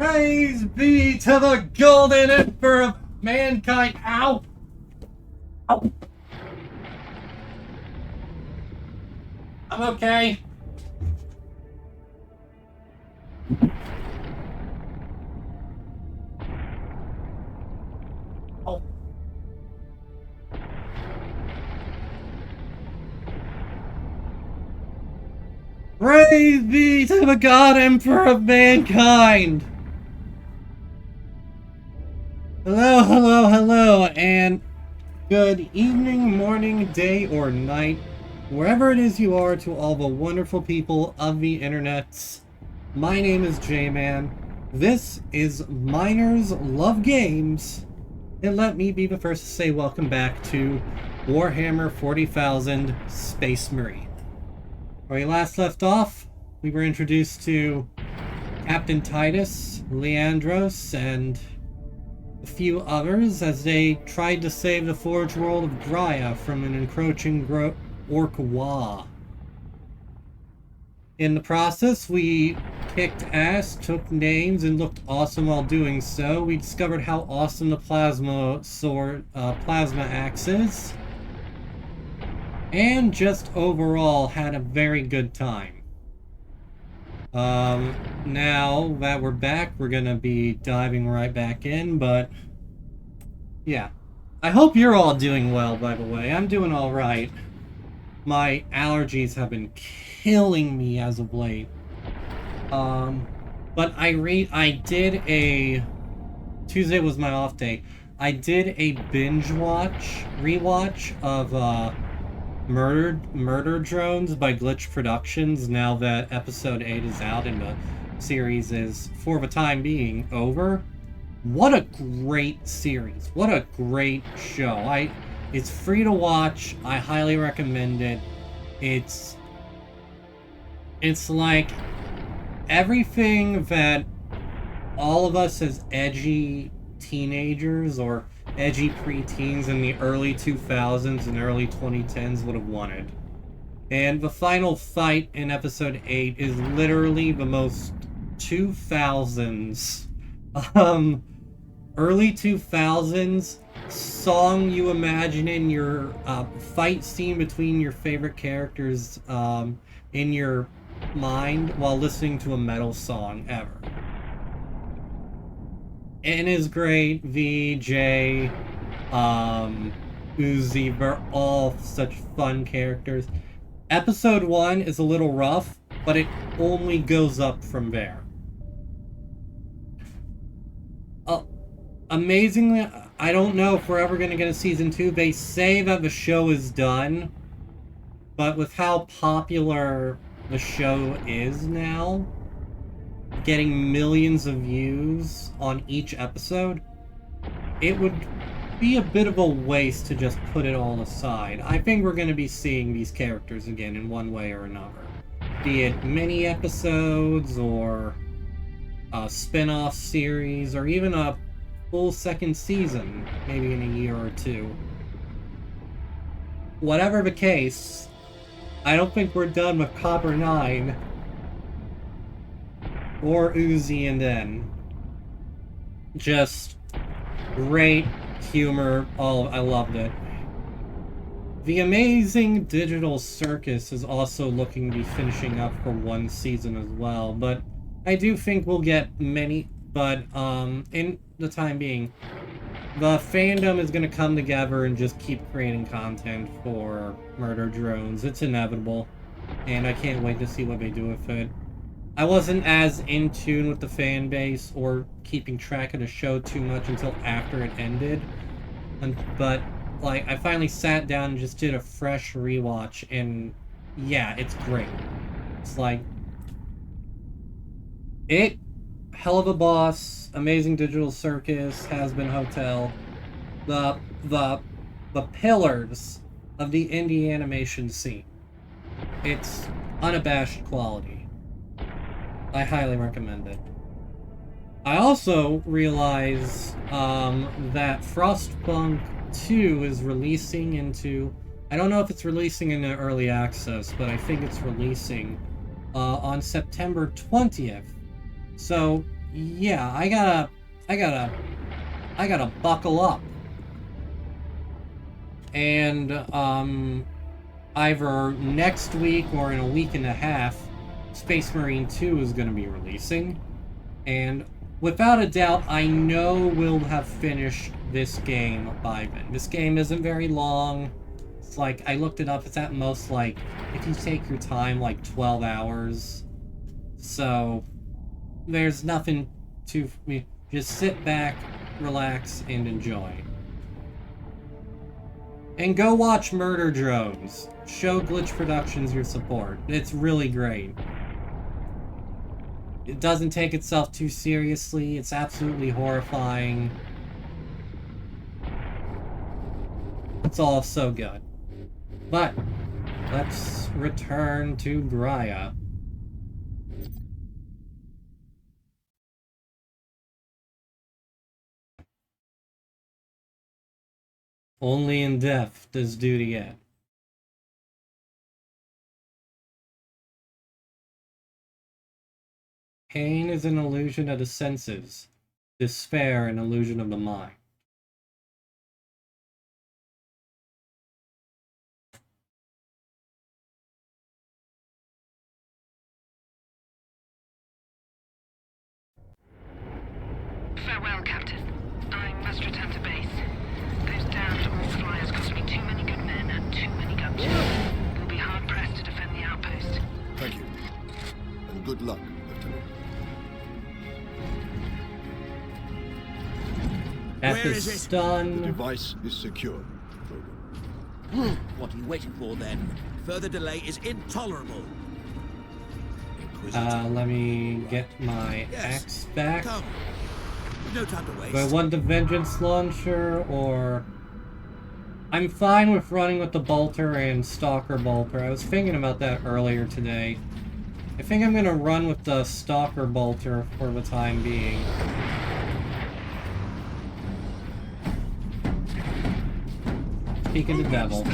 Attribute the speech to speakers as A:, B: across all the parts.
A: Praise be to the golden emperor of mankind. Ow! Ow! I'm okay. Oh. Praise be to the god emperor of mankind. Hello, hello, hello, and good evening, morning, day, or night, wherever it is you are, to all the wonderful people of the internets. My name is J-Man. This is Miners Love Games, and let me be the first to say welcome back to Warhammer 40,000 Space Marine. Where we last left off, we were introduced to Captain Titus, Leandros, and a few others as they tried to save the forge world of Drya from an encroaching orc Wa. In the process, we kicked ass, took names, and looked awesome while doing so. We discovered how awesome the plasma axe is, and just overall had a very good time. Now that we're back, we're gonna be diving right back in, but yeah. I hope you're all doing well, by the way. I'm doing alright. My allergies have been killing me as of late. But I did a... Tuesday was my off day. I did a rewatch of, Murder Drones by Glitch Productions now that episode 8 is out and the series is, for the time being, over. What a great series. What a great show. It's free to watch. I highly recommend it. It's like everything that all of us as edgy teenagers or edgy preteens in the early 2000s and early 2010s would have wanted. And the final fight in episode 8 is literally the most 2000s, early 2000s song you imagine in your fight scene between your favorite characters in your mind while listening to a metal song ever. N is great, V, J, Uzi, they're all such fun characters. Episode 1 is a little rough, but it only goes up from there. Amazingly, I don't know if we're ever going to get a season 2. They say that the show is done, but with how popular the show is now, getting millions of views on each episode, it would be a bit of a waste to just put it all aside. I think we're going to be seeing these characters again in one way or another. Be it mini episodes, or a spin-off series, or even a full second season, maybe in a year or two. Whatever the case, I don't think we're done with Copper 9. Or Uzi and N. Just great humor. Oh, I loved it. The Amazing Digital Circus is also looking to be finishing up for one season as well, but I do think we'll get many, but in the time being, the fandom is going to come together and just keep creating content for Murder Drones. It's inevitable, and I can't wait to see what they do with it. I wasn't as in tune with the fan base or keeping track of the show too much until after it ended. But, like, I finally sat down and just did a fresh rewatch, and yeah, it's great. It's like, Hell of a Boss, Amazing Digital Circus, Has Been Hotel, the pillars of the indie animation scene. It's unabashed quality. I highly recommend it. I also realize that Frostpunk 2 is releasing into... I don't know if it's releasing in early access, but I think it's releasing on September 20th. So yeah, I gotta buckle up. And, either next week or in a week and a half, Space Marine 2 is gonna be releasing. And without a doubt, I know we'll have finished this game by then. This game isn't very long. It's like, I looked it up, it's at most like, if you take your time, like 12 hours. So, there's nothing to... Just sit back, relax, and enjoy. And go watch Murder Drones. Show Glitch Productions your support. It's really great. It doesn't take itself too seriously. It's absolutely horrifying. It's all so good. But, let's return to Graya. Only in death does duty end. Pain is an illusion of the senses. Despair an illusion of the mind.
B: Farewell, Captain. I must return to base. Those damned all-flyers cost me too many good men and too many gunshots. We'll be hard-pressed to defend the outpost.
C: Thank you. And good luck, Lieutenant.
A: Where is it? Done.
C: The device is secure, Logan.
D: What are you waiting for, then? Further delay is intolerable. Inquisitor.
A: Let me get my axe back.
D: Come. No time to waste.
A: Do I want the Vengeance Launcher, or... I'm fine with running with the Bolter and Stalker Bolter. I was thinking about that earlier today. I think I'm gonna run with the Stalker Bolter for the time being. Speaking the devil.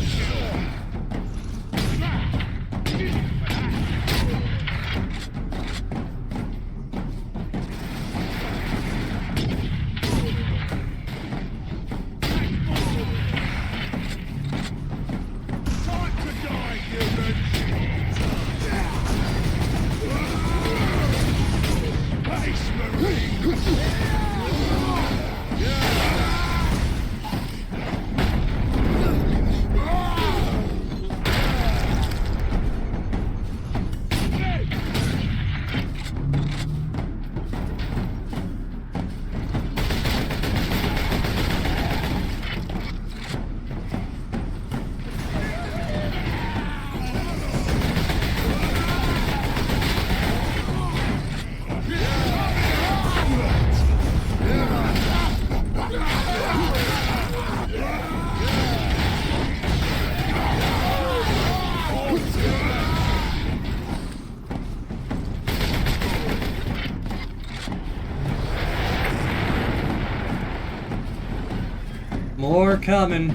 A: More coming.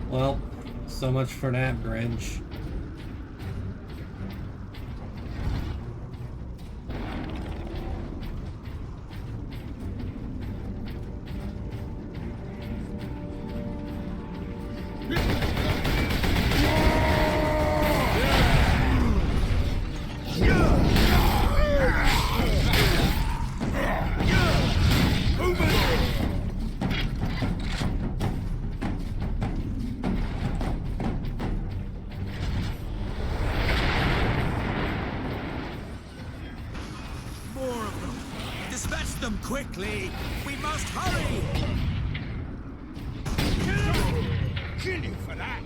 A: Well, so much for that bridge.
D: Quickly! We must hurry! Kill you for that!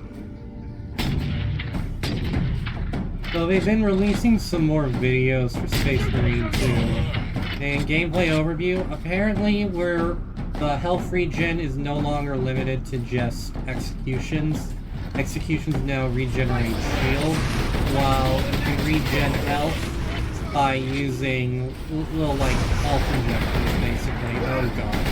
A: So they've been releasing some more videos for Space Marine 2. And gameplay overview, apparently the health regen is no longer limited to just executions. Executions now regenerate shield, while you can regen health by using little, like, health injectors, basically. Oh god.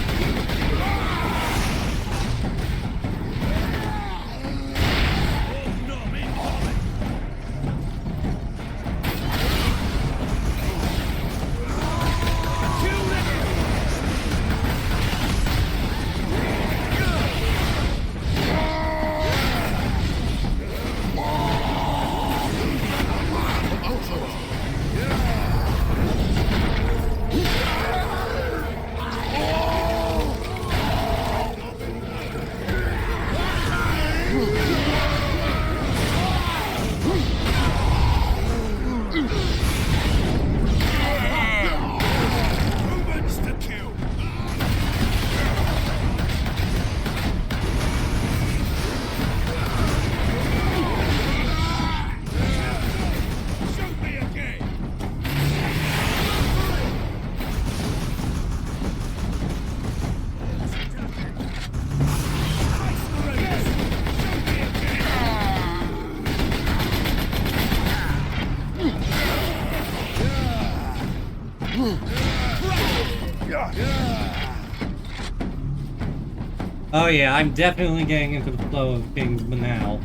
A: Oh yeah, I'm definitely getting into the flow of things now.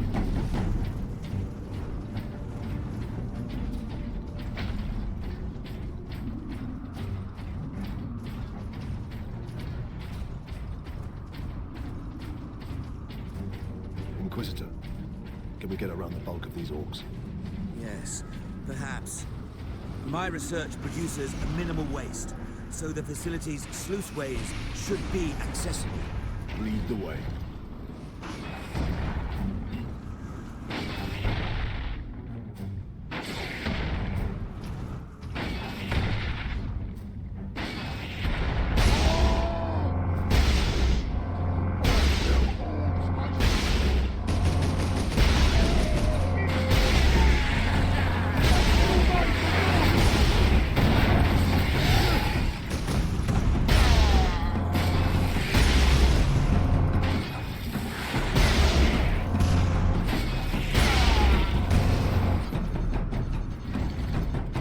C: Inquisitor, can we get around the bulk of these orcs?
D: Yes, perhaps. My research produces a minimal waste, so the facility's sluiceways should be accessible.
C: Lead the way.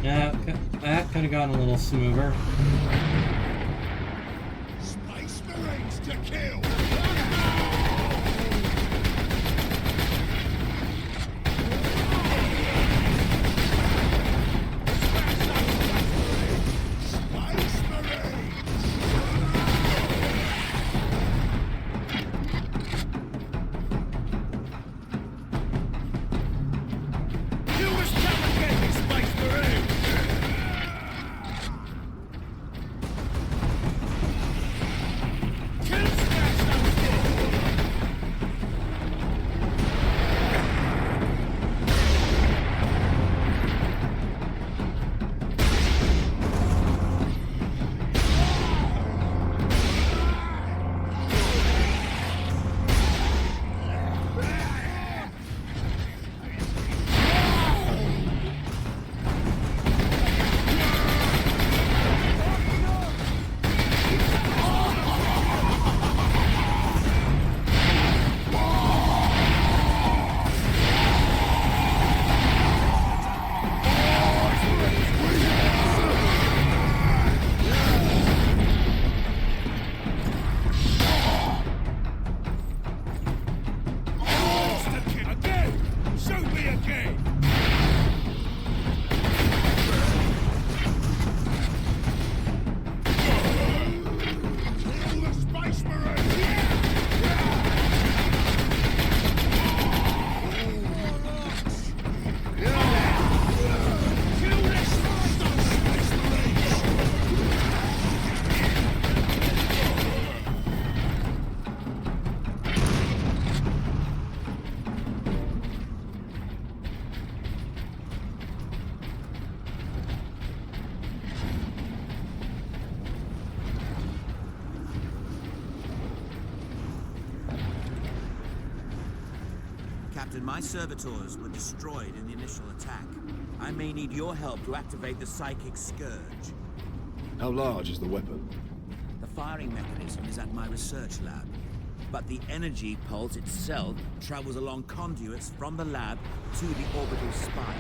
A: Yeah, that could have gone a little smoother.
C: Space Marines to kill! Space Marines! You was coming again, you Space Marines! Kill smash those kids! Again! Shoot me again! Kill the Space Marine! Kill this Space Marine!
D: Captain, my servitors were destroyed in the initial attack. I may need your help to activate the psychic scourge.
C: How large is the weapon?
D: The firing mechanism is at my research lab, but the energy pulse itself travels along conduits from the lab to the orbital spire.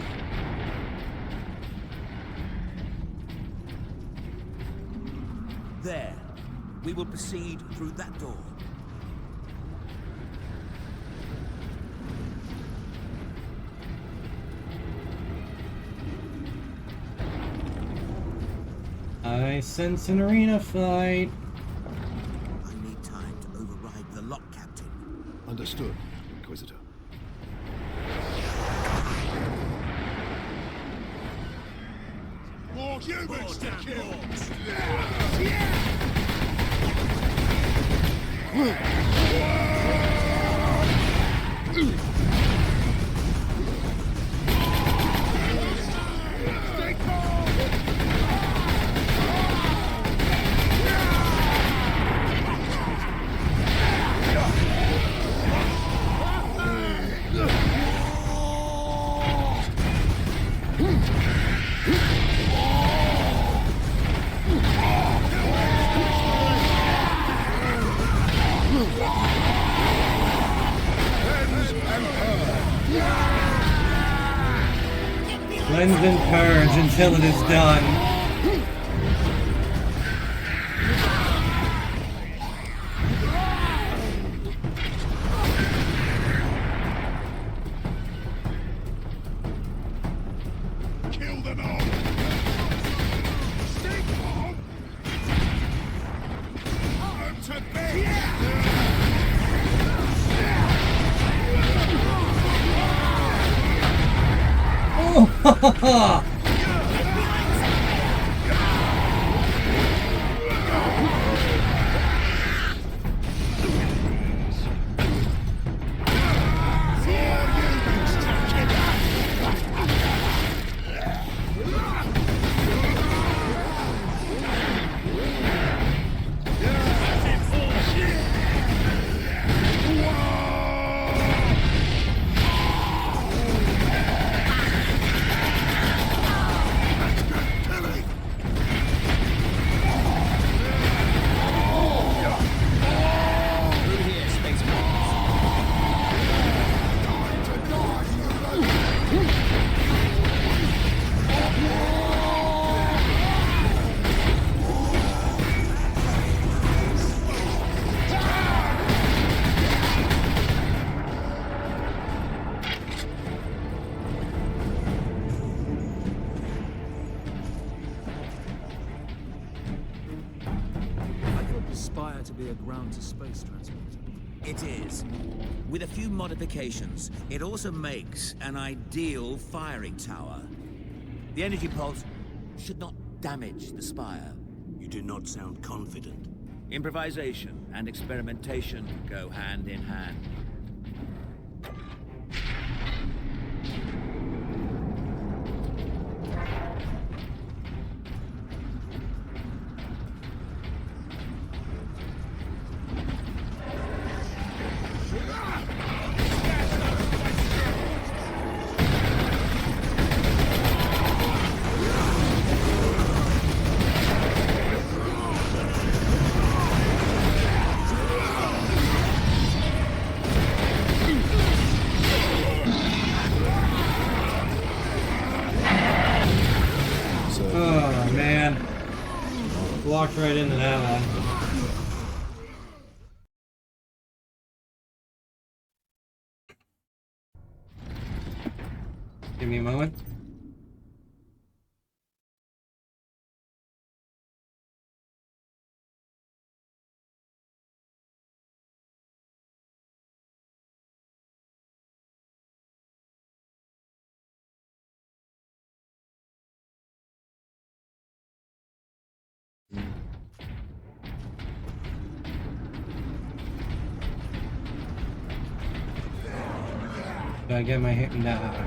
D: There. We will proceed through that door.
A: I sense an arena fight.
D: I need time to override the lock, Captain.
C: Understood, Inquisitor. More humans to kill! Stay calm!
A: Cleanse and purge until it is done.
E: To be a ground-to-space transporter.
D: It is. With a few modifications, it also makes an ideal firing tower. The energy pulse should not damage the spire.
F: You do not sound confident.
D: Improvisation and experimentation go hand in hand.
A: Oh, man. Walked right into that one. Give me a moment. Gotta get my hit down.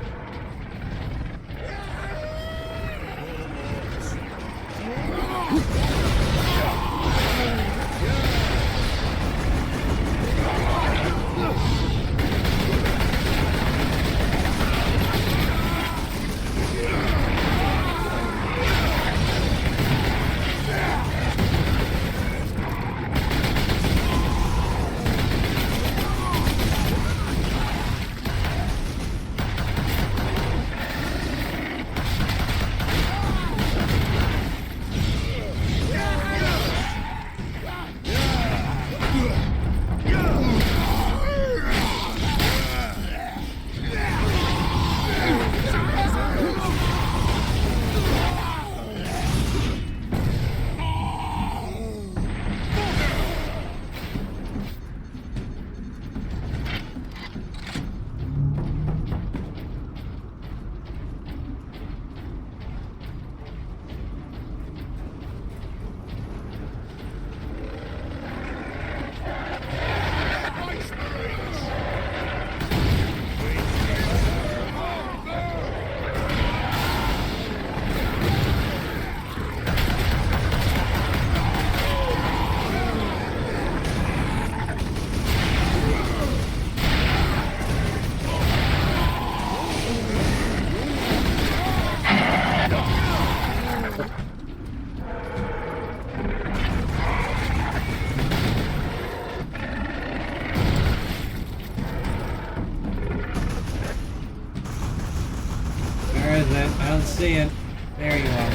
A: I don't see it. There you are.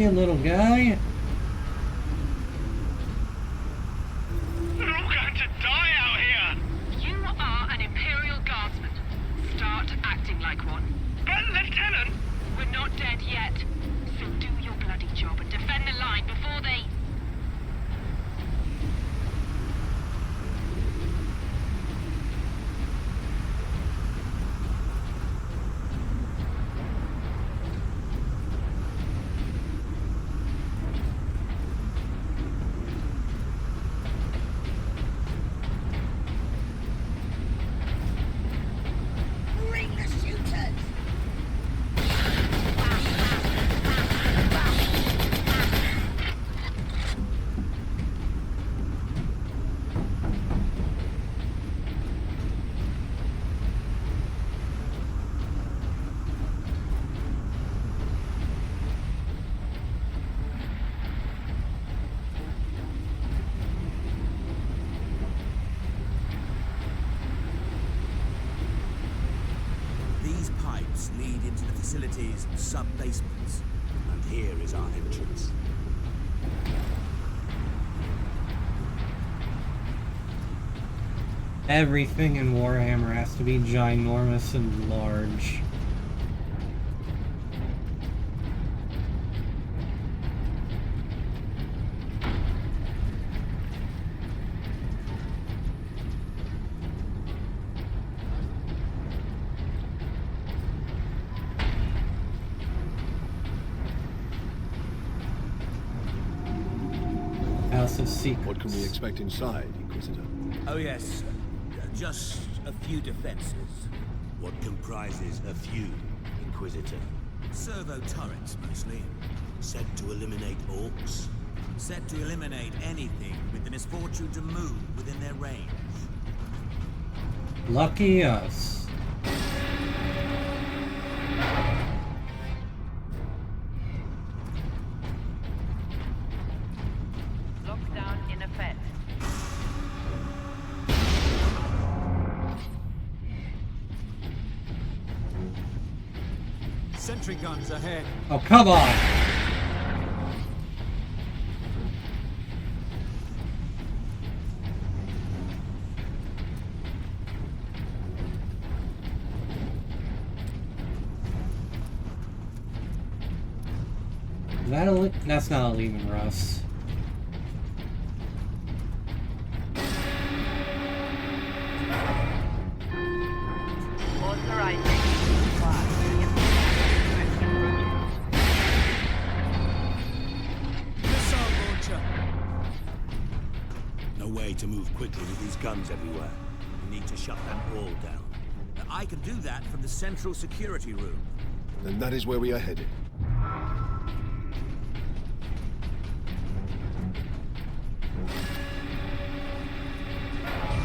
A: okay, little guy?
G: We're all going to die out here!
B: You are an Imperial Guardsman. Start acting like one.
G: But, Lieutenant!
B: We're not dead yet. So do your bloody job and defend the line before they...
H: Bring the shooters!
D: These pipes lead into the facility's sub-basements.
F: And here is our entrance.
A: Everything in Warhammer has to be ginormous and large. House of Secrets.
C: What can we expect inside, Inquisitor?
D: Oh yes, just a few defenses.
F: What comprises a few, Inquisitor?
D: Servo turrets, mostly.
F: Set to eliminate orcs?
D: Set to eliminate anything with the misfortune to move within their range.
A: Lucky us.
B: Lockdown in effect.
E: Sentry guns ahead.
A: Oh, come on! Is that a that's not a Lehman Russ.
E: Missile launcher.
F: No way to move quickly with these guns everywhere. We need to shut them all down.
D: I can do that from the central security room.
C: Then that is where we are headed.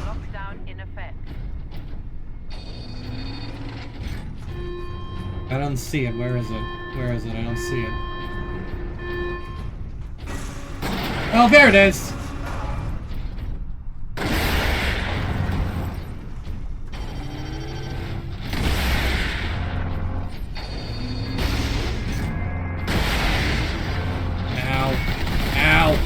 B: Lockdown in effect.
A: I don't see it. Where is it? Where is it? I don't see it. Oh, there it is! Ow. Ow.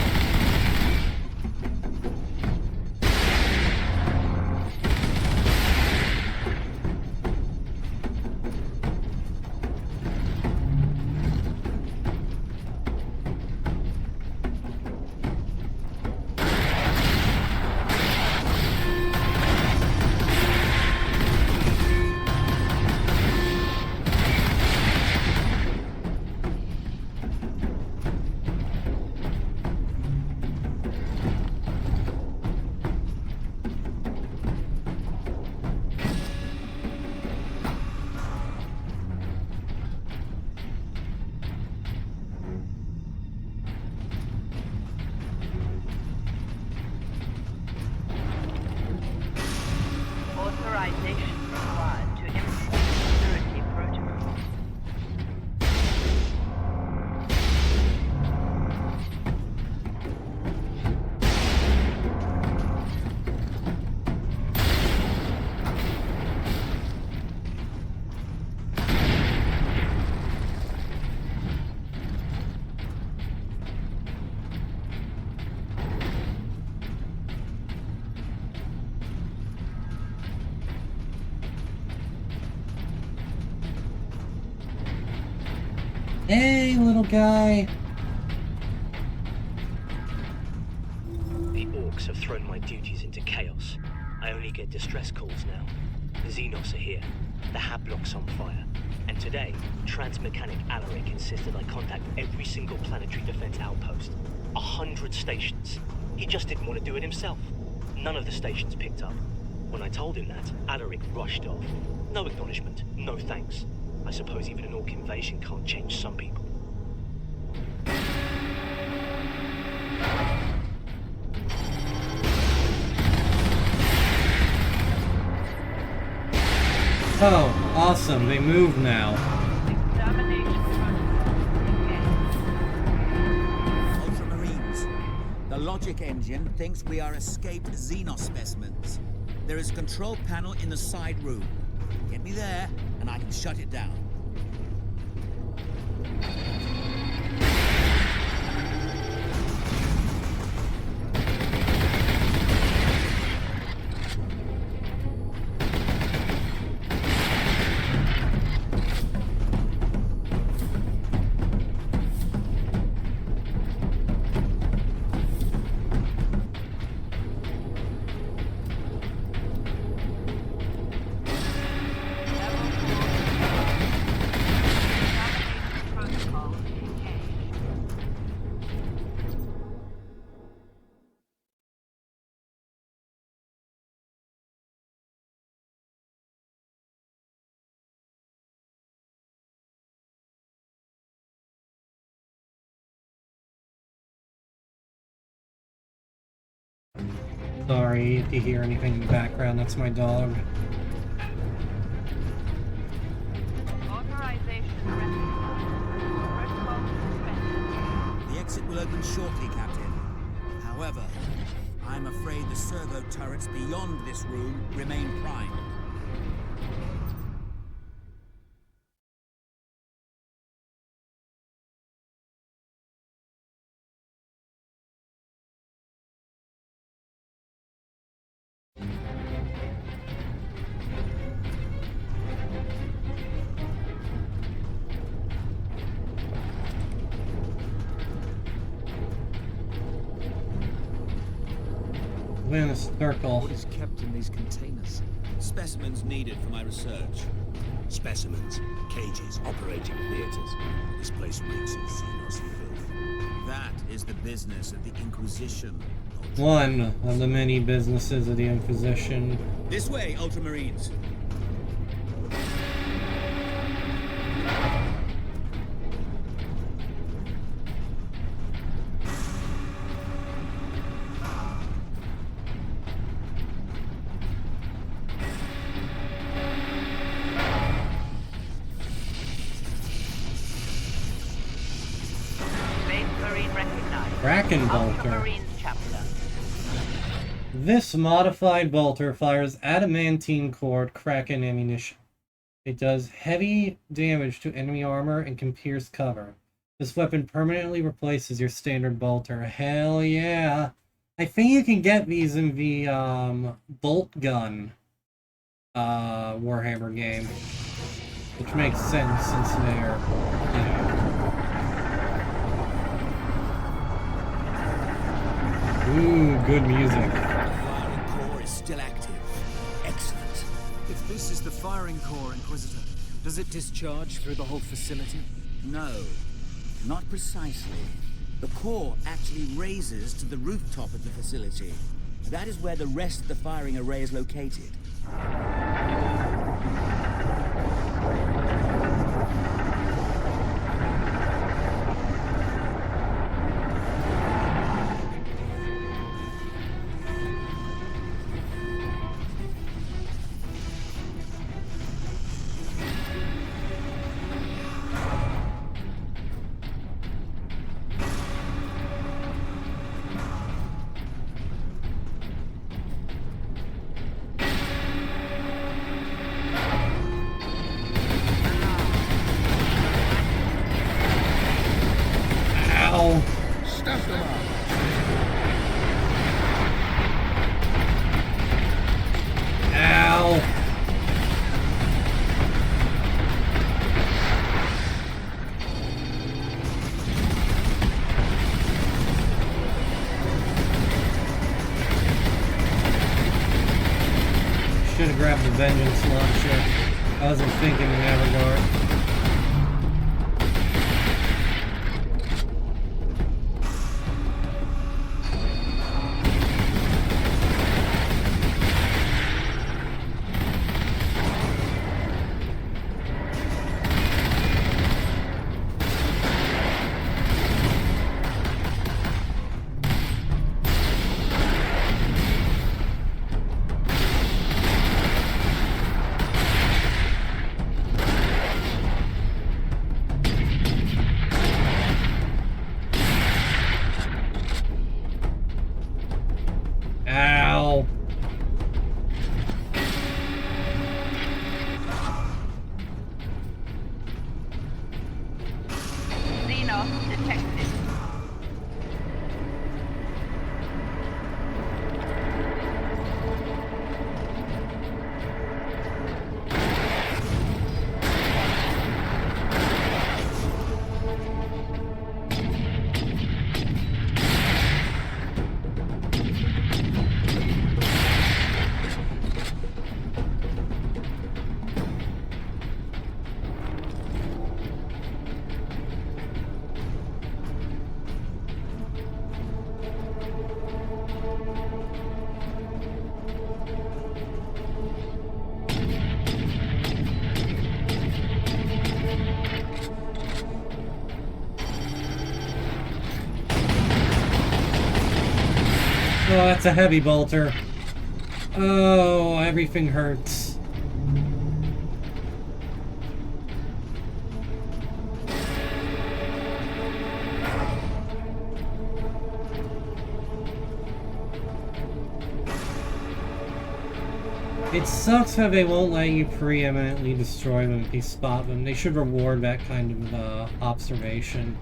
B: Authorization required to implement security protocol.
A: Hey, little guy.
I: The orcs have thrown my duties into chaos. I only get distress calls now. The Xenos are here. The Hablock's on fire. And today, Transmechanic Alaric insisted I contact every single planetary defense outpost. 100 stations. He just didn't want to do it himself. None of the stations picked up. When I told him that, Alaric rushed off. No acknowledgement, no thanks. I suppose even an orc invasion can't change some people.
A: Oh, awesome. They move now.
D: Ultramarines. The logic engine thinks we are escaped Xenos specimens. There is a control panel in the side room. Get me there, and I can shut it down.
A: Sorry if you hear anything in the background, that's my dog.
D: The exit will open shortly, Captain. However, I'm afraid the servo turrets beyond this room remain primed.
A: We're in a circle.
E: What is kept in these containers?
D: Specimens needed for my research.
F: Specimens, cages, operating theaters. This place reeks of Xenos filth.
D: That is the business of the Inquisition.
A: One of the many businesses of the Inquisition.
D: This way, Ultramarines.
A: Kraken bolter. This modified bolter fires adamantine core Kraken ammunition. It does heavy damage to enemy armor and can pierce cover. This weapon permanently replaces your standard bolter. Hell yeah! I think you can get these in the bolt gun Warhammer game, which makes sense since they're, you know. Ooh, good music.
D: The firing core is still active. Excellent.
E: If this is the firing core, Inquisitor, does it discharge through the whole facility?
D: No, not precisely. The core actually raises to the rooftop of the facility. That is where the rest of the firing array is located.
A: Should have grabbed the Vengeance Launcher. I wasn't thinking in that regard. Ow.
H: Xenos detected.
A: Oh, that's a heavy bolter. Oh, everything hurts. It sucks how they won't let you preeminently destroy them if you spot them. They should reward that kind of observation.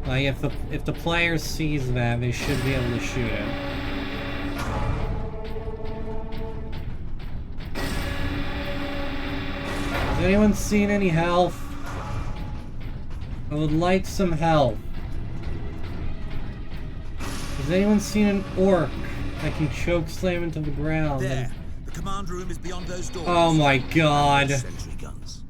A: Like, if the player sees that, they should be able to shoot it. Has anyone seen any health? I would like some health. Has anyone seen an orc that can choke slam into the ground?
D: There. The command room is beyond those doors.
A: Oh my god.
F: Sentry guns.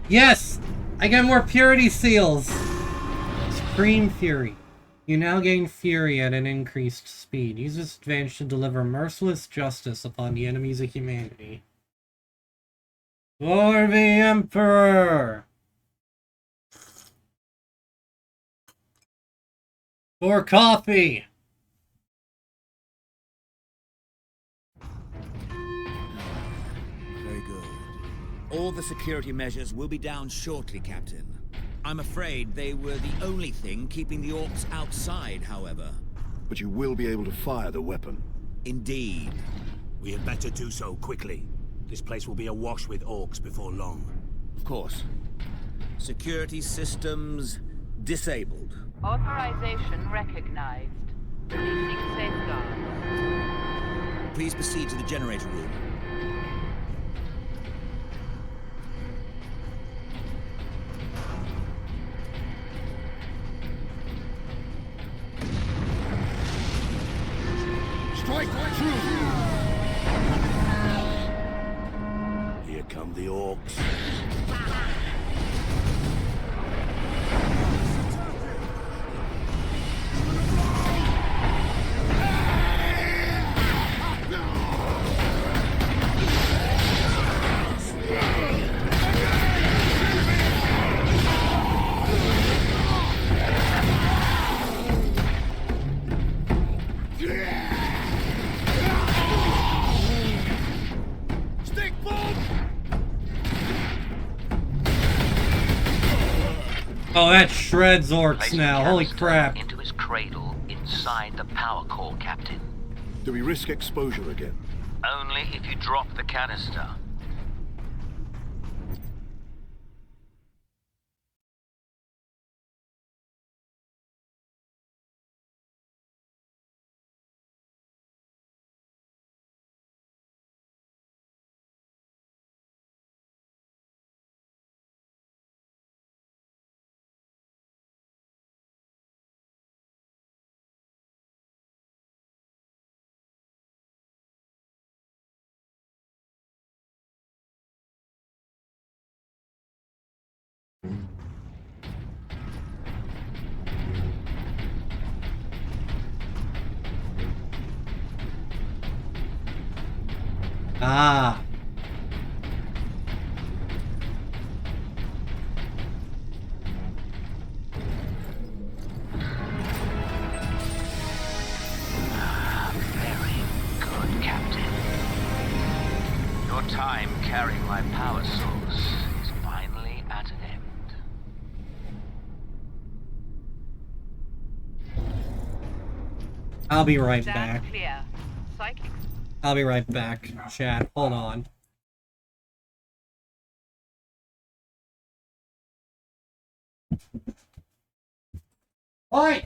A: Yes! I got more purity seals! Supreme Fury. You now gain Fury at an increased speed. Use this advantage to deliver merciless justice upon the enemies of humanity. For the Emperor! For coffee!
D: Very good. All the security measures will be down shortly, Captain. I'm afraid they were the only thing keeping the orcs outside, however.
C: But you will be able to fire the weapon.
D: Indeed.
F: We had better do so quickly. This place will be awash with orcs before long.
D: Of course. Security systems disabled.
H: Authorization recognized. Releasing safeguards.
D: Please proceed to the generator room.
C: Strike true! Here come the orcs.
A: Oh, that shreds orcs
J: Place the
A: now. Holy
J: canister
A: crap.
J: into its cradle inside the power core, Captain.
C: Do we risk exposure again?
J: Only if you drop the canister.
A: Ah.
J: Very good, Captain. Your time carrying my power source is finally at an end.
A: I'll be right
H: Stand
A: back.
H: clear. Psychic.
A: I'll be right back, chat. Hold on. What?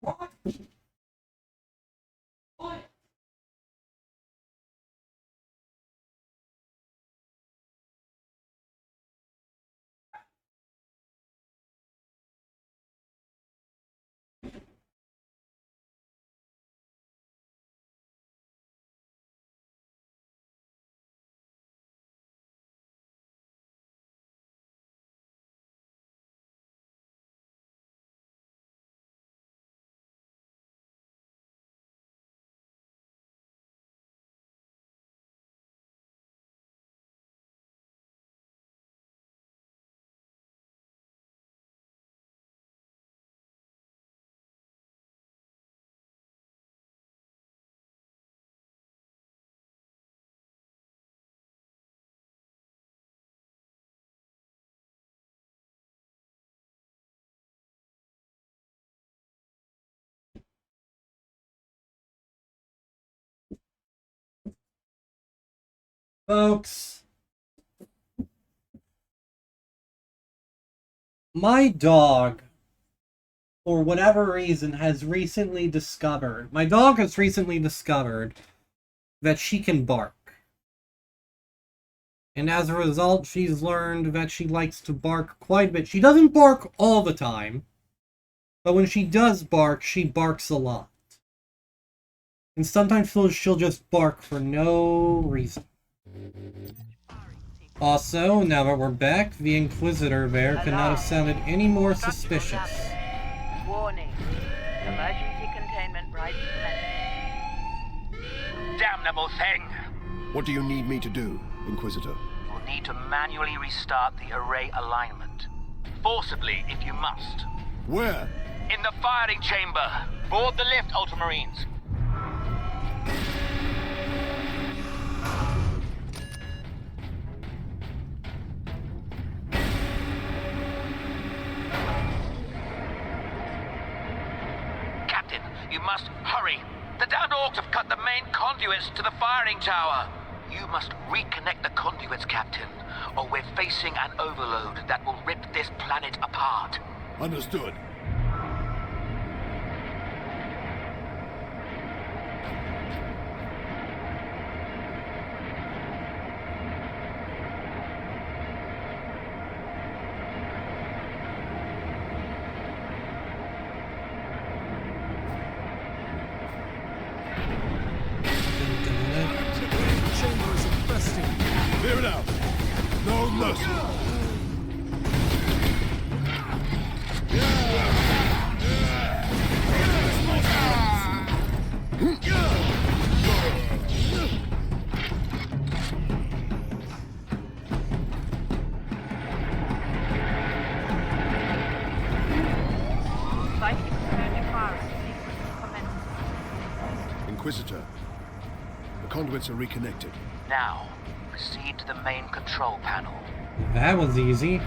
A: What? What? Folks, my dog, for whatever reason, has recently discovered that she can bark. And as a result, she's learned that she likes to bark quite a bit. She doesn't bark all the time, but when she does bark, she barks a lot. And sometimes she'll just bark for no reason. Also, now that we're back, the Inquisitor there could not have sounded any more suspicious.
H: Warning. Emergency containment right commenced.
J: Damnable thing!
C: What do you need me to do, Inquisitor?
J: You'll need to manually restart the array alignment. Forcibly, if you must.
C: Where?
J: In the firing chamber! Board the lift, Ultramarines! Captain, you must hurry! The downed orcs have cut the main conduits to the firing tower! You must reconnect the conduits, Captain, or we're facing an overload that will rip this planet apart.
C: Understood. Clear it out. No mercy.
H: Psychic surge firing sequence commenced.
C: Inquisitor, the conduits are reconnected.
J: Now, proceed to the main control panel.
A: That was easy.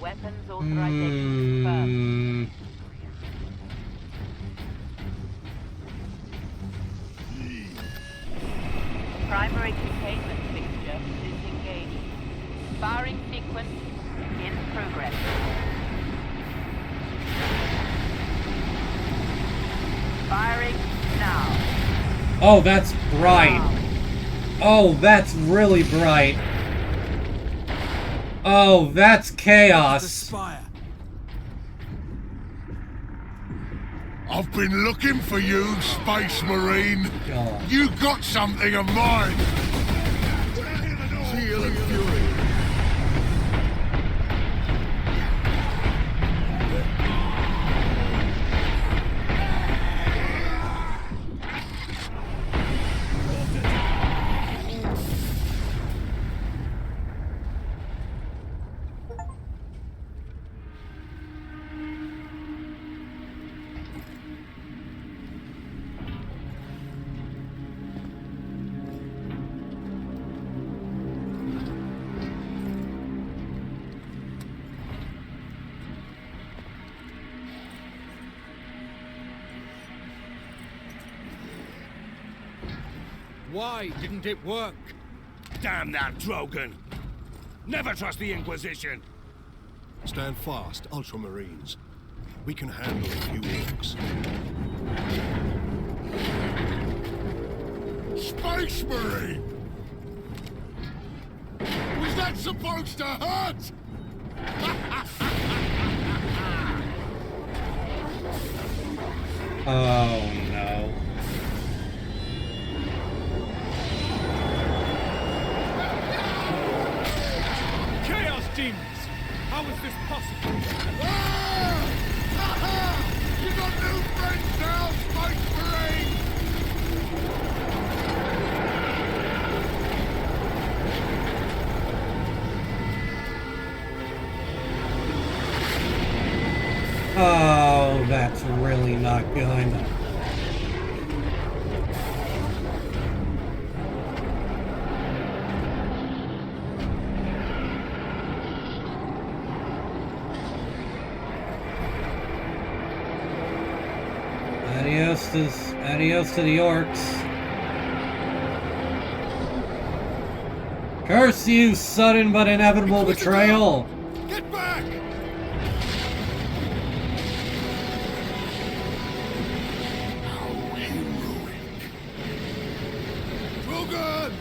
H: Weapons authorization confirmed. Primary containment fixture disengaged. Firing sequence in progress. Firing now.
A: Oh, that's bright. Oh, that's really bright. Oh, that's chaos.
C: I've been looking for you, Space Marine.
A: God.
C: You got something of mine. Zeal and fury.
F: Why didn't it work? Damn that Drogon! Never trust the Inquisition!
C: Stand fast, Ultramarines. We can handle a few orcs. Space Marine! Was that supposed to hurt?
A: Oh no.
F: Chaos demons! How is this possible?
C: You got new friends now, Space Marine!
A: Oh, that's really not good. Adios to the orcs. Curse you, sudden but inevitable betrayal!
C: Get back! How heroic. Drogon!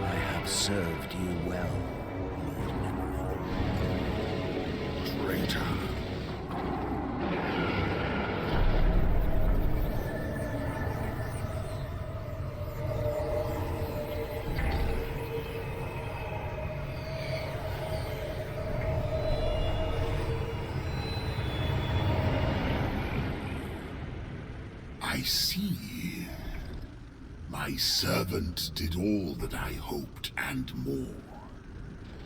D: I have served you well, Lord Memory.
C: Traitor. I see. My servant did all that I hoped and more.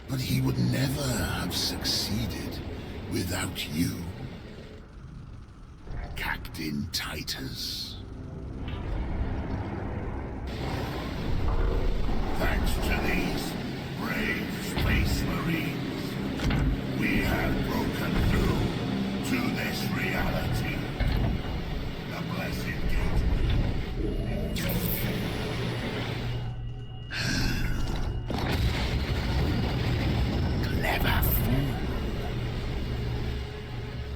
C: But he would never have succeeded without you, Captain Titus. Thanks to these brave space marines, we have broken through to this reality. The blessed gateway. Clever fool.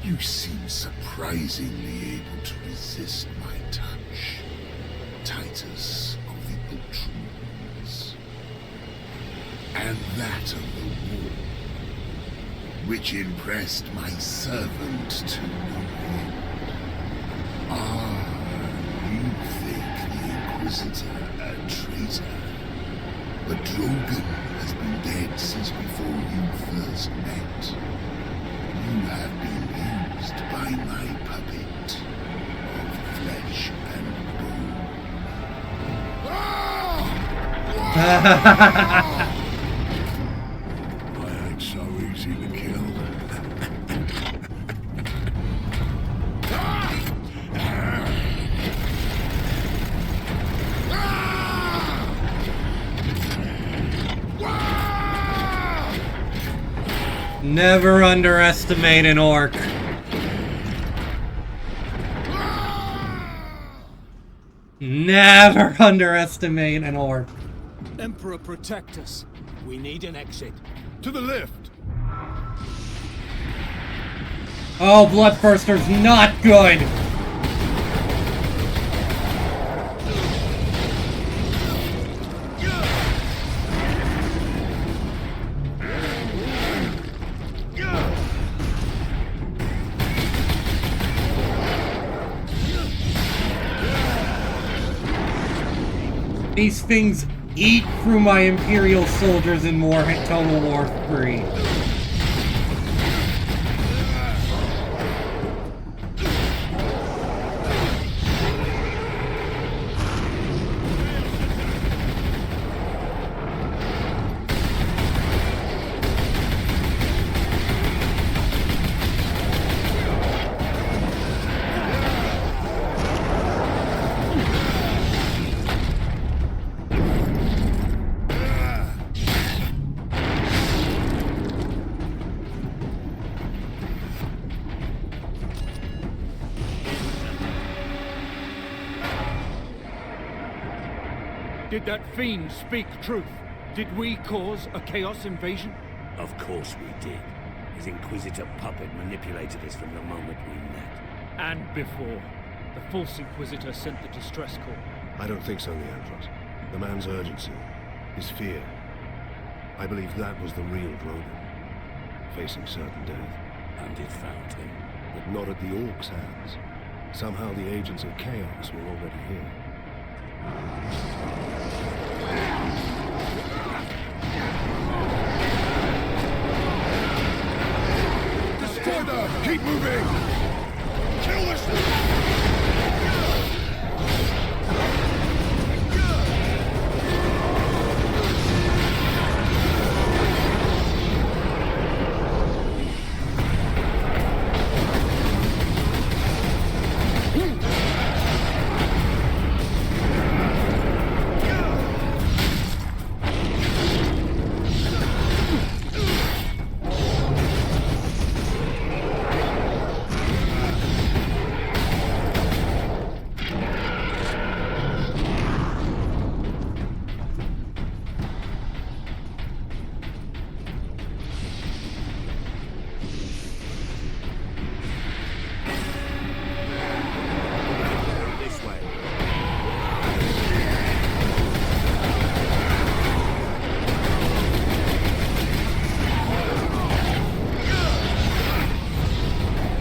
C: You seem surprisingly able to resist my touch, Titus of the Ultramarines. And that of the war, which impressed my servant to no end. Ah, you think the Inquisitor a traitor, but Drogon has been dead since before you first met. You have been used by my puppet of flesh and bone. I ain't so easy. easy to kill.
A: Never underestimate an orc. Never underestimate an orc.
E: Emperor, protect us. We need an exit.
F: To the lift!
A: Oh, Bloodthirster's not good! These things eat through my Imperial soldiers in Total War 3.
F: Did that fiend speak truth? Did we cause a Chaos invasion?
D: Of course we did. His Inquisitor puppet manipulated us from the moment we met.
F: And before. The false Inquisitor sent the distress call.
K: I don't think so, Leandros. The man's urgency, his fear. I believe that was the real Drogon, facing certain death.
D: And it found him.
K: But not at the Orcs' hands. Somehow the agents of Chaos were already here.
F: Destroy them! Keep moving! Kill this thing!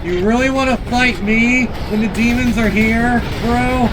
A: You really want to fight me when the demons are here, bro?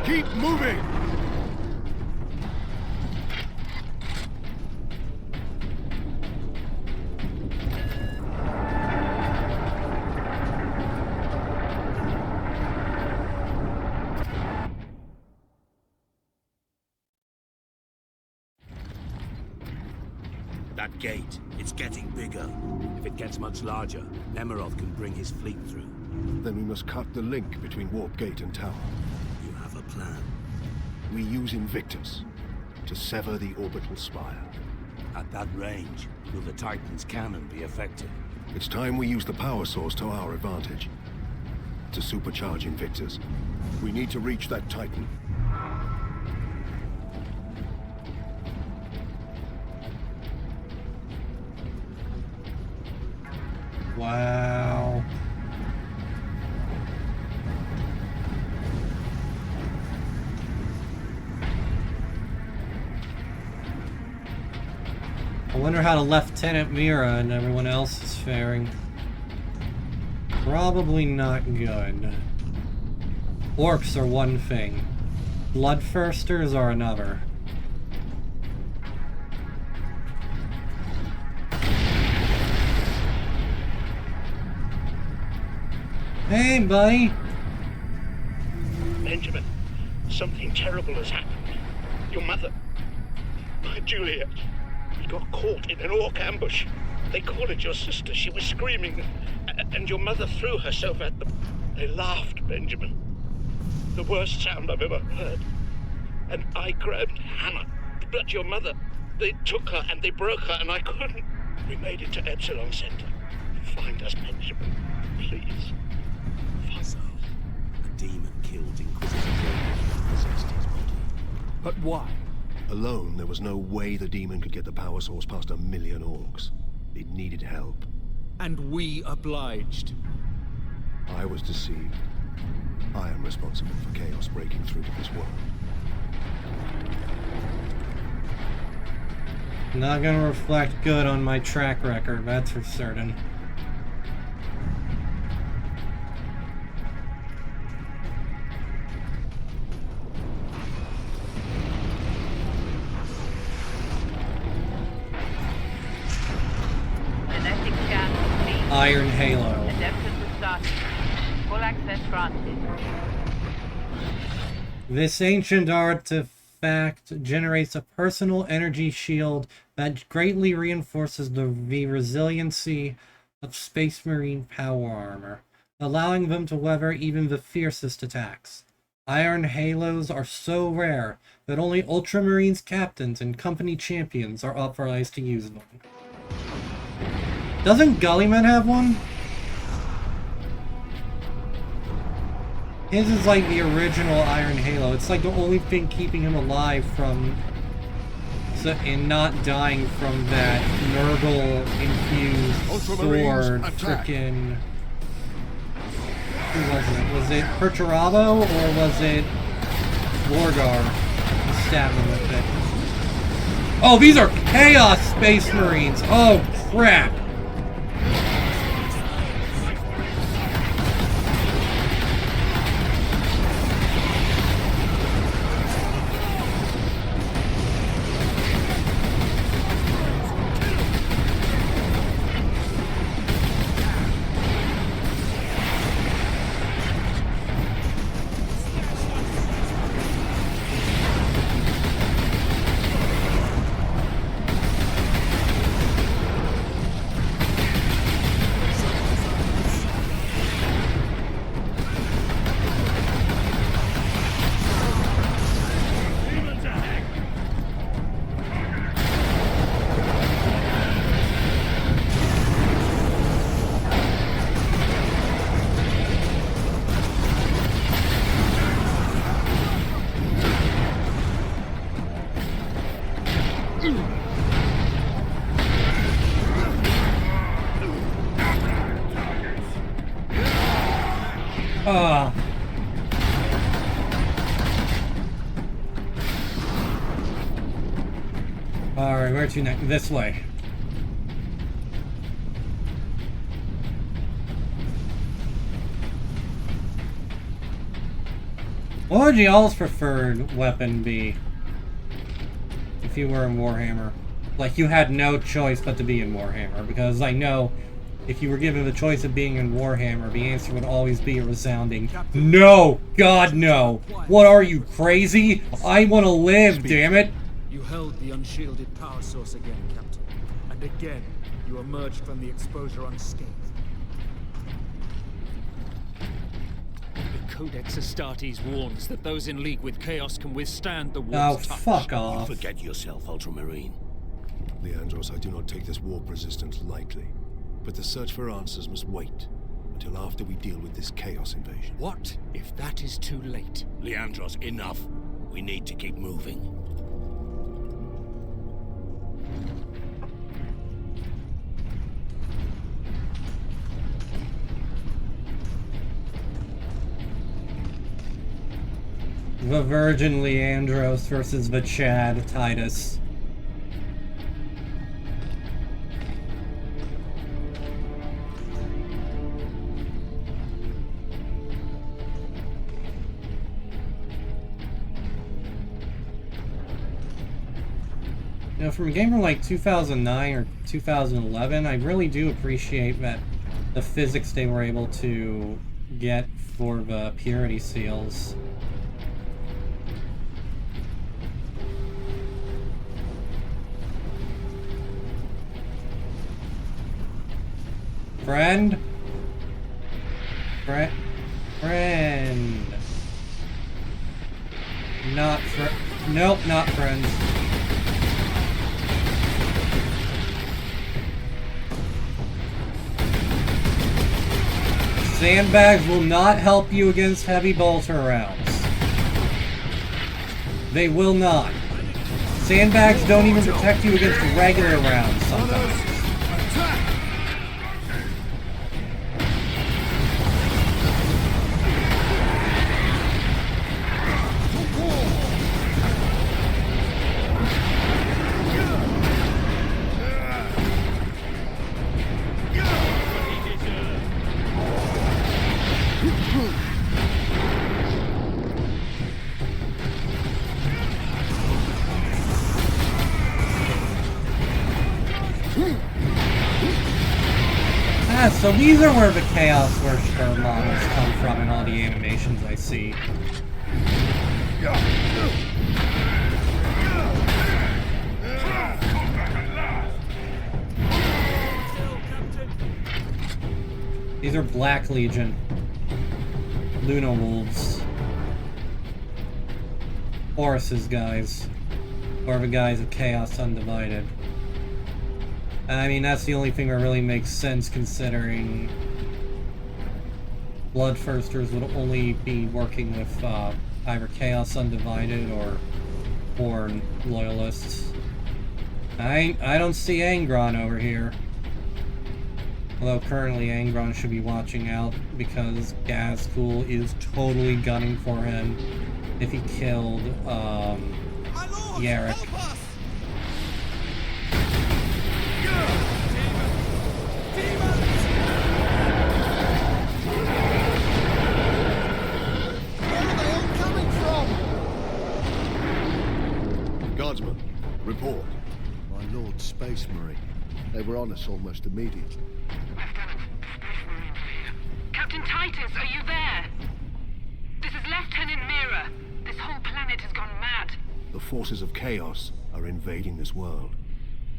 F: Keep moving!
D: That gate, it's getting bigger. If it gets much larger, Nemirov can bring his fleet through.
K: Then we must cut the link between Warp Gate and Tower.
D: You have a plan.
K: We use Invictus to sever the orbital spire.
D: At that range, will the Titan's cannon be effective?
K: It's time we use the power source to our advantage. To supercharge Invictus, we need to reach that Titan.
A: Wow. I wonder how the Lieutenant Mira and everyone else is faring. Probably not good. Orcs are one thing. Bloodthirsters are another. Hey, buddy!
G: Benjamin, something terrible has happened. Your mother, my Juliet, we got caught in an orc ambush. They cornered your sister. She was screaming, and your mother threw herself at them. They laughed, Benjamin. The worst sound I've ever heard. And I grabbed Hannah. But your mother, they took her and they broke her, and I couldn't. We made it to Epsilon Center. Find us, Benjamin. Please.
K: So, a demon killed Inquisitor and possessed his body.
E: But why?
K: Alone, there was no way the demon could get the power source past 1 million orcs. It needed help.
E: And we obliged.
K: I was deceived. I am responsible for chaos breaking through to this world.
A: Not gonna reflect good on my track record, that's for certain.
H: Genetic scan complete.
A: Iron Halo.
H: Adapters started. Full access granted.
A: This ancient artifact generates a personal energy shield that greatly reinforces the resiliency of Space Marine power armor, allowing them to weather even the fiercest attacks. Iron Halos are so rare that only Ultramarines captains and company champions are authorized to use them. Doesn't Gullyman have one? His is like the original Iron Halo. It's like the only thing keeping him alive from... and not dying from that Nurgle-infused sword frickin'... Who was it? Was it Perturabo or was it Lorgar? Stabbed him with it. Oh, these are Chaos Space Marines! Oh, crap! Alright, where to next? This way. What would y'all's preferred weapon be? If you were in Warhammer? Like, you had no choice but to be in Warhammer. Because I know, if you were given the choice of being in Warhammer, the answer would always be a resounding no! God, no! What are you, crazy? I want to live, damn it!
E: You held the unshielded power source again, Captain. And again, you emerged from the exposure unscathed.
L: The Codex Astartes warns that those in league with Chaos can withstand the war's touch.
A: Fuck off.
K: You forget yourself, Ultramarine. Leandros, I do not take this warp resistance lightly. But the search for answers must wait until after we deal with this Chaos invasion.
L: What if that is too late?
K: Leandros, enough. We need to keep moving.
A: The Virgin Leandros versus the Chad Titus. You know, from a game from like 2009 or 2011, I really do appreciate that the physics they were able to get for the purity seals. Friend? Friend. Not nope, not friends. Sandbags will not help you against heavy bolter rounds. They will not. Sandbags don't even protect you against regular rounds sometimes. So these are where the Chaos Worshipper models come from in all the animations I see. These are Black Legion. Luna Wolves. Horus's guys. Or the guys of Chaos Undivided. I mean, that's the only thing that really makes sense considering Bloodthirsters would only be working with either Chaos Undivided or Horde Loyalists. I don't see Angron over here. Although currently Angron should be watching out because Gazcool is totally gunning for him if he killed Yarrick.
K: Guardsman, report.
M: My Lord Space Marine. They were on us almost immediately.
B: Lieutenant, Space Marines here. Captain Titus, are you there? This is Lieutenant Mira. This whole planet has gone mad.
K: The forces of Chaos are invading this world.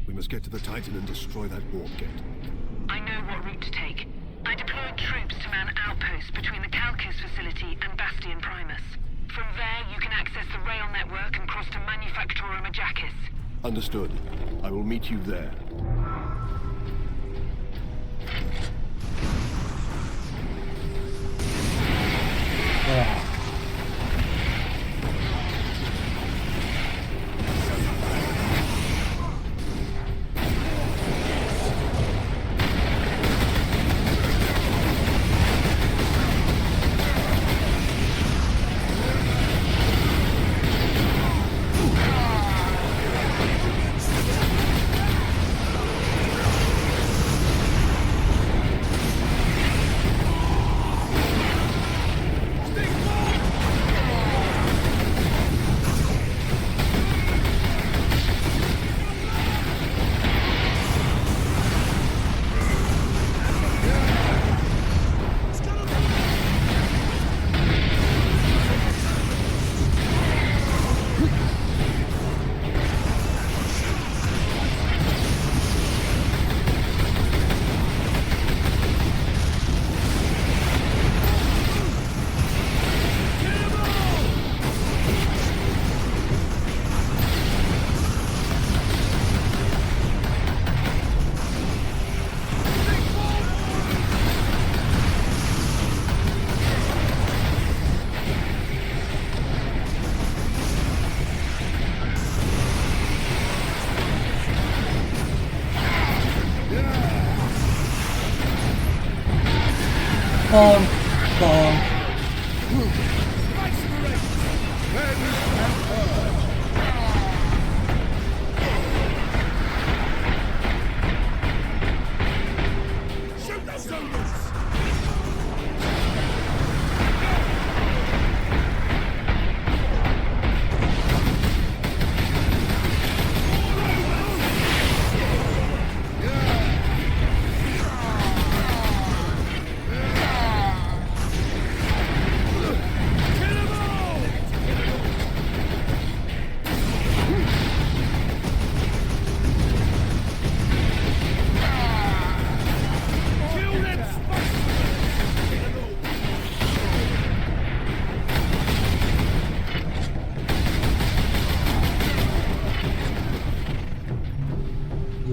K: We must get to the Titan and destroy that warp gate.
B: I know what route to take. I deployed troops to man outposts between the Calcus facility and Bastion Primus. From there, you can access the rail network and cross to Manufactorum Ajakis.
K: Understood. I will meet you there.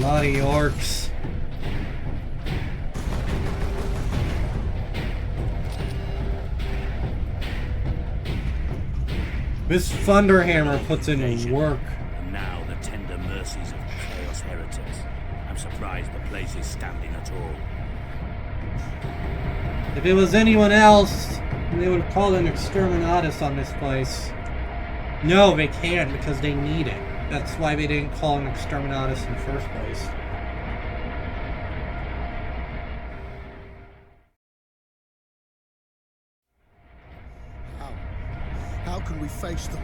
A: lot of orcs. This Thunderhammer puts in work.
N: And now the tender mercies of Chaos heretics. I'm surprised the place is standing at all.
A: If it was anyone else, they would have called an exterminatus on this place. No, they can't because they need it. That's why they didn't call an exterminatus in the first place.
M: How can we face them?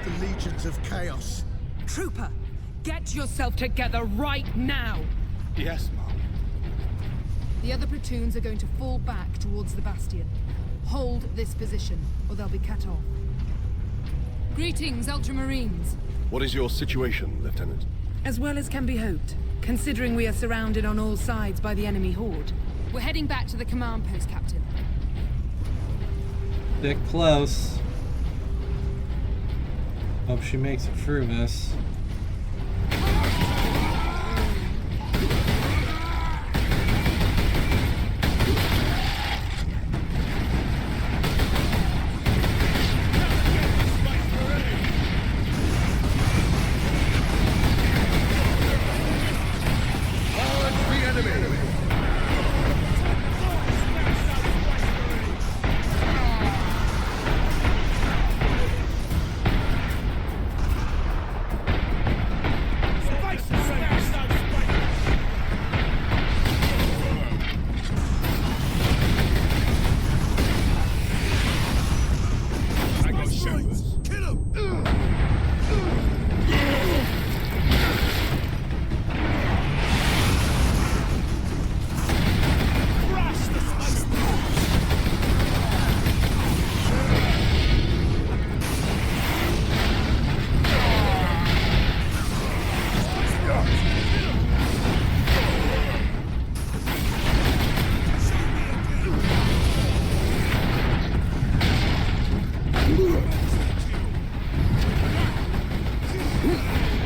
M: The legions of chaos.
B: Trooper, get yourself together right now!
F: Yes, Mom.
O: The other platoons are going to fall back towards the bastion. Hold this position, or they'll be cut off. Greetings, Ultramarines.
K: What is your situation, Lieutenant?
O: As well as can be hoped, considering we are surrounded on all sides by the enemy horde. We're heading back to the command post, Captain.
A: Bit close. Hope she makes it through this.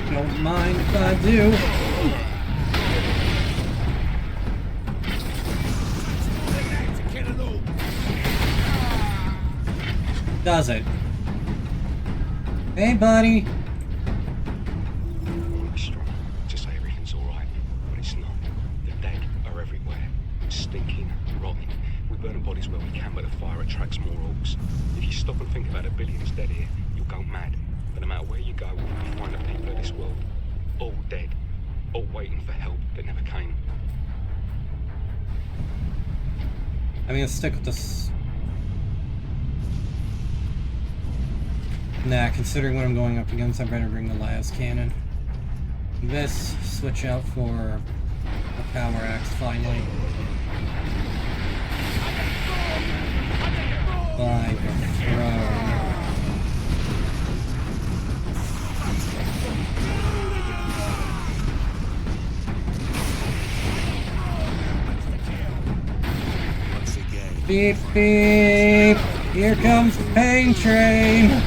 A: Don't mind if I do. Does it? Hey, buddy.
P: To say everything's alright, but it's not. The dead are everywhere. Stinking, rotting. We burn bodies where we can, but the fire attracts more orcs. If you stop and think about the billions dead here, you'll go mad. But no matter where you go, you find the people of this world. All dead. All waiting for help that never came.
A: I'm gonna stick with this. Nah, considering what I'm going up against, I better bring the las cannon. This, switch out for the power axe finally. By the throne. Beep beep! Here comes the pain train!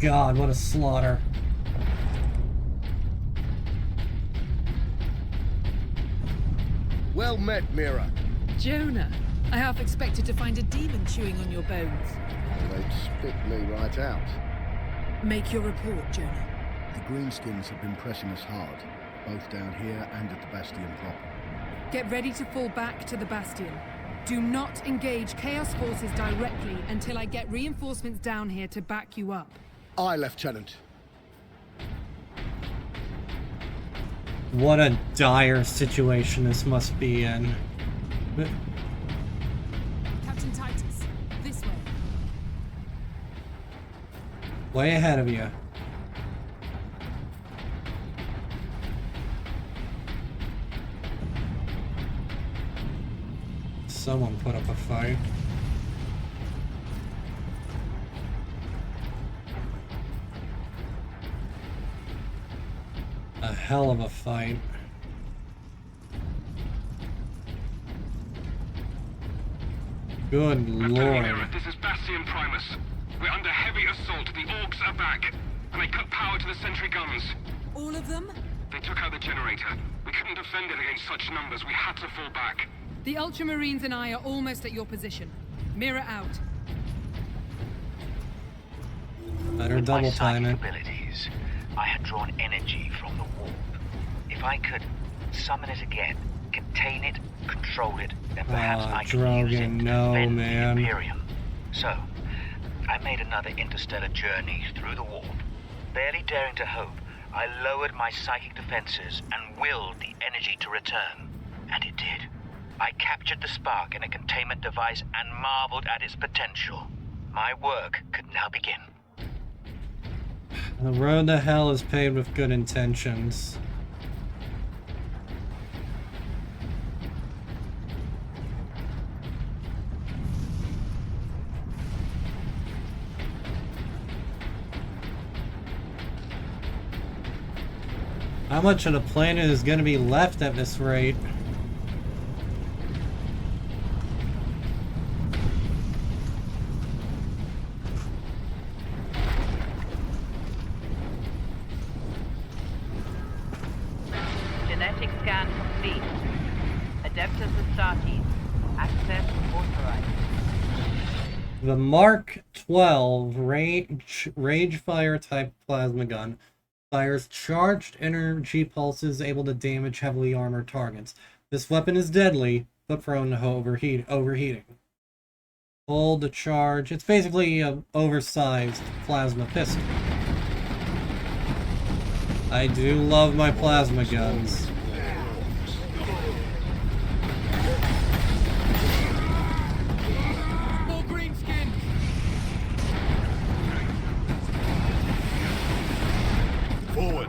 A: God, what a slaughter.
M: Well met, Mira.
O: Jonah, I half expected to find a demon chewing on your bones.
M: They'd spit me right out.
O: Make your report, Jonah.
M: The Greenskins have been pressing us hard, both down here and at the Bastion proper.
O: Get ready to fall back to the Bastion. Do not engage Chaos forces directly until I get reinforcements down here to back you up.
M: Aye, Lieutenant.
A: What a dire situation this must be in.
O: Captain Titus, this way.
A: Way ahead of you. Someone put up a fight. A hell of a fight. Good lord.
F: This is Bastion Primus. We're under heavy assault. The Orcs are back, and they cut power to the sentry guns.
O: All of them?
F: They took out the generator. We couldn't defend it against such numbers. We had to fall back.
O: The Ultramarines and I are almost at your position. Mirror out.
A: Better
J: With
A: double
J: my
A: time
J: psychic
A: it.
J: abilities, I had drawn energy from the warp. If I could summon it again, contain it, control it, then perhaps I could use it to defend the Imperium. So, I made another interstellar journey through the warp. Barely daring to hope, I lowered my psychic defenses and willed the energy to return. And it did. I captured the spark in a containment device and marveled at its potential. My work could now begin.
A: The road to hell is paved with good intentions. How much of the planet is going to be left at this rate?
H: Genetic scan complete. Adeptus Astartes. Access authorized.
A: The Mark 12 Rage Fire type plasma gun fires charged energy pulses able to damage heavily armored targets. This weapon is deadly, but prone to overheating. Hold the charge. It's basically an oversized plasma pistol. I do love my plasma guns.
F: More greenskin!
C: Forward!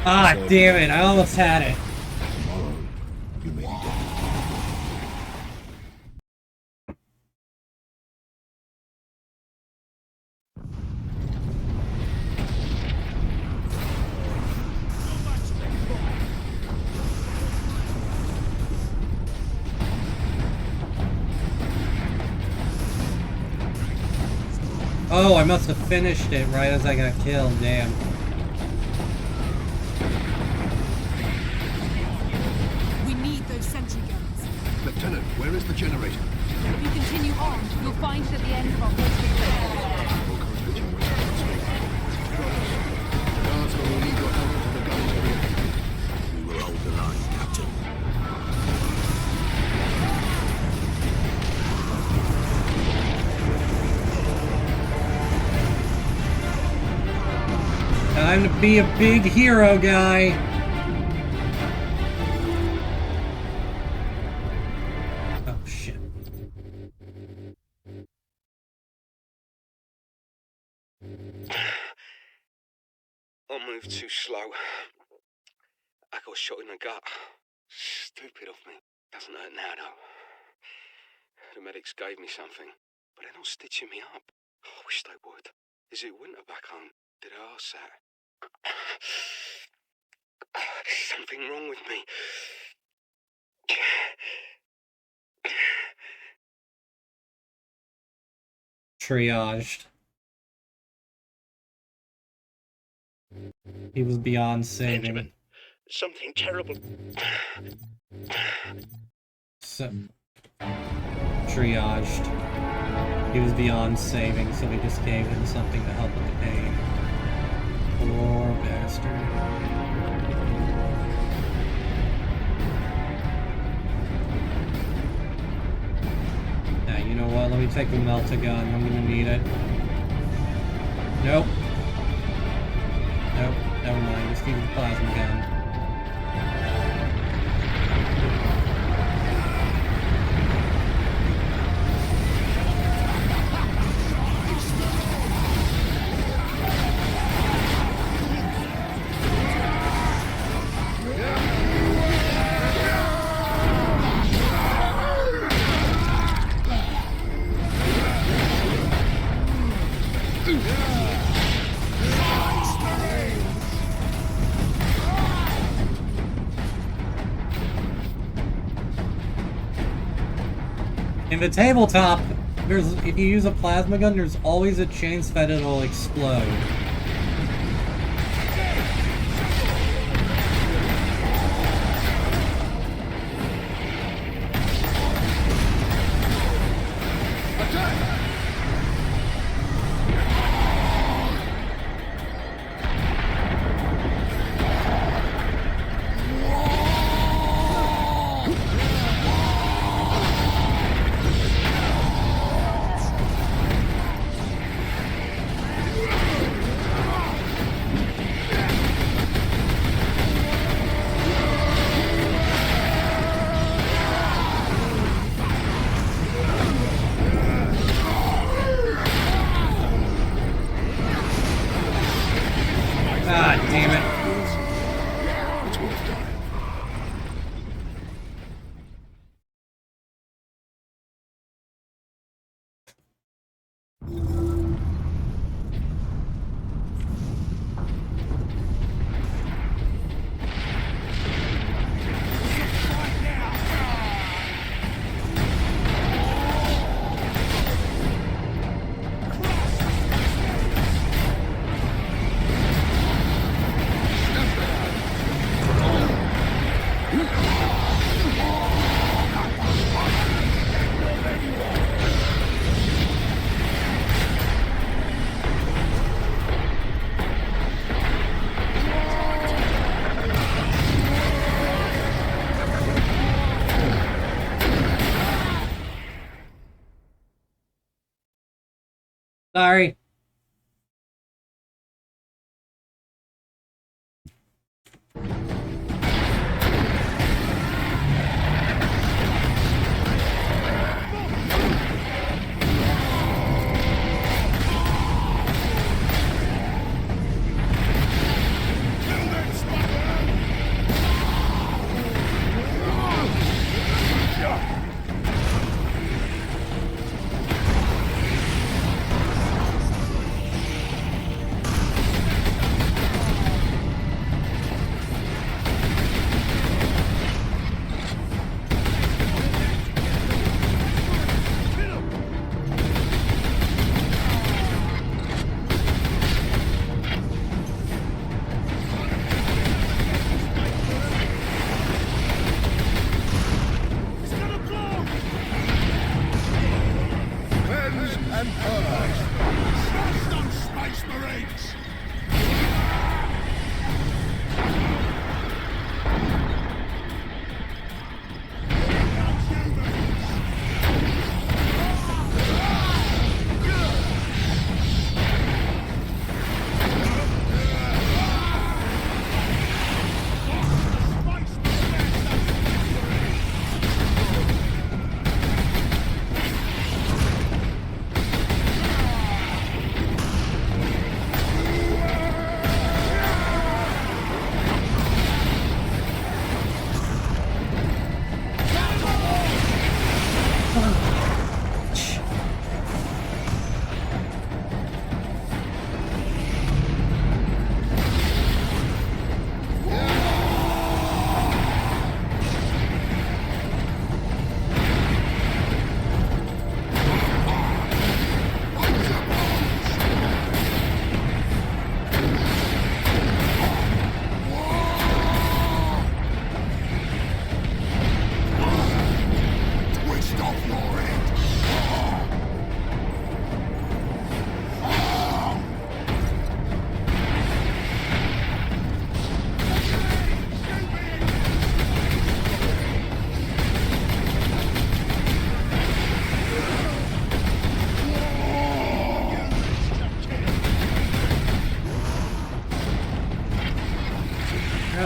A: Ah, damn it, I almost had it.
K: Tomorrow, you may be dead.
A: Oh, I must have finished it right as I got killed, damn.
O: We need those sentry guns.
M: Lieutenant, where is the generator?
O: If you continue on, you'll find it at the end of our fortification.
M: Guards will lead your help to the guns area.
N: We will hold the line, Captain.
A: Time to be a big hero, guy. Oh, shit.
P: I moved too slow. I got shot in the gut. Stupid of me. Doesn't hurt now, though. The medics gave me something, but they're not stitching me up. I wish they would. Is it winter back home? Did I ask that? There's something wrong with me.
A: Triaged. He was beyond saving.
G: Benjamin, something terrible.
A: So, triaged. He was beyond saving, so we just gave him something to help with the pain. Poor bastard. Now, you know what? Let me take the melt-a-gun. I'm gonna need it. Nope. Nope. Never mind. Just use the plasma gun. In the tabletop, if you use a plasma gun, there's always a chance that it'll explode. God damn it.
K: It's worth dying.
A: Sorry.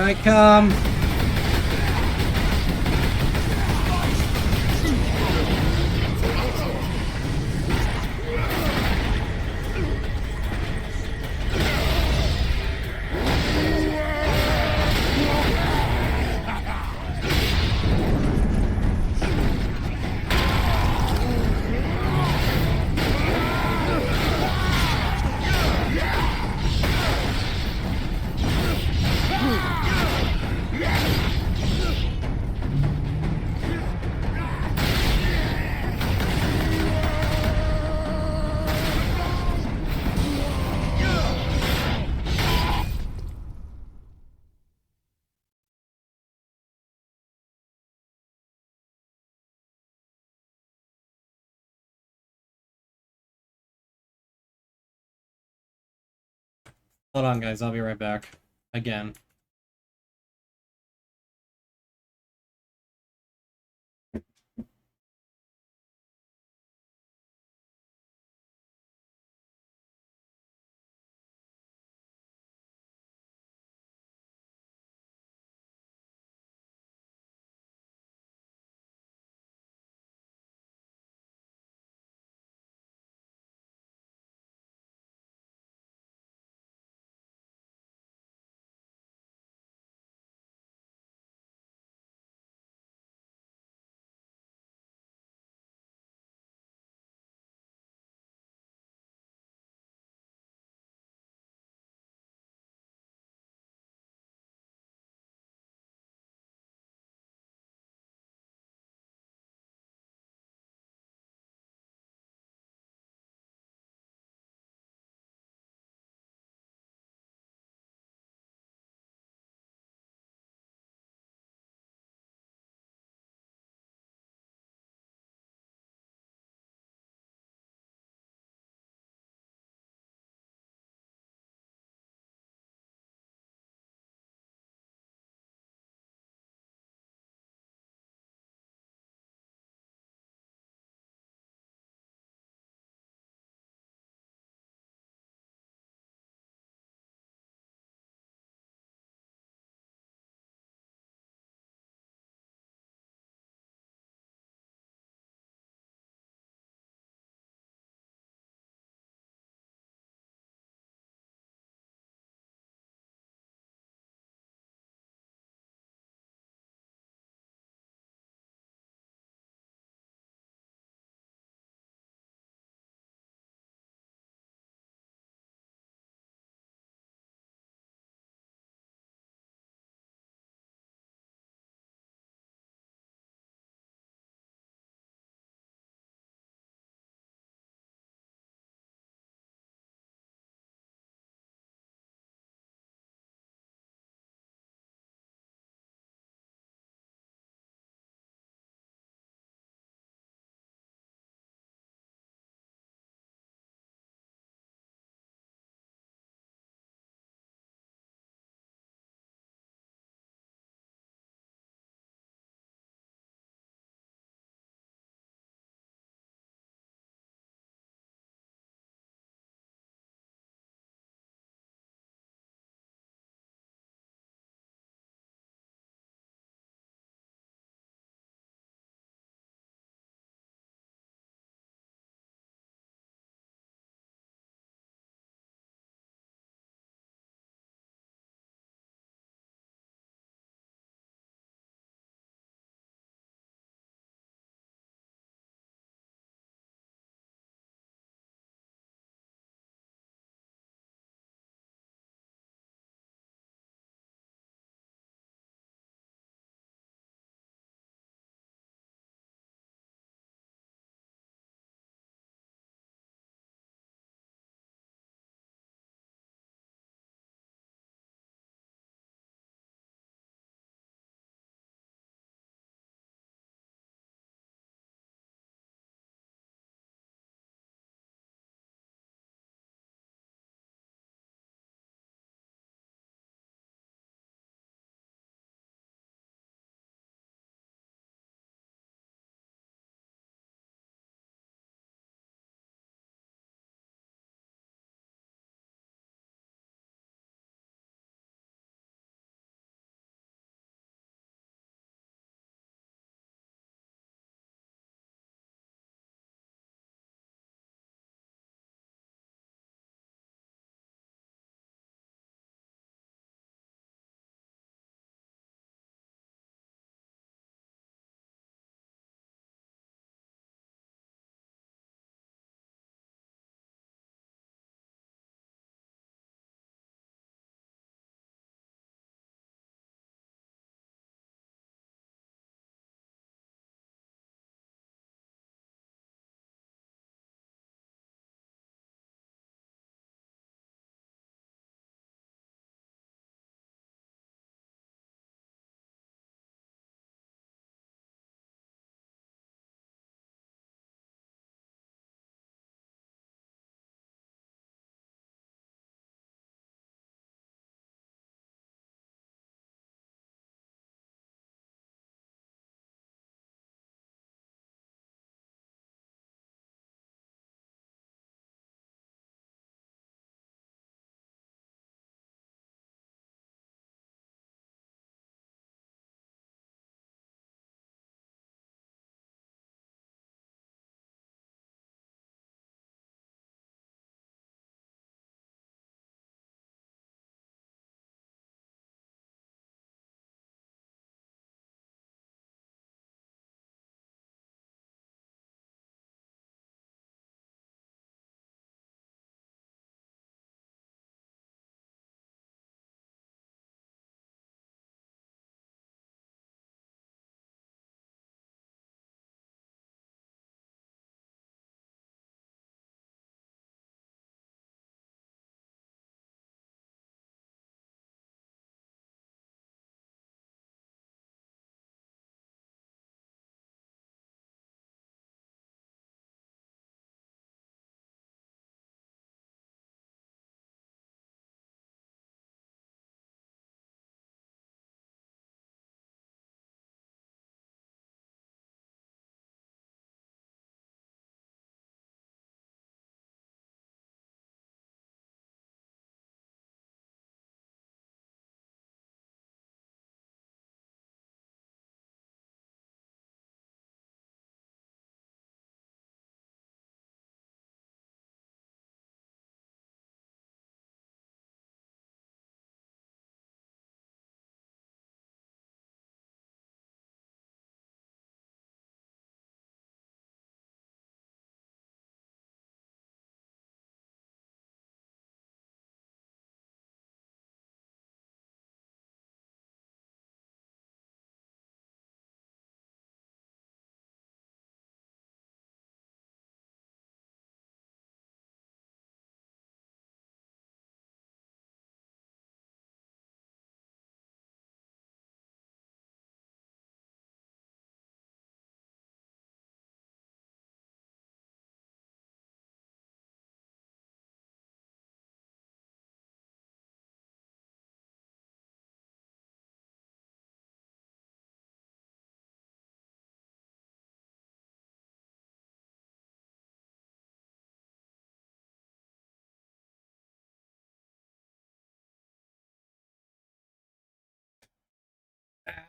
A: I come. Hold on, guys. I'll be right back. Again.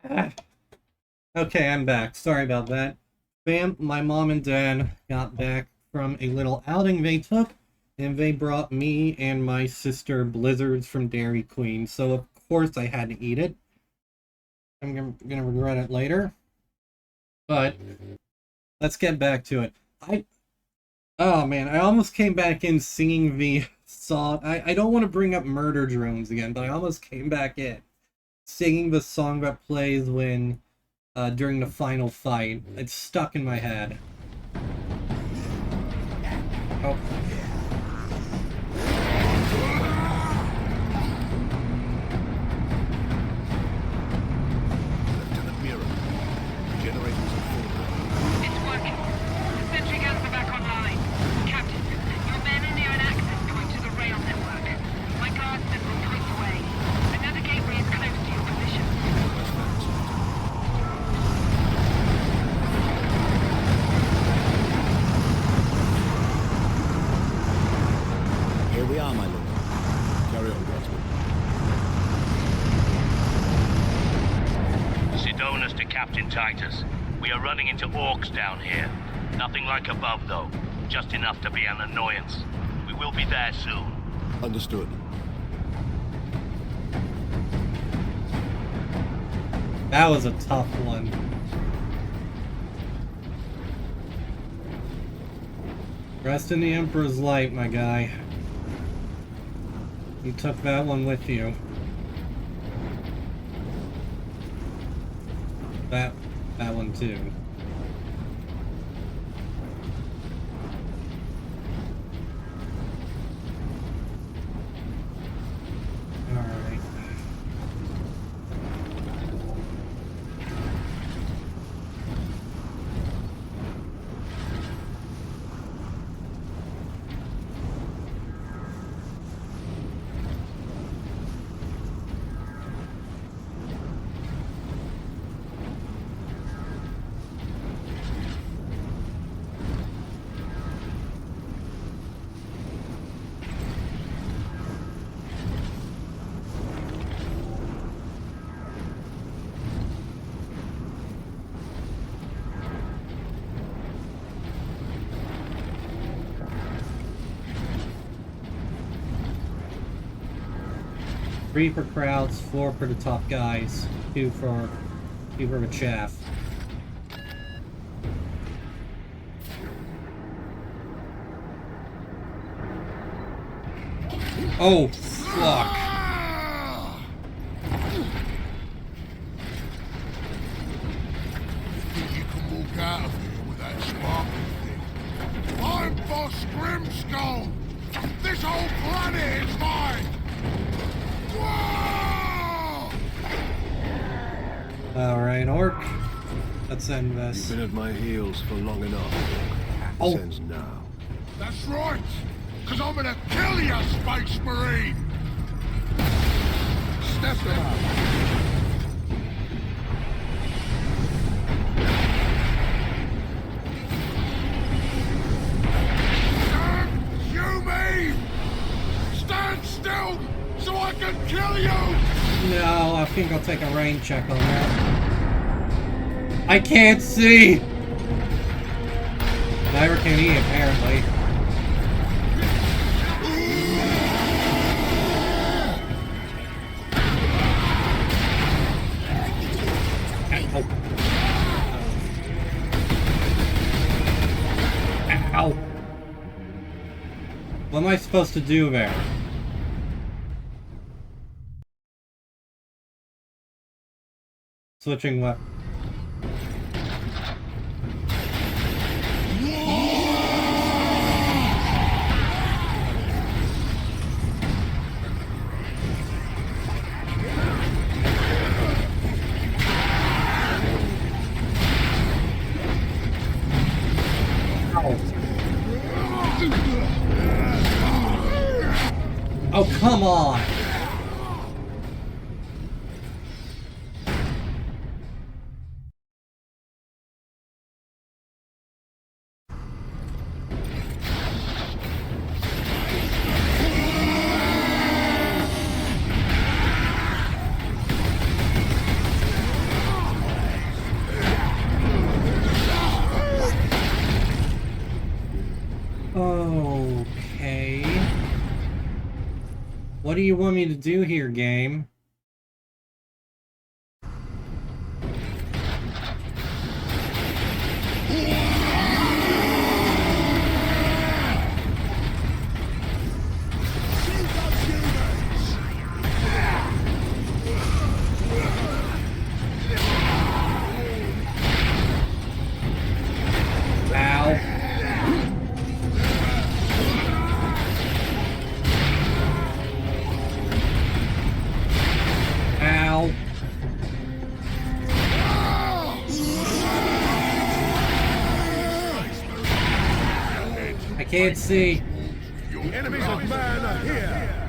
A: Okay, I'm back. Sorry about that. Fam, my mom and dad got back from a little outing they took, and they brought me and my sister blizzards from Dairy Queen, so of course I had to eat it. I'm gonna regret it later. But let's get back to it. Oh man, I almost came back in singing the song. I don't want to bring up Murder Drones again, but I almost came back in singing the song that plays when during the final fight. It's stuck in my head. Oh.
K: Lieutenant Mira, generators are full.
B: It's working. The sentry guns are back online. Captain, your men are near an access point to the rail network. My guardsmen will point the way. Another gateway is close to your position.
N: Here we are, my lord. Carry on, Guardsman.
Q: Sidonis to Captain Titus. We are running into orcs down here. Nothing like above, though. Just enough to be an annoyance. We will be there soon.
K: Understood.
A: That was a tough one. Rest in the Emperor's light, my guy. You took that one with you. That one too. Alright. Three for crowds, 4 for the top guys, 2 for the chaff. Oh, fuck.
C: You think you can walk out of here with that sparkling thing? I'm Boss Grimskull! This whole planet is mine!
A: Alright, Orc. Let's end this.
K: You've been at my heels for long enough.
A: Oh.
K: This ends now.
C: That's right! Cause I'm gonna kill you, Space Marine! Step them up! You mean? Stand still so I can kill you!
A: No, I think I'll take a rain check on that. I can't see! Neither can he, apparently. Ow. What am I supposed to do there? Switching weapon. Oh, come on! What do you want me to do here, game? Can't see.
K: The enemies of man are here.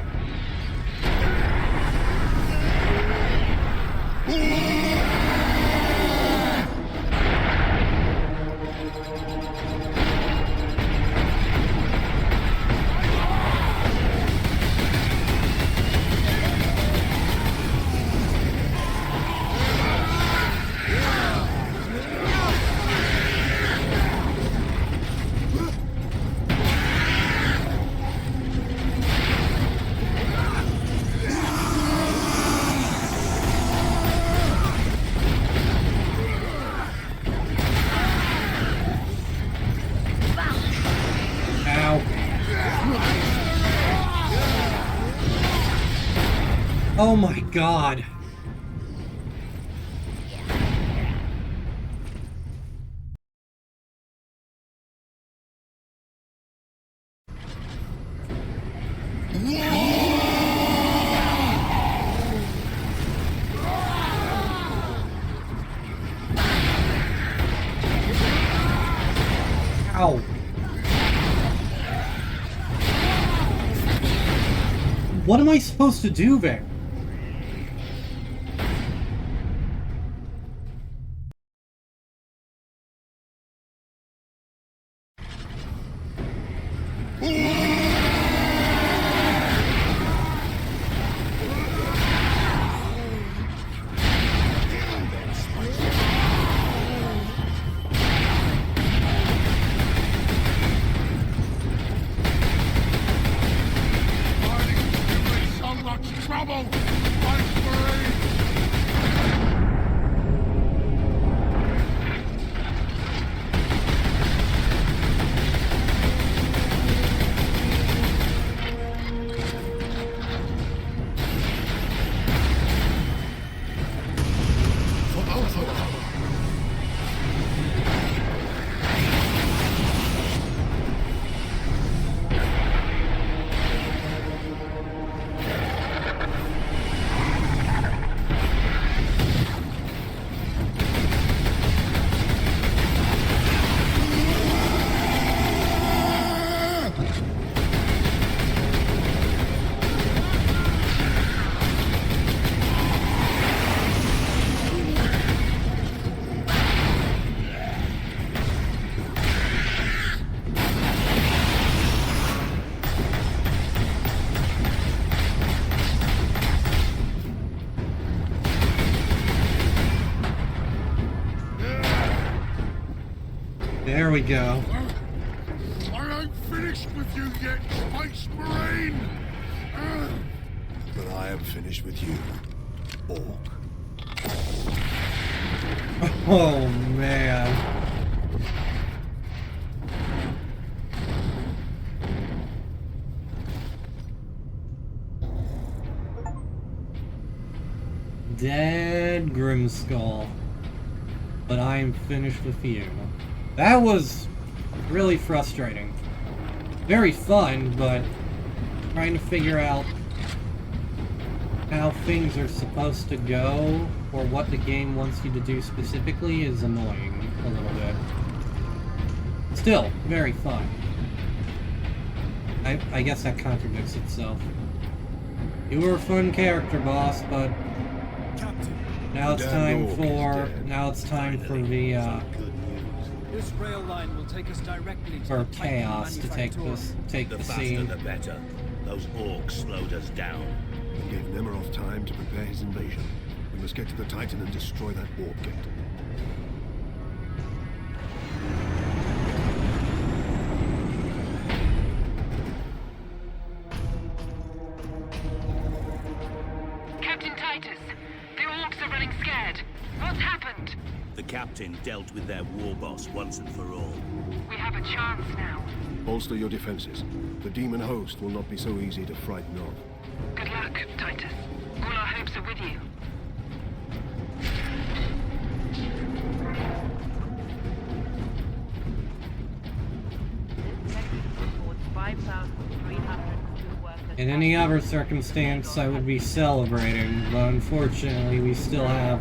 A: Oh my god. Ow. What am I supposed to do there? There we go.
C: I ain't finished with you yet, Space Marine!
K: But I am finished with you, Orc.
A: Oh, man. Dead Grimskull. But I am finished with you. That was really frustrating. Very fun, but trying to figure out how things are supposed to go or what the game wants you to do specifically is annoying a little bit. Still, very fun. I guess that contradicts itself. You were a fun character, boss, but now it's time for the
L: This rail line will take us directly to
A: for
L: the Titan
A: chaos to take
N: The
A: the
N: faster
A: scene.
N: the better. Those orcs slowed us down.
K: We gave Nemiroth time to prepare his invasion. We must get to the Titan and destroy that warp gate.
B: Titus, the orcs are running scared. What's happened?
N: The captain dealt with their war boss once and for all.
B: We have a chance now.
K: Bolster your defenses. The demon host will not be so easy to frighten off.
B: Good luck, Titus. All our hopes are with you.
A: In any other circumstance, I would be celebrating, but unfortunately, we still have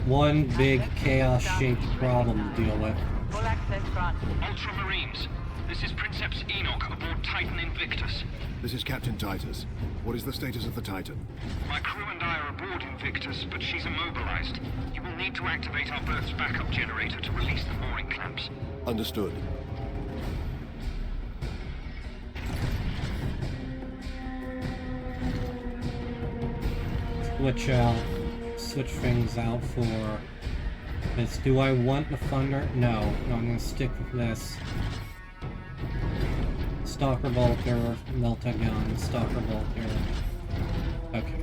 A: one big chaos-shaped problem to deal with.
H: Full access granted.
F: Ultramarines, this is Princeps Enoch aboard Titan Invictus.
K: This is Captain Titus. What is the status of the Titan?
F: My crew and I are aboard Invictus, but she's immobilized. You will need to activate our berth's backup generator to release the mooring clamps.
K: Understood.
A: Switch things out for this. Do I want the thunder? No, I'm gonna stick with this. Stalker Bolter, Melta-Gun, Stalker Bolter. Okay.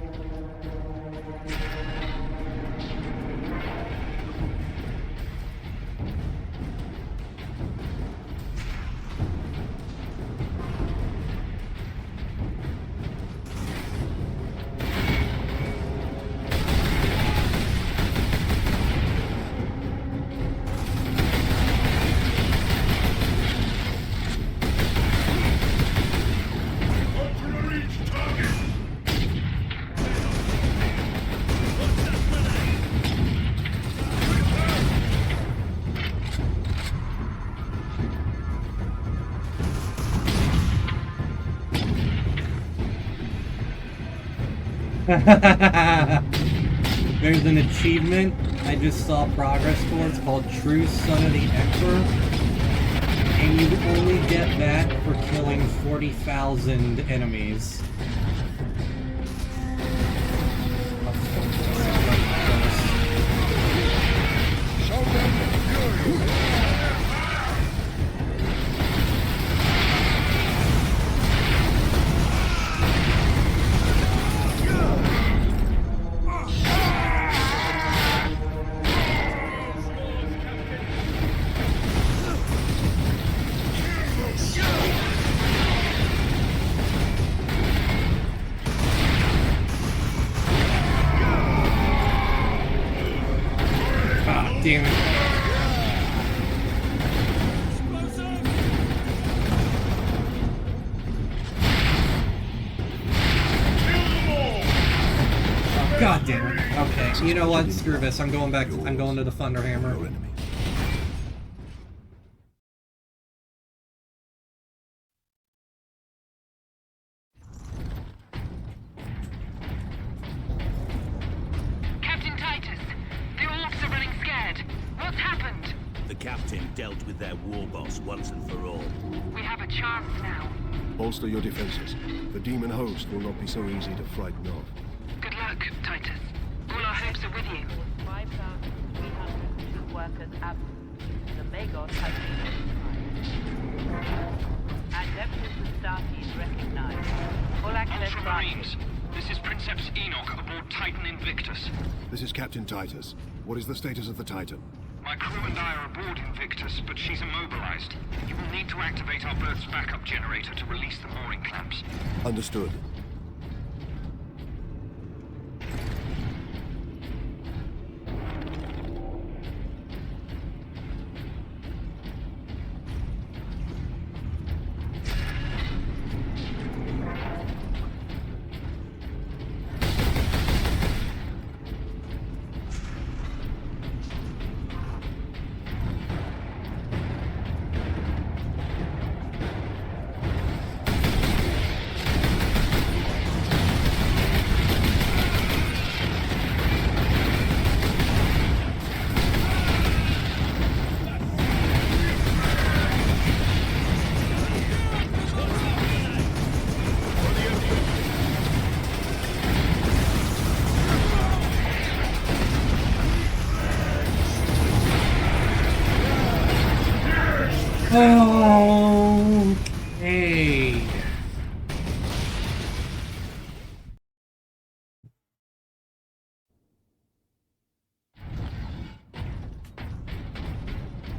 A: There's an achievement I just saw progress towards called True Son of the Emperor, and you only get that for killing 40,000 enemies. Damn it. Oh, God damn it. Okay, you know what? Screw this. I'm going back. I'm going to the Thunderhammer.
B: Captain Titus, the orcs are running scared. What's happened?
N: The captain dealt with their war boss once and for all.
B: We have a chance now.
K: Bolster your defenses. The demon host will not be so easy to frighten off.
B: Good luck, Titus. All our hopes are with you.
H: 5,302 workers absent. The Magos has been notified. Adeptus Astartes recognized. Full access
F: Ultramarines, this is Princeps Enoch aboard Titan Invictus.
K: This is Captain Titus. What is the status of the Titan?
F: My crew and I are aboard Invictus, but she's immobilized. You will need to activate our berth's backup generator to release the mooring clamps.
K: Understood.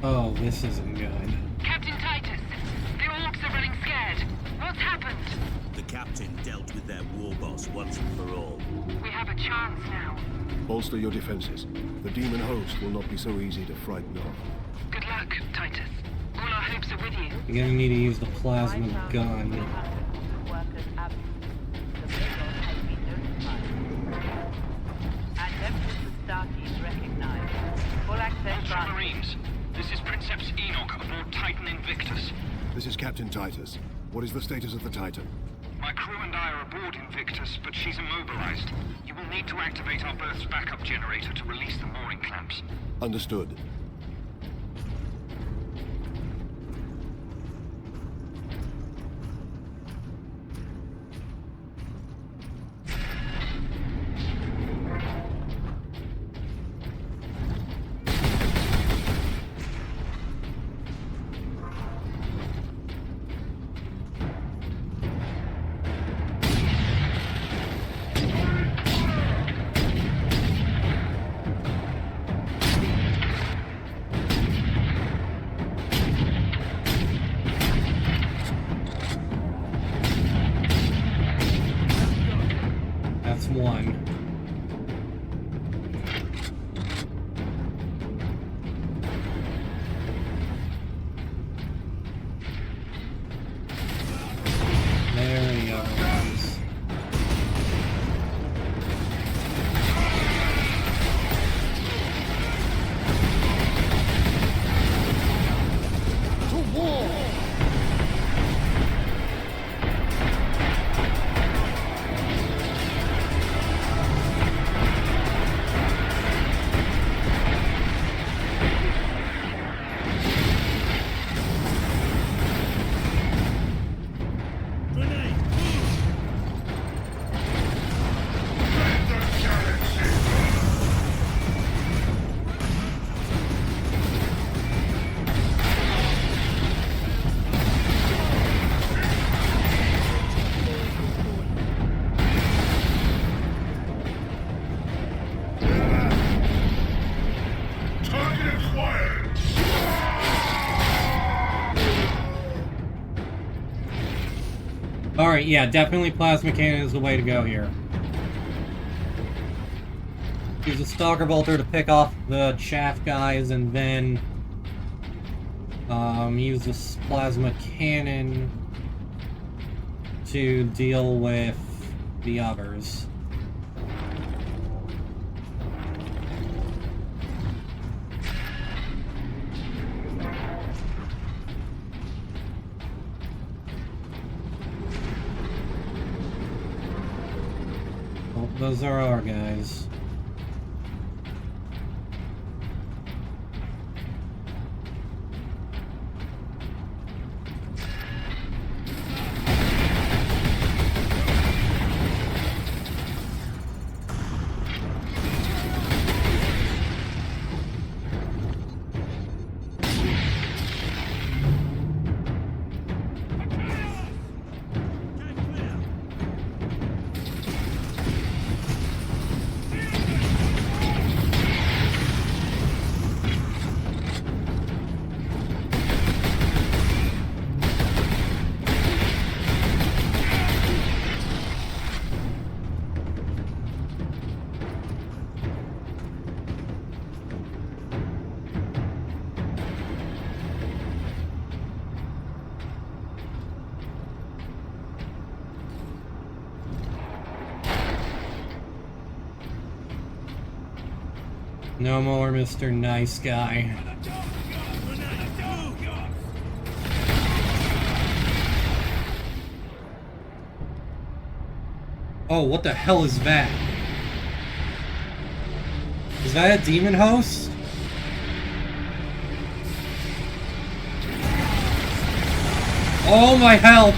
A: Oh, this isn't good.
B: Captain Titus, the orcs are running scared. What's happened?
N: The captain dealt with their war boss once and for all.
B: We have a chance now.
K: Bolster your defenses. The demon host will not be so easy to frighten off.
B: Good luck, Titus. All our hopes are with you.
A: You're gonna need to use the plasma gun.
F: Ultramarines, this is Princeps Enoch aboard Titan Invictus.
K: This is Captain Titus. What is the status of the Titan?
F: My crew and I are aboard Invictus, but she's immobilized. You will need to activate our berth's backup generator to release the mooring clamps.
K: Understood.
A: That's one. There he goes.
C: To war!
A: Alright, yeah, definitely plasma cannon is the way to go here. Use a Stalker Bolter to pick off the chaff guys, and then use this plasma cannon to deal with the others. Well, those are our guys. No more Mr. Nice Guy. Oh, what the hell is that? Is that a demon host? Oh my help!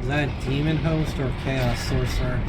A: Is that a demon host or chaos sorcerer?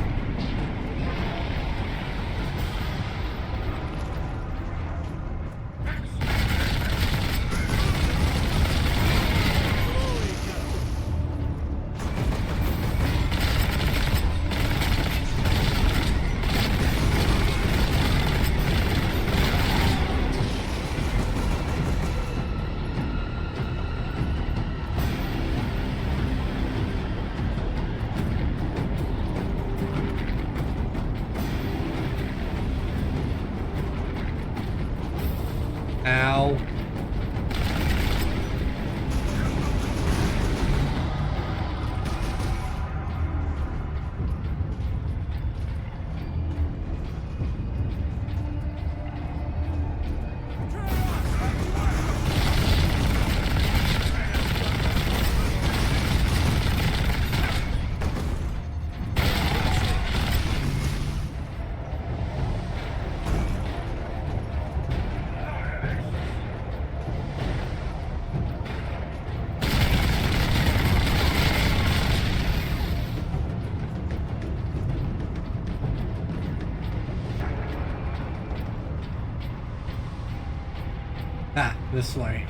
A: This way.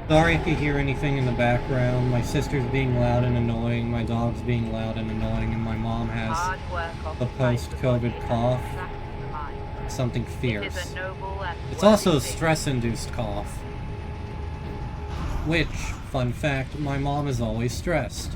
A: Sorry if you hear anything in the background. My sister's being loud and annoying, my dog's being loud and annoying, and my mom has the post-COVID cough. It's something fierce. It's also a stress-induced cough. Which, fun fact, my mom is always stressed.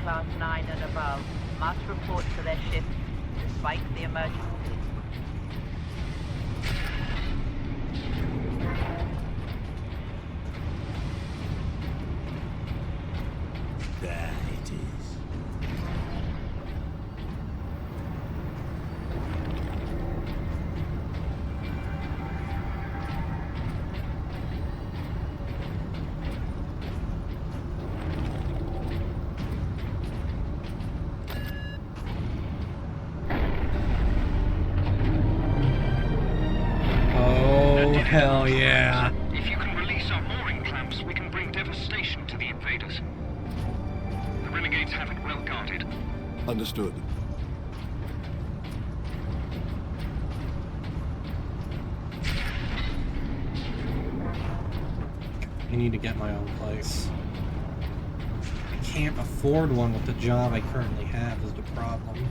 H: Class 9 and above must report to their shifts despite the emergency.
N: There it is.
A: Hell yeah.
F: If you can release our mooring clamps, we can bring devastation to the invaders. The renegades have it well guarded.
K: Understood.
A: I need to get my own place. I can't afford one with the job I currently have is the problem.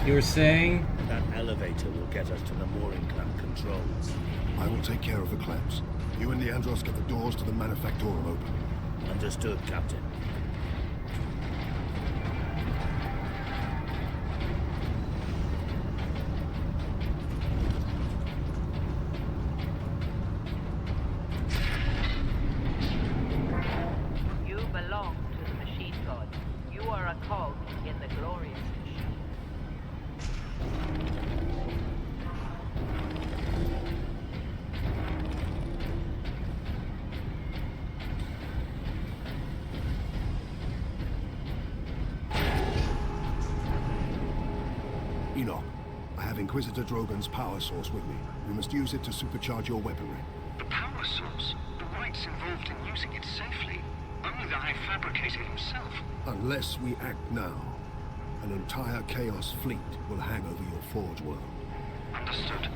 A: You were saying?
N: That elevator will get us to the mooring clamp controls.
K: I will take care of the clamps. You and Leandros get the doors to the Manufactorum open.
N: Understood, Captain.
H: You belong to the machine god. You are a dog in the glorious machine.
K: Enoch, I have Inquisitor Drogon's power source with me. We must use it to supercharge your weaponry.
F: The power source? The rights involved in using it safely. Only the High Fabricator himself.
K: Unless we act now, an entire Chaos fleet will hang over your Forge world.
F: Understood.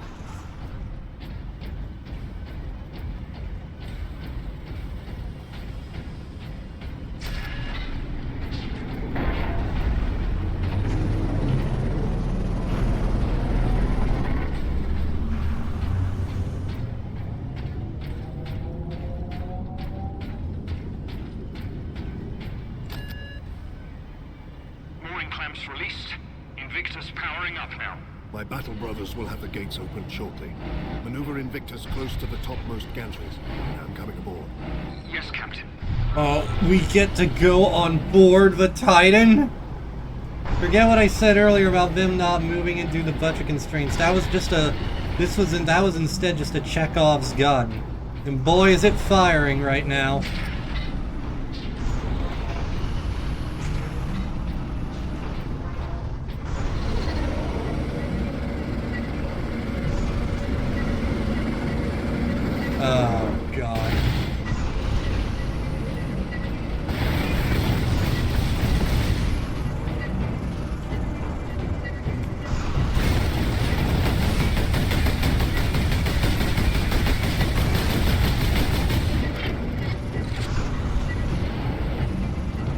F: Released. Invictus powering up now.
K: My battle brothers will have the gates open shortly. Maneuver Invictus close to the topmost gantries. I'm coming aboard.
F: Yes, Captain.
A: Oh, we get to go on board the Titan? Forget what I said earlier about them not moving into the budget constraints. That was just a... that was instead just a Chekhov's gun. And boy, is it firing right now. Oh, God.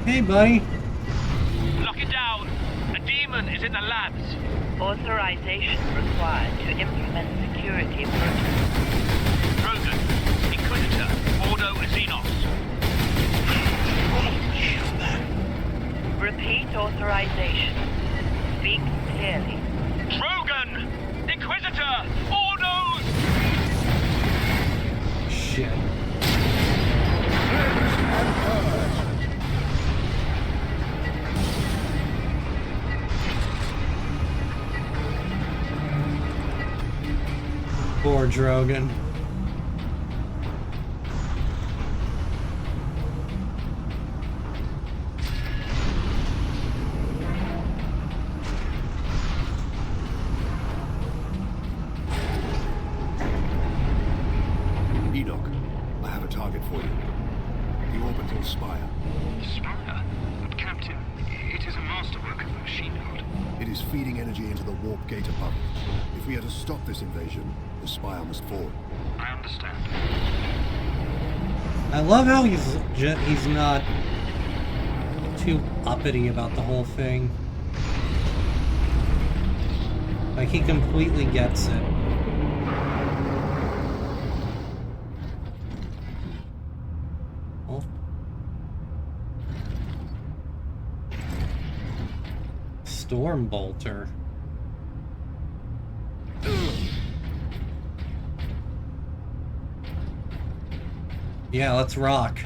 A: Hey, buddy.
Q: Lock it down. A demon is in the labs.
H: Authorization required to implement security protocols.
Q: Drogon, Inquisitor, Ordo Xenos.
H: Repeat authorization. Speak clearly.
Q: Drogon! Inquisitor! Ordos!
A: Shit. Poor Drogon.
K: Enoch, I have a target for you. The orbital spire.
F: Spire? But Captain, it is a masterwork of the machine code.
K: It is feeding energy into the warp gate above it. If we are to stop this invasion, the spire must fall.
F: I understand.
A: I love how he's not too uppity about the whole thing. Like, he completely gets it. Oh. Stormbolter. Yeah, let's rock.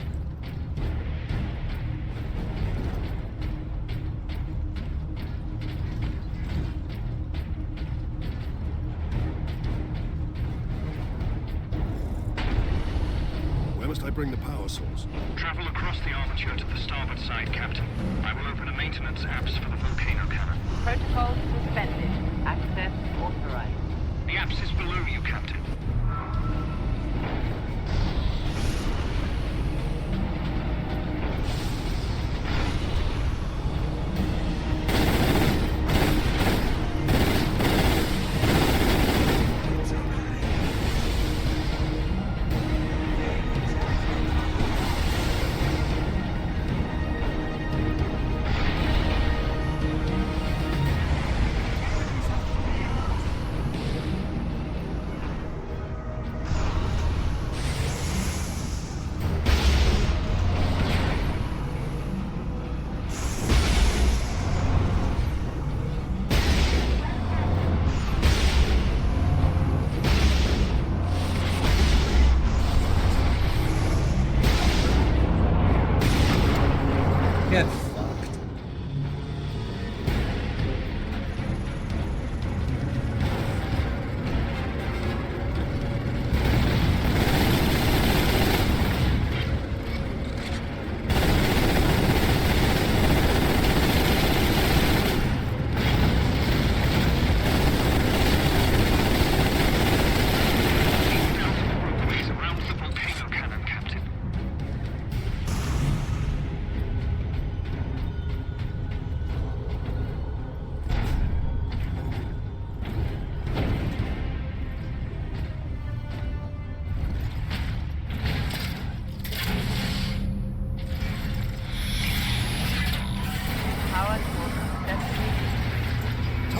K: Where must I bring the power source?
F: Travel across the armature to the starboard side, Captain. I will open a maintenance apps for the volcano cannon.
H: Protocols suspended. Access authorized.
F: The apps is below you, Captain.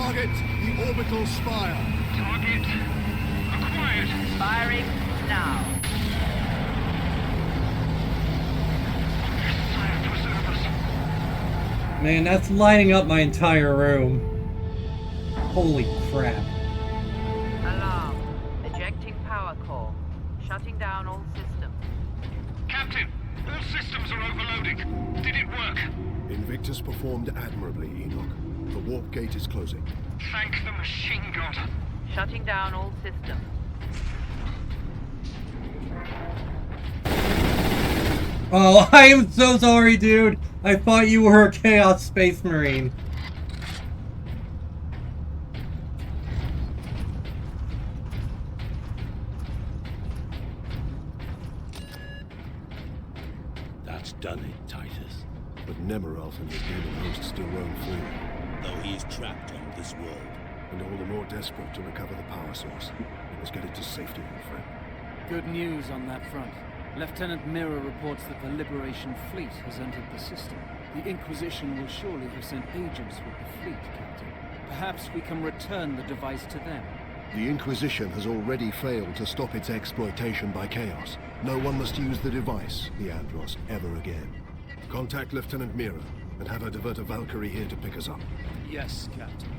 M: Target the orbital spire.
F: Target acquired.
H: Firing now.
F: Sire, preserve us.
A: Man, that's lighting up my entire room. Holy crap.
H: Alarm. Ejecting power core. Shutting down all systems.
F: Captain, all systems are overloading. Did it work?
K: Invictus performed admirably, Enoch. The warp gate is closing.
F: Thank the machine god.
H: Shutting down all systems.
A: Oh, I am so sorry, dude. I thought you were a Chaos Space Marine.
N: That's done it, Titus.
K: But Nemeroth and his demon host still roam free.
N: Though he is trapped on this world.
K: And all the more desperate to recover the power source. We must get it to safety, my friend.
L: Good news on that front. Lieutenant Mirror reports that the Liberation Fleet has entered the system. The Inquisition will surely have sent agents with the fleet, Captain. Perhaps we can return the device to them.
K: The Inquisition has already failed to stop its exploitation by Chaos. No one must use the device, Leandros, ever again. Contact Lieutenant Mira, and have her divert a Valkyrie here to pick us up.
L: Yes, Captain.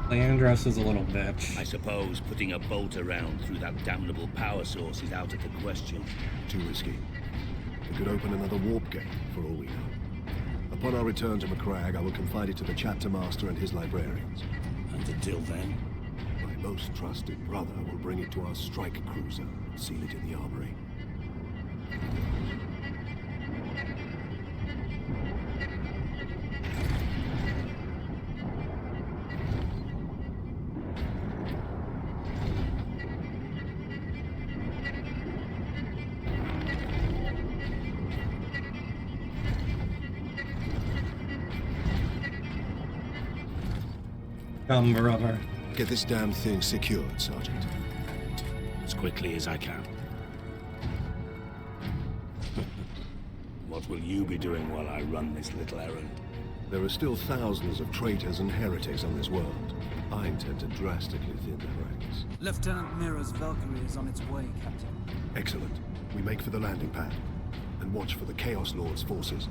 A: Leandros is a little bitch.
N: I suppose putting a bolt around through that damnable power source is out of the question.
K: Too risky. It could open another warp gate, for all we know. Upon our return to Macragge, I will confide it to the Chapter Master and his librarians.
N: And until then?
K: My most trusted brother will bring it to our strike cruiser and seal it in the armory.
A: Come, brother.
K: Get this damn thing secured, Sergeant.
N: As quickly as I can. What will you be doing while I run this little errand?
K: There are still thousands of traitors and heretics on this world. I intend to drastically thin their ranks.
L: Lieutenant Mirror's Valkyrie is on its way, Captain.
K: Excellent. We make for the landing pad. And watch for the Chaos Lord's forces.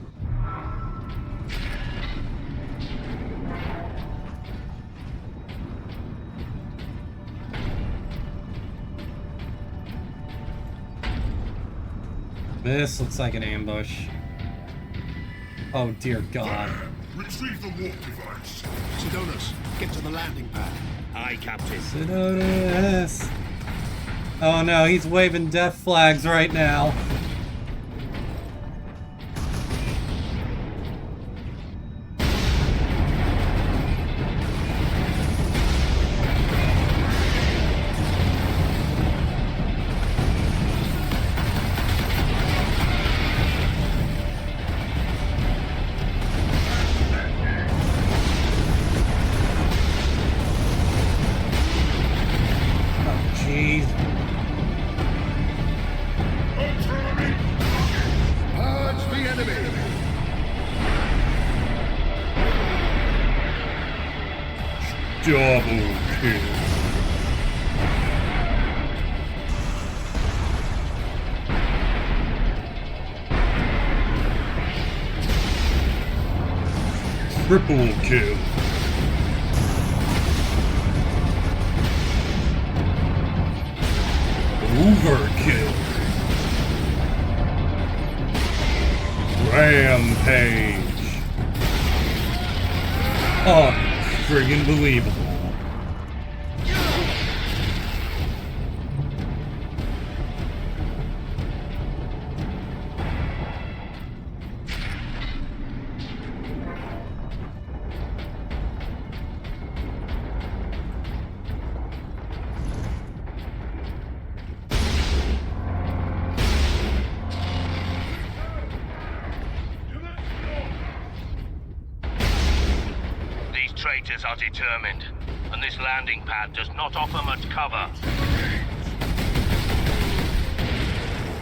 A: This looks like an ambush. Oh dear God.
C: Retrieve the warp device.
K: Sidonus, get to the landing pad.
N: Aye, Captain.
A: Sidonus. Oh no, he's waving death flags right now.
C: Purge the enemy!
A: Double kill. Triple kill. Overkill. Rampage. Oh, friggin' believable.
Q: Traitors are determined, and this landing pad does not offer much cover.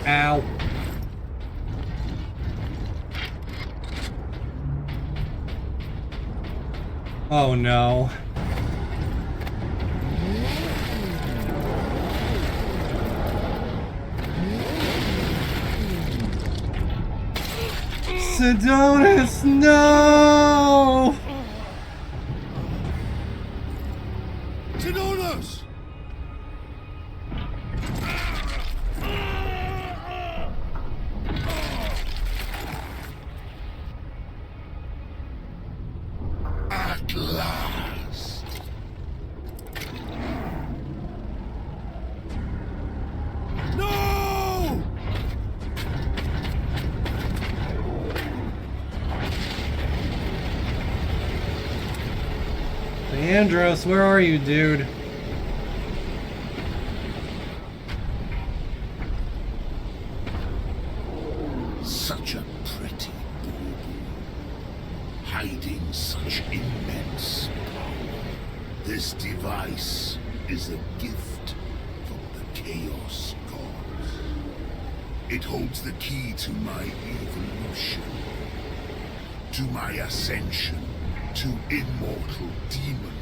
A: Ow. Oh no. Sidonis, no!
K: Sidonis!
C: At last.
K: No!
A: Leandros, where are you, dude?
C: Such a pretty bauble, hiding such immense power. This device is a gift from the Chaos Gods. It holds the key to my evolution, to my ascension, to immortal demonhood.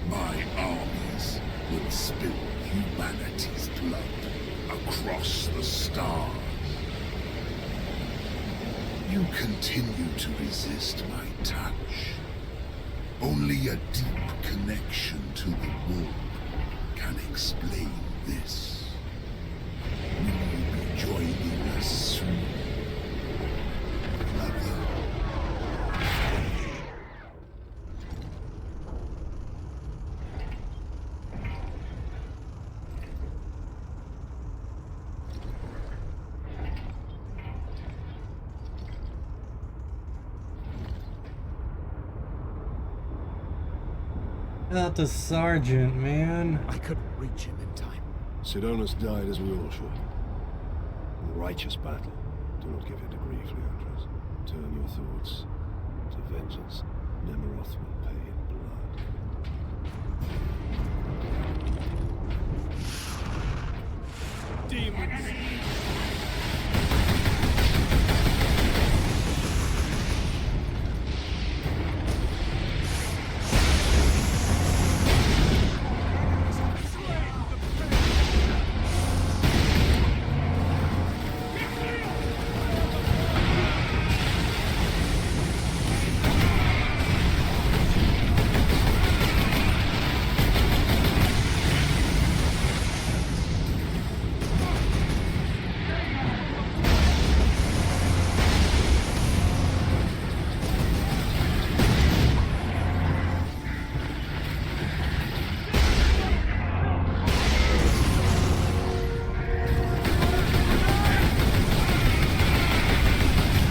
C: My armies will spill humanity's blood across the stars. You continue to resist my touch. Only a deep connection to the womb can explain this. Will you be joining us soon, brother?
A: Not the sergeant, man.
E: I couldn't reach him in time.
K: Sidonis died as we all should. In a righteous battle. Do not give in to grief, Leandros. Turn your thoughts to vengeance. Nemeroth will pay in blood.
E: Demons!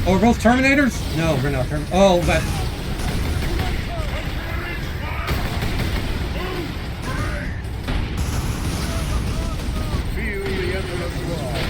A: Oh, we're both Terminators? No, we're not Terminators. Oh, but...
K: Feel the Emperor's wrath.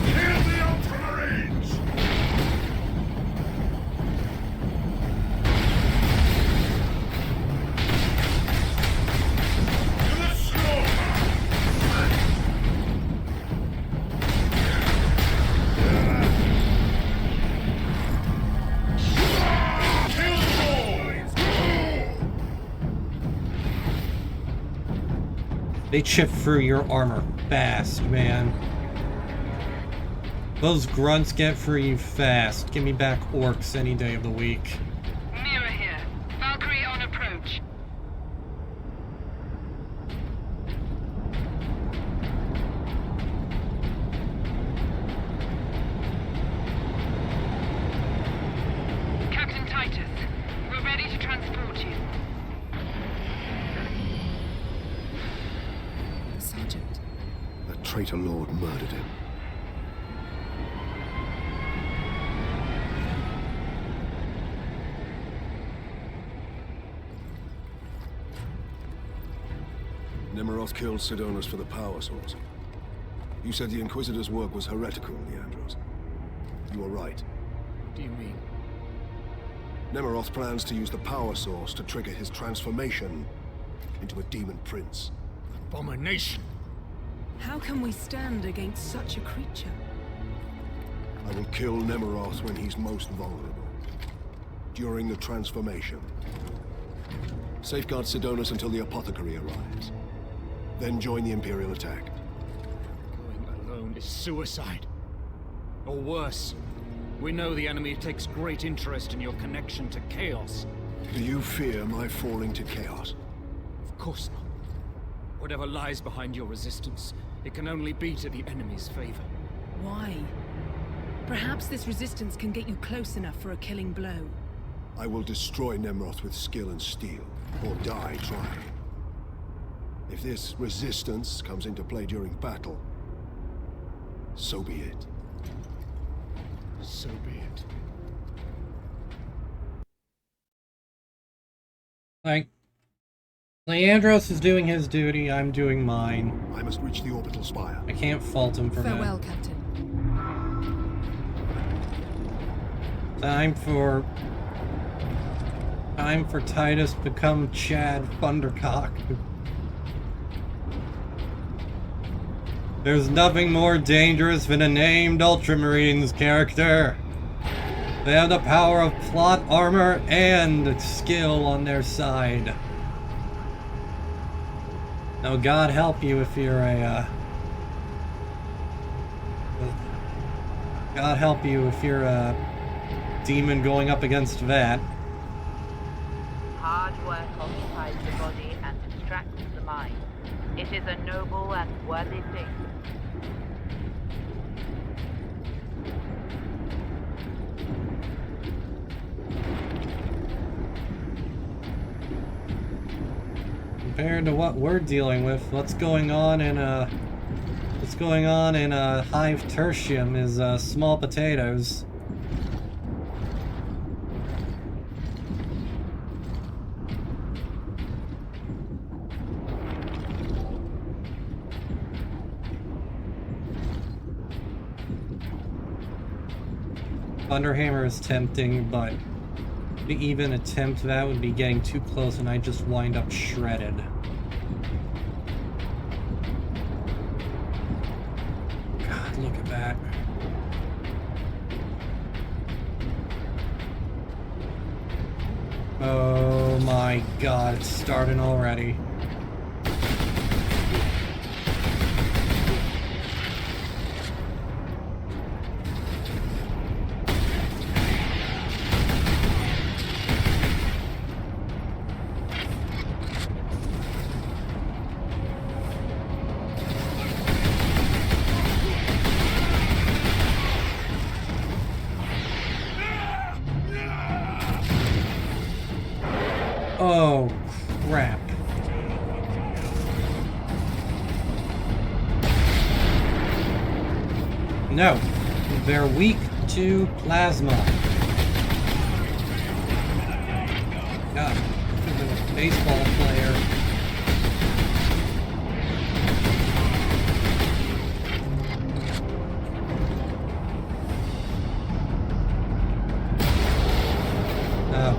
C: Kill the Ultramarines! To the slaughter! Kill boys!
A: They chip through your armor fast, man. Those grunts get through you fast. Give me back orcs any day of the week.
B: Mira here. Valkyrie on approach. Captain Titus, we're ready to transport you.
O: The sergeant.
K: That traitor lord murdered him. Nemiroth killed Sidonus for the power source. You said the Inquisitor's work was heretical, Leandros. You were right.
E: What do you mean?
K: Nemiroth plans to use the power source to trigger his transformation into a demon prince.
E: Abomination!
O: How can we stand against such a creature?
K: I will kill Nemiroth when he's most vulnerable. During the transformation. Safeguard Sidonus until the apothecary arrives. Then join the Imperial attack.
E: Going alone is suicide. Or worse. We know the enemy takes great interest in your connection to Chaos.
K: Do you fear my falling to Chaos?
E: Of course not. Whatever lies behind your resistance, it can only be to the enemy's favor.
O: Why? Perhaps this resistance can get you close enough for a killing blow.
K: I will destroy Nemiroth with skill and steel, or die trying. If this resistance comes into play during battle, so be it.
E: So be it.
A: Like, Leandros is doing his duty, I'm doing mine.
K: I must reach the orbital spire.
A: I can't fault him for that.
O: Farewell, Captain.
A: Time for Titus to become Chad Thundercock. There's nothing more dangerous than a named Ultramarines character. They have the power of plot armor and skill on their side. Now, God help you if you're a, God help you if you're a demon going up against that.
H: Hard work occupies the body and distracts the mind. It is a noble and worthy thing.
A: Compared to what we're dealing with, what's going on in Hive Tertium is small potatoes. Thunderhammer is tempting, but to even attempt that would be getting too close and I'd just wind up shredded. God, look at that. Oh my God, it's starting already. Oh, crap. No, they're weak to plasma. God, a baseball player. Oh,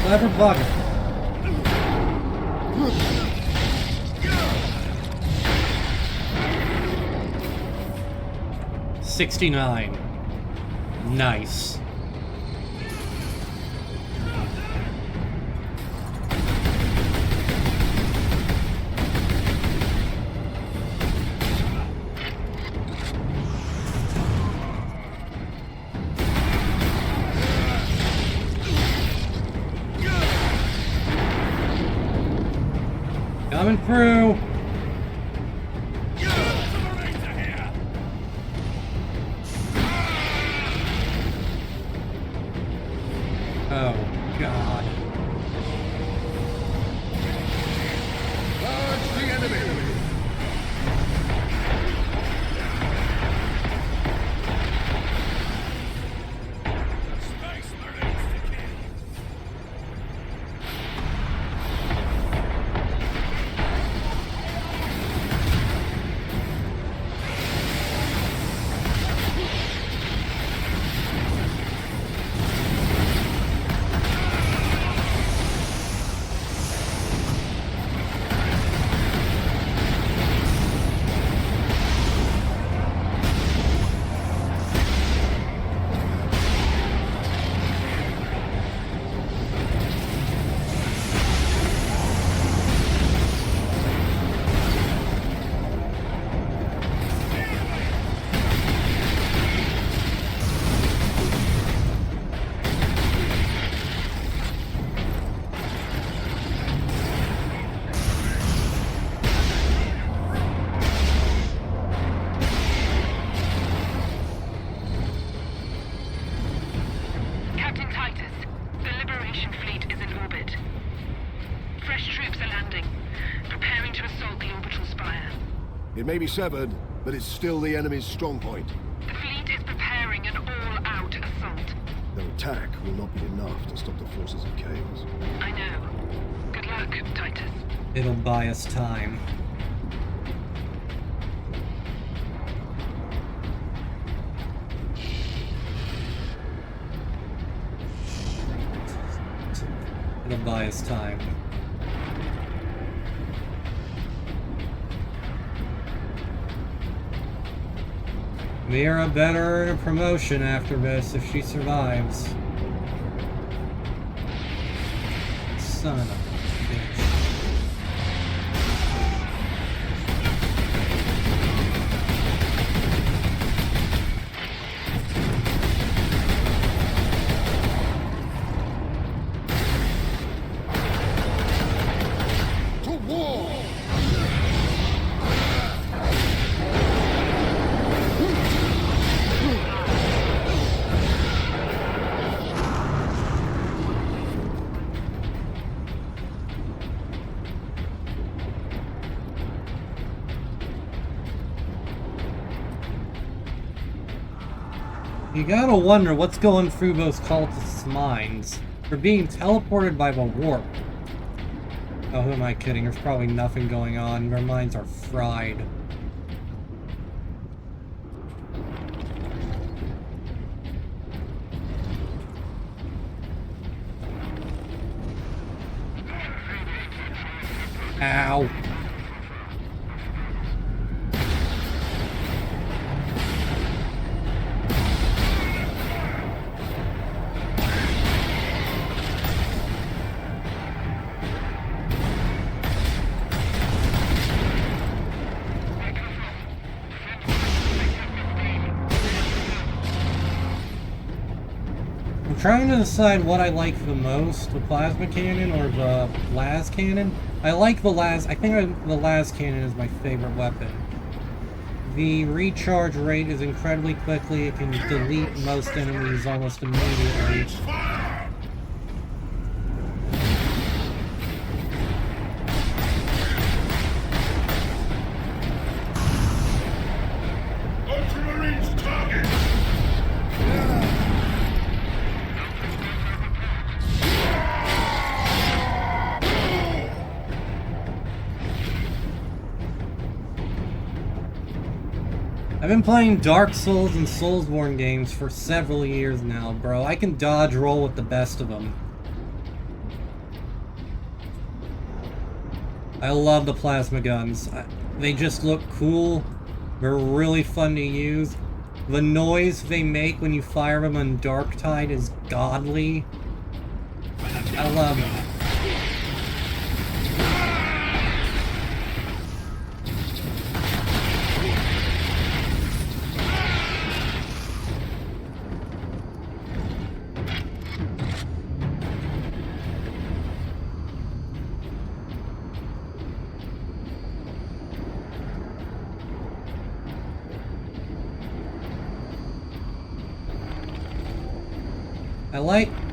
A: clever bugger. 69. Nice. Coming through. Oh, God.
C: Charge the enemy!
K: It may be severed, but it's still the enemy's strong point.
B: The fleet is preparing an all-out assault.
K: Their attack will not be enough to stop the forces of Chaos.
B: I know. Good luck, Titus.
A: It'll buy us time. It'll buy us time. Mira better earn a promotion after this if she survives. Son of a bitch.
C: To war!
A: You gotta wonder what's going through those cultists' minds. They're being teleported by the warp. Oh, who am I kidding? There's probably nothing going on. Their minds are fried. Ow. I'm trying to decide what I like the most, the plasma cannon or the las cannon. I like the las. I think the las cannon is my favorite weapon. The recharge rate is incredibly quickly. It can delete most enemies almost immediately.
C: Ultramarine's target!
A: I've been playing Dark Souls and Soulsborne games for several years now, bro. I can dodge roll with the best of them. I love the plasma guns. They just look cool. They're really fun to use. The noise they make when you fire them on Darktide is godly. I love it.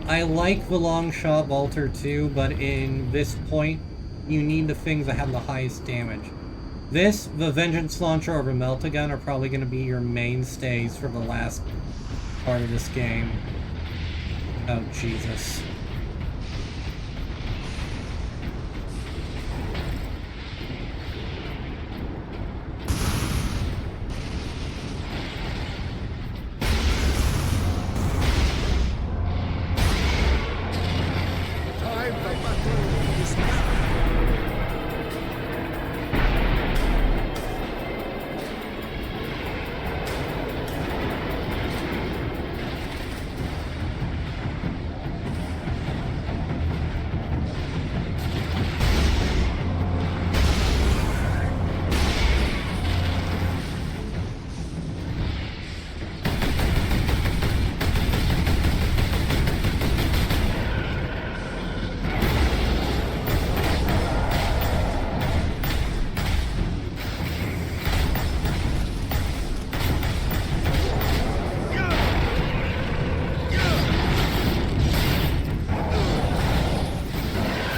A: I like the long shot bolter too, but in this point, you need the things that have the highest damage. This, the Vengeance Launcher, or the Meltagun are probably going to be your mainstays for the last part of this game. Oh, Jesus.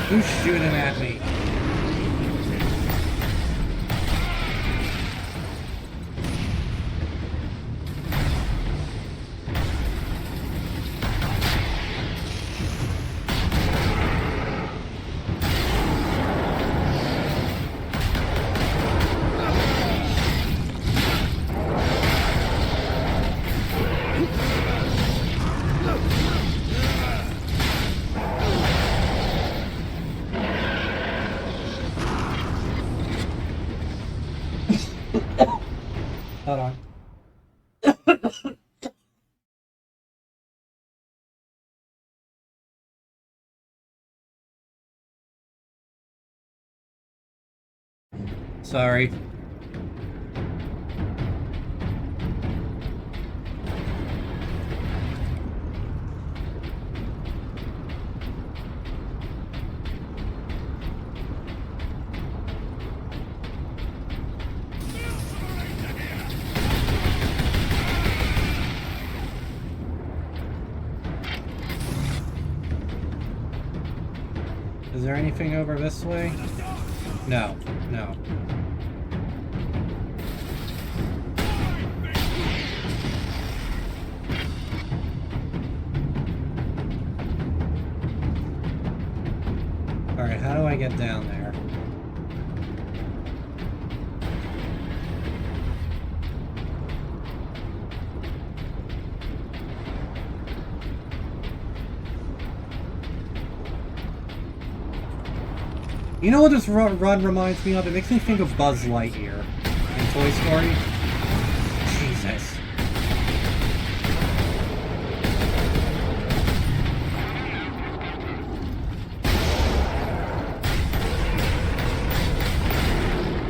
A: Who's shooting at me? Hold on. Sorry. Is there anything over this way? No, no. Alright, how do I get down there? You know what this run reminds me of? It makes me think of Buzz Lightyear in Toy Story. Jesus.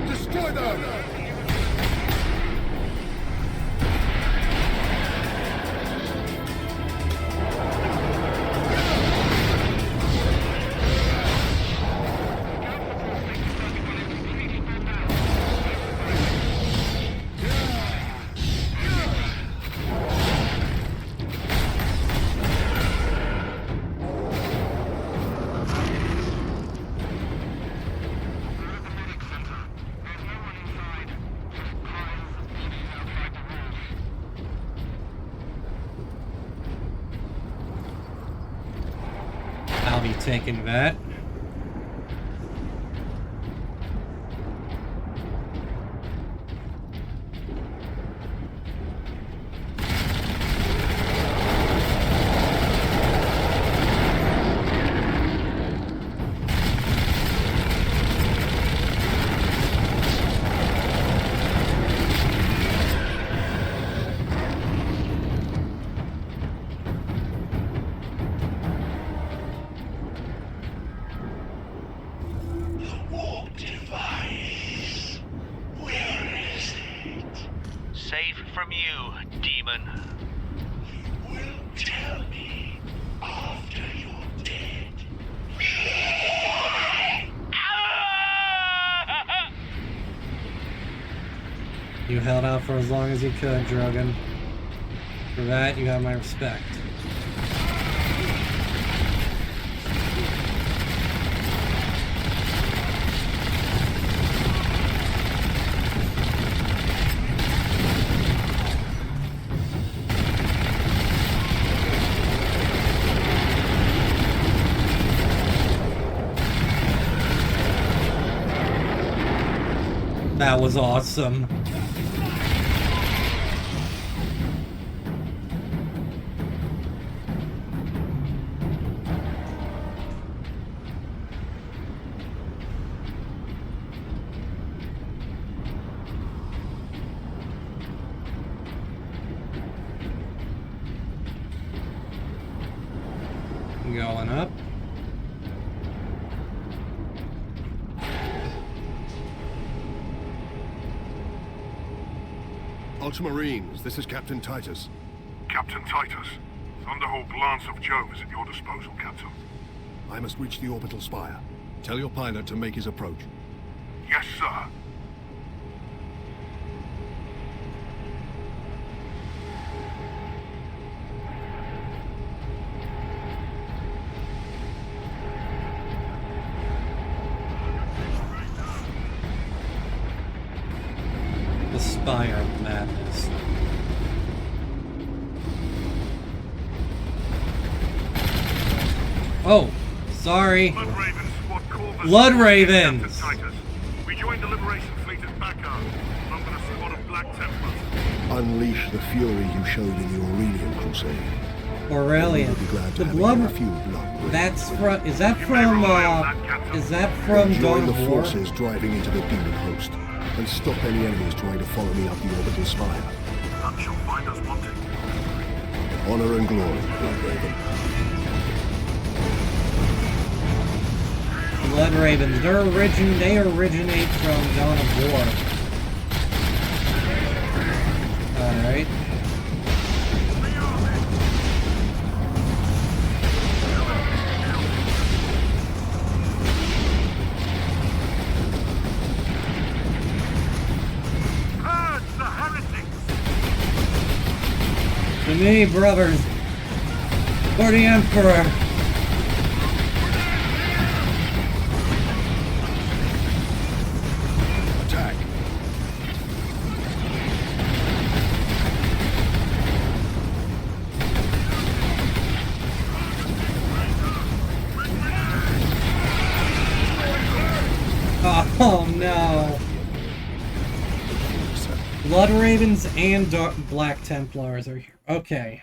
C: Destroy them!
A: I'll be taking that.
Q: Safe from you, demon.
G: Will tell me after you're dead.
A: You held out for as long as you could, Drogon. For that, you have my respect. That was awesome. Going up.
K: Ultramarines, this is Captain Titus.
R: Captain Titus, Thunderhawk Lance of Jove is at your disposal, Captain.
K: I must reach the orbital spire. Tell your pilot to make his approach.
R: Yes, sir.
A: The Spire of Madness. Oh, sorry. Blood Ravens!
R: We joined the Liberation Fleet at Bakar, along with a squad of Black Templars.
K: Unleash the fury you showed in the Aurelian Crusade.
A: Aurelian. The blood. That's from. Is that from Dawn
K: Join
A: of
K: the
A: War?
K: forces driving into the demon host. and stop any enemies trying to follow me up the orbital spire.
R: None shall find us wanting.
K: Honor and glory, Blood Raven.
A: Blood Ravens, they originate from Dawn of War. Alright. To me, brothers, for the Emperor.
K: Attack.
A: Oh no. Blood Ravens and Black Templars are here. Okay.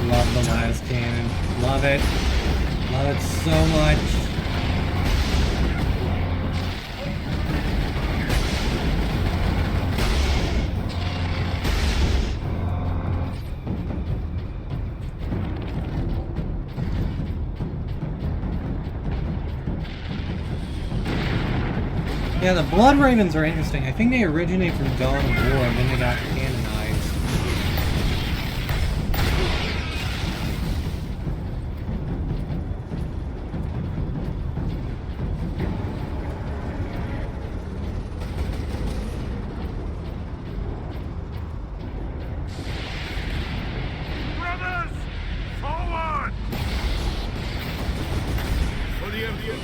A: Love the las cannon. Love it. Love it so much. Yeah, the Blood Ravens are interesting. I think they originate from Dawn of War, and then they got canonized.
R: Brothers! Forward!
K: For the Emperor.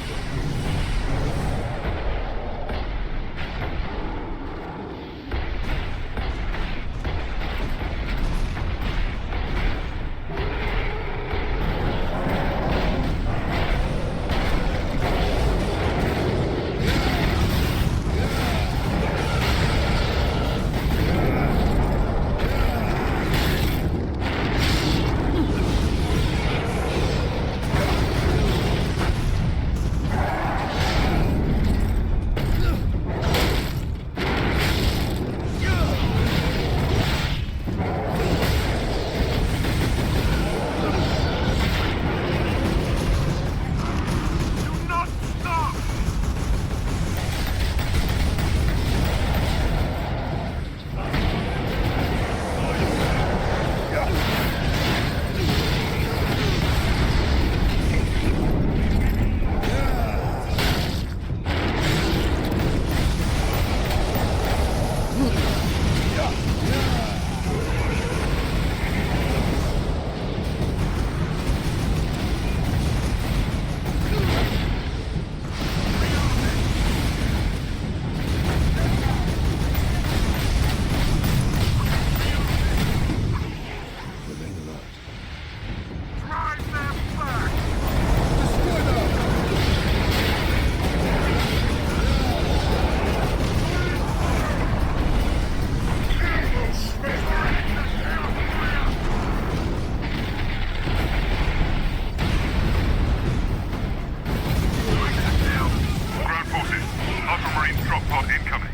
R: Ultramarine drop pod incoming.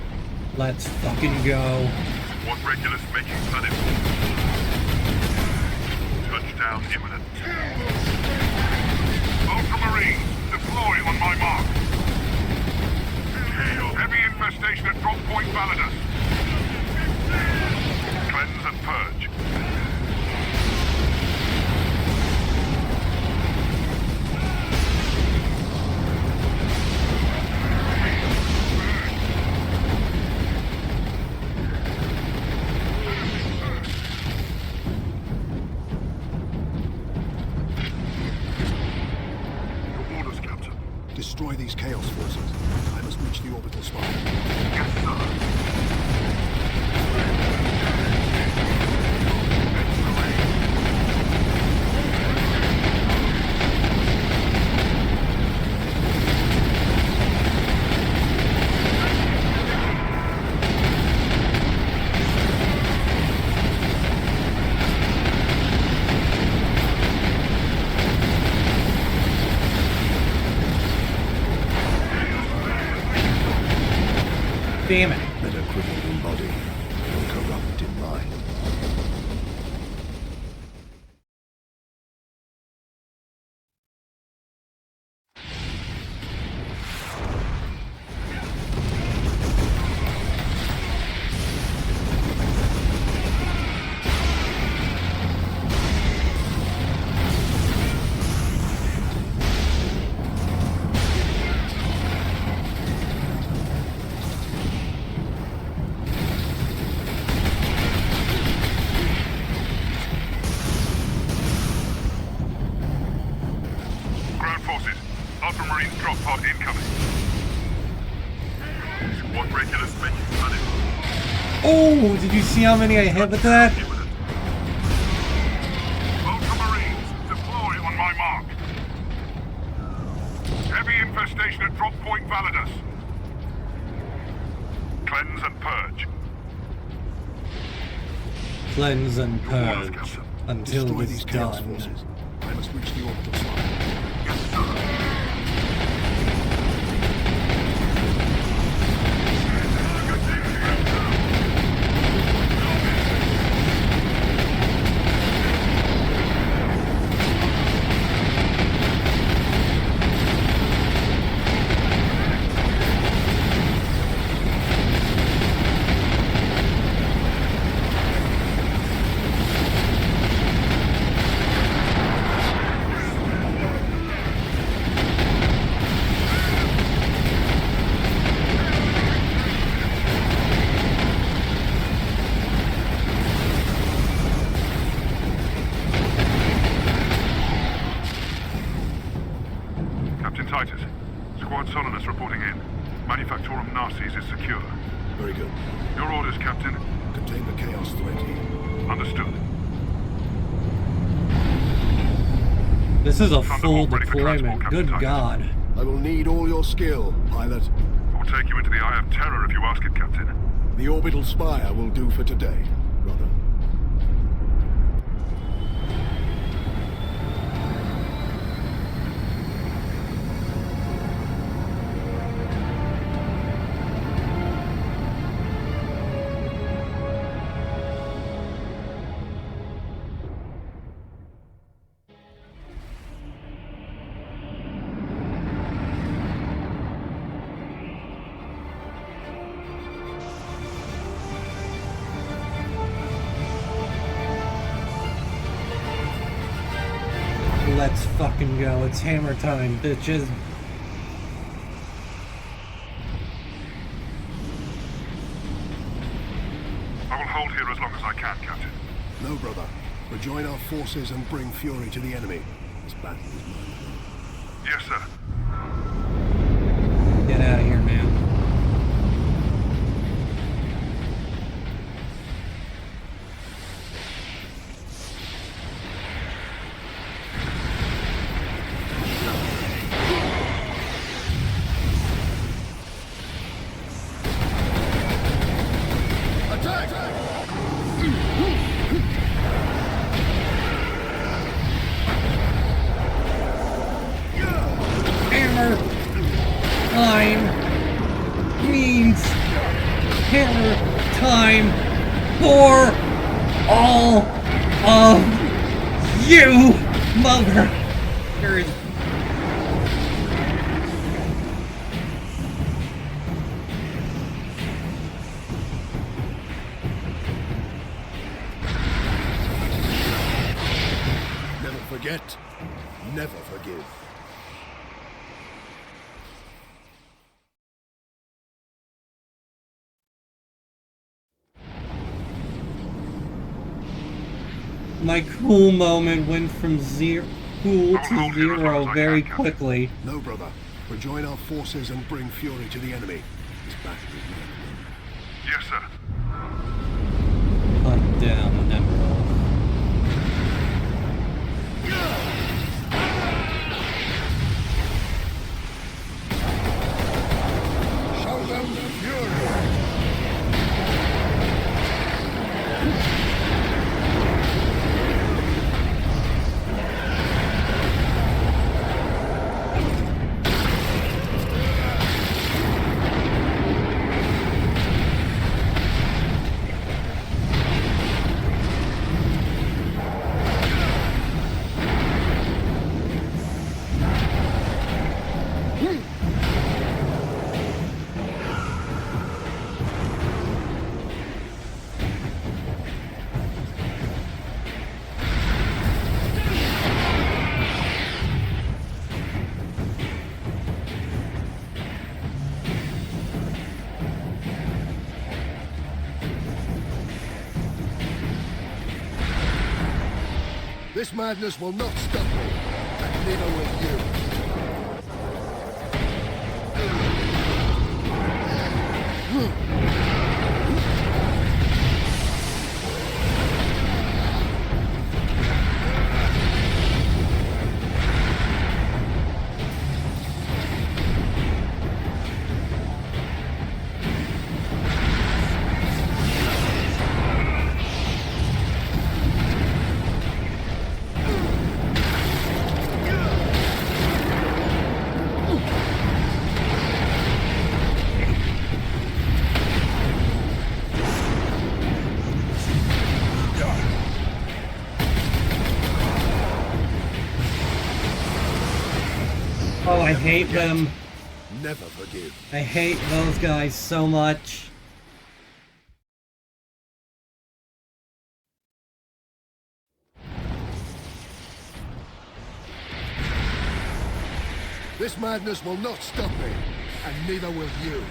A: Let's fucking go.
R: What Regulus making planet? Touchdown imminent. Ultramarine, deploy on my mark. Heavy infestation at drop point Validus. Cleanse and purge.
A: Damn it.
K: Men are crippled in body and corrupt in mind.
R: Ground forces, Ultramarine drop pod incoming. Squad regulars making planet.
A: Oh, did you see how many I hit with that?
R: Ultramarines, deploy on my mark. Heavy infestation at drop point Validus. Cleanse and purge.
A: Cleanse and purge until
K: Destroy
A: it's
K: these Chaos
A: done.
K: forces. I must reach the orbital spire.
R: Captain Titus, Squad Solonus reporting in. Manufactorum Narcis is secure.
K: Very good.
R: Your orders, Captain.
K: Contain the Chaos threat here.
R: Understood.
A: This is a full deployment. Good God.
K: I will need all your skill, pilot.
R: I'll take you into the Eye of Terror if you ask it, Captain.
K: The orbital spire will do for today, brother.
A: Let's fucking go. It's hammer time, bitches.
R: I will hold here as long as I can, Captain.
K: No, brother. Rejoin our forces and bring fury to the enemy. This battle is mine.
R: Yes, sir.
A: Get out of here, man. Hammer time means hammer time for all of you, mother.
K: Never forget, never forgive.
A: My cool moment went from cool to zero very quickly.
K: No, brother. Rejoin our forces and bring fury to the enemy. This battle is mine.
R: Yes, sir.
A: Hunt down Emerald.
K: Show them the fury! This madness will not stop me, and neither will you.
A: Oh, I hate them.
K: Never forgive.
A: I hate those guys so much.
K: This madness will not stop me, and neither will you.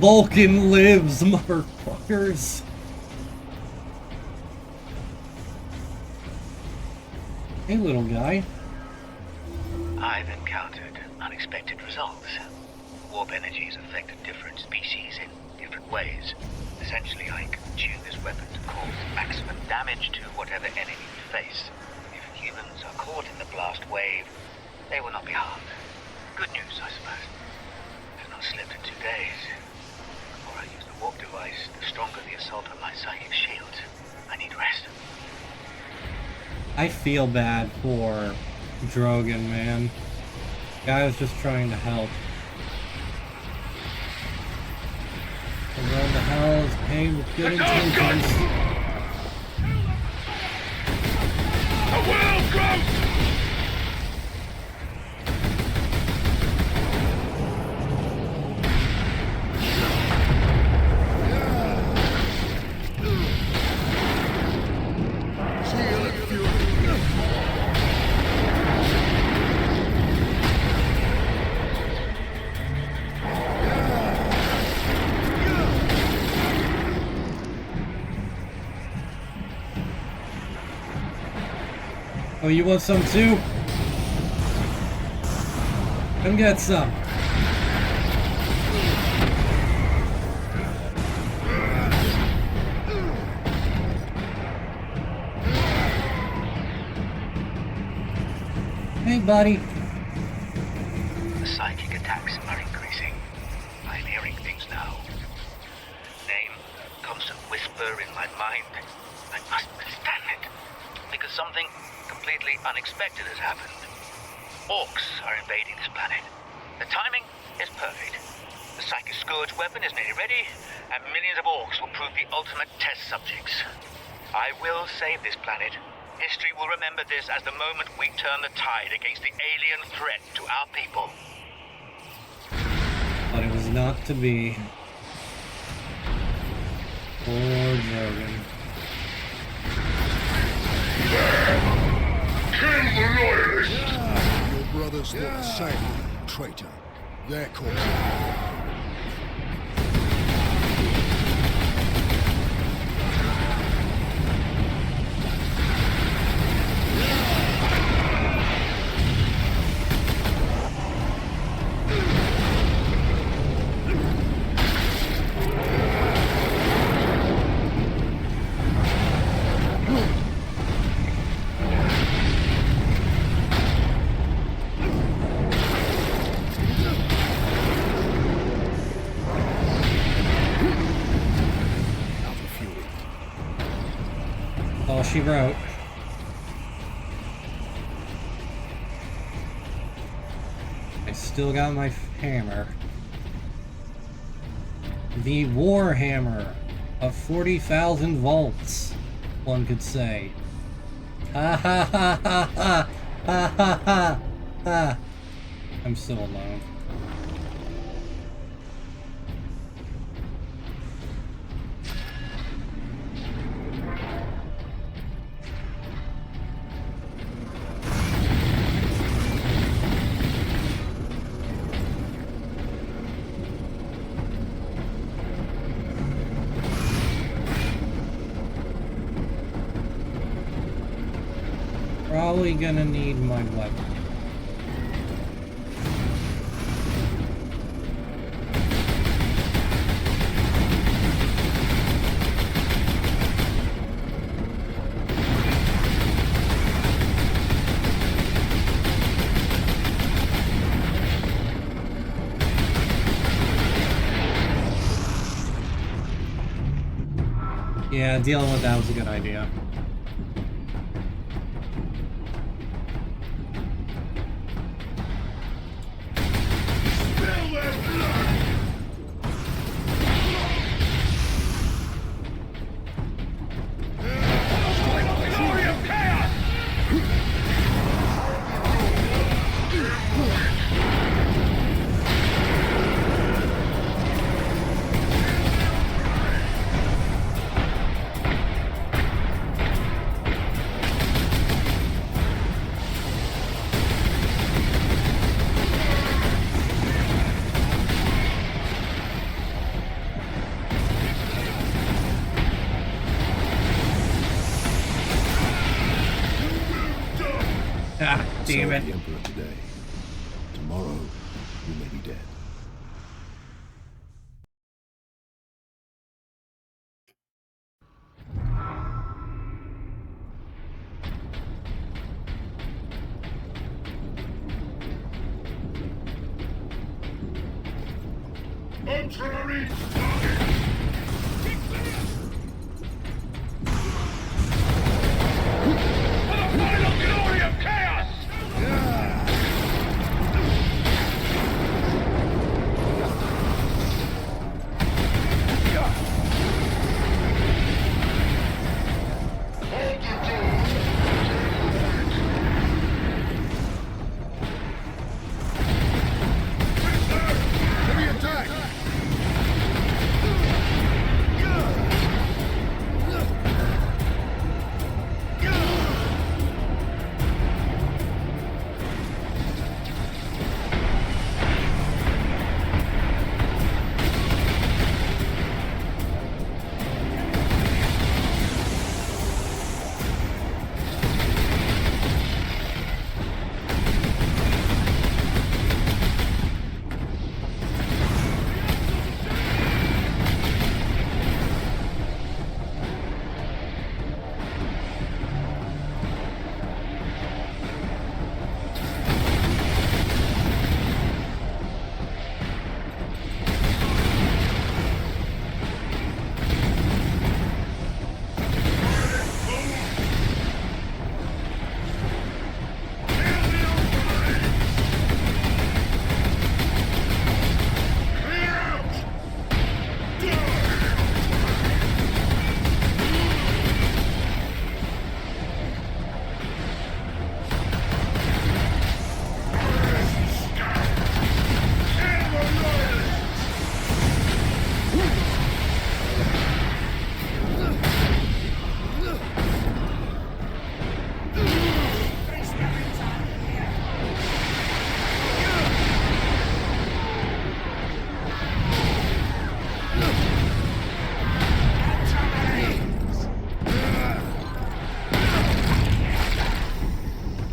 A: Vulcan lives, motherfuckers. Hey, little guy.
J: I've encountered unexpected results. Warp energies affect different species in different ways. Essentially, I can tune this weapon to cause maximum damage to whatever enemy we face. If humans are caught in the blast wave, they will not be harmed. Good news, I suppose. I've not slept in 2 days. The more I use the warp device, the stronger the assault on my psychic shield. I need rest.
A: I feel bad for Drogon, man. Guy was just trying to help. And what the hell is paid with good intentions?
R: The world grows!
A: Oh, you want some too? Come get some. Hey, buddy.
J: The psychic attacks are increasing. I'm hearing things now. Name, constant whisper in my mind. I must withstand it. Because something completely unexpected has happened. Orcs are invading this planet. The timing is perfect. The Psychic Scourge weapon is nearly ready, and millions of orcs will prove the ultimate test subjects. I will save this planet. History will remember this as the moment we turn the tide against the alien threat to our people.
A: But it was not to be. Poor Drogon.
K: Kill the loyalists! Your brothers thought the same, traitor. They're caught.
A: she wrote. I still got my hammer. The Warhammer of 40,000 volts, one could say. Ha ha ha ha ha ha ha ha ha. I'm still alone. Probably gonna need my weapon. Yeah, dealing with that was a good idea. Ah, damn it.
K: The Emperor today. Tomorrow, you may be dead.
C: Ultramarine!
F: For the final glory of chaos!
C: Heavy attack!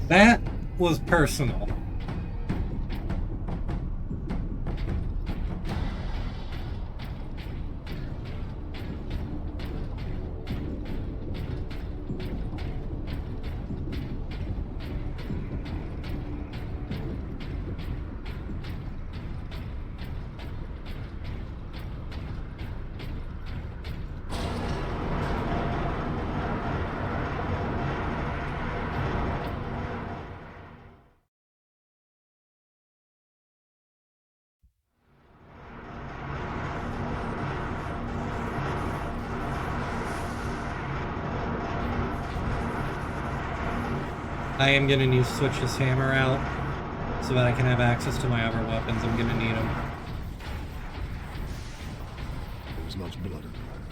A: That was personal. I am gonna need to switch this hammer out so that I can have access to my other weapons. I'm gonna need them.
K: There was much blood at the hand.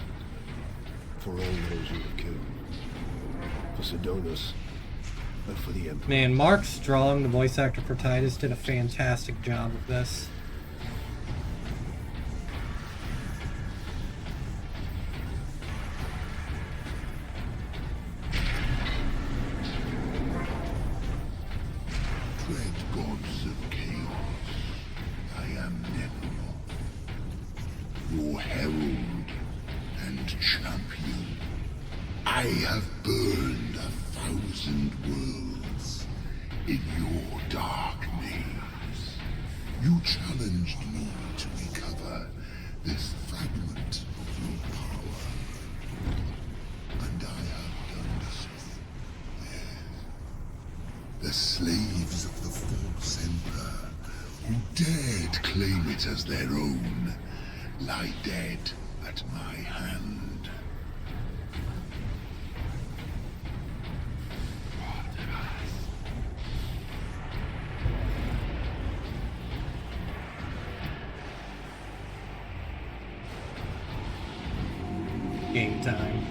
K: For all those you have killed. For Sidonus. And for the Emperor.
A: Man, Mark Strong, the voice actor for Titus, did a fantastic job of this.
C: Dread gods of chaos, I am Nebula, your herald and champion. I have burned 1,000 worlds in your dark maze. You challenged me to recover this fragment of your power, and I have done so. The slaves of the false emperor, who dared claim it as their own, lie dead at my hand.
A: Game time.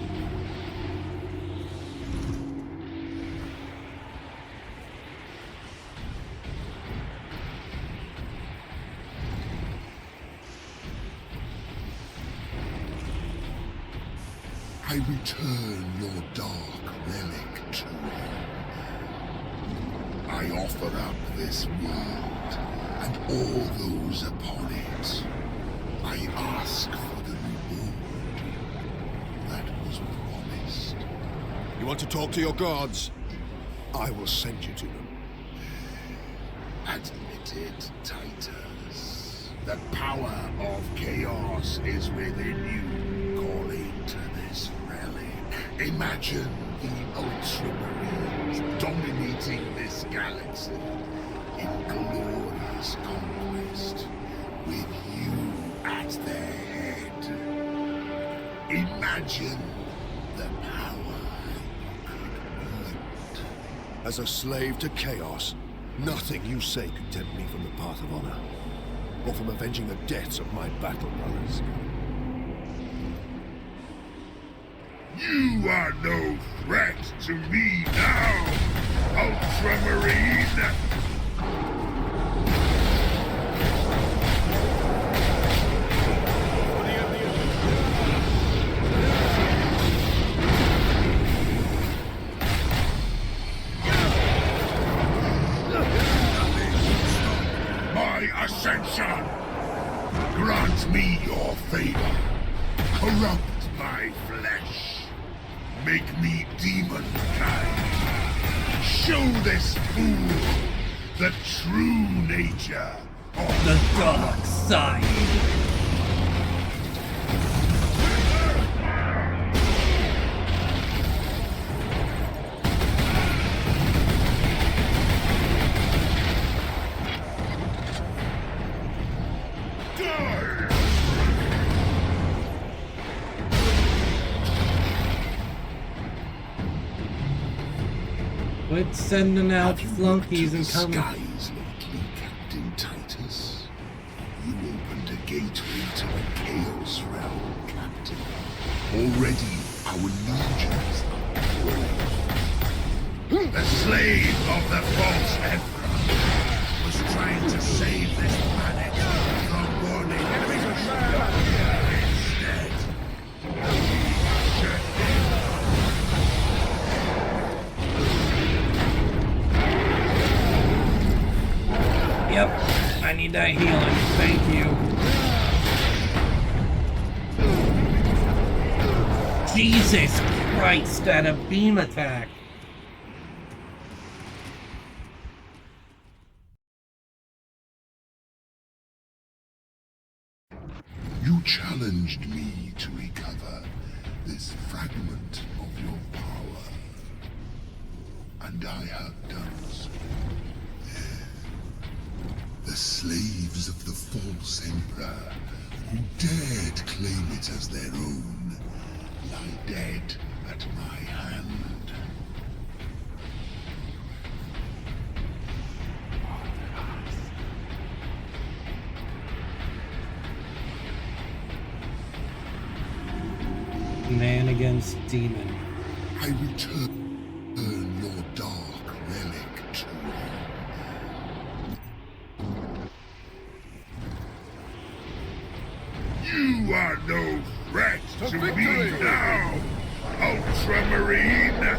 C: I return your dark relic to you. I offer up this world and all those upon it. I ask for the reward that was promised.
K: You want to talk to your gods? I will send you to them.
C: Admit it, Titus. The power of chaos is within you, calling to this relic. Imagine the Ultramarines dominating this galaxy in glorious conquest, with you at their head. Imagine the power you could wield.
K: As a slave to chaos, nothing you say could tempt me from the path of honor, or from avenging the deaths of my battle brothers.
C: You are no threat to me now, Ultramarine! My ascension! Grant me your favor. Corrupt my flesh. Make me demon-kind. Show this fool the true nature of
A: the dark side. Quit sending out flunkies and coming.
C: Skies lately, Captain Titus. You opened a gateway to the Chaos Realm, Captain. Already our legions are growing. The slave of the false emperor was trying to save this planet from warning enemies of instead.
A: Yep, I need that healing. Thank you. Jesus Christ, that a beam attack.
C: You challenged me to recover this fragment of your power, and I have done so. The slaves of the false emperor, who dared claim it as their own, lie dead at my hand.
A: against Demon.
C: I return your dark relic to you. You are no threat to me now, Ultramarine!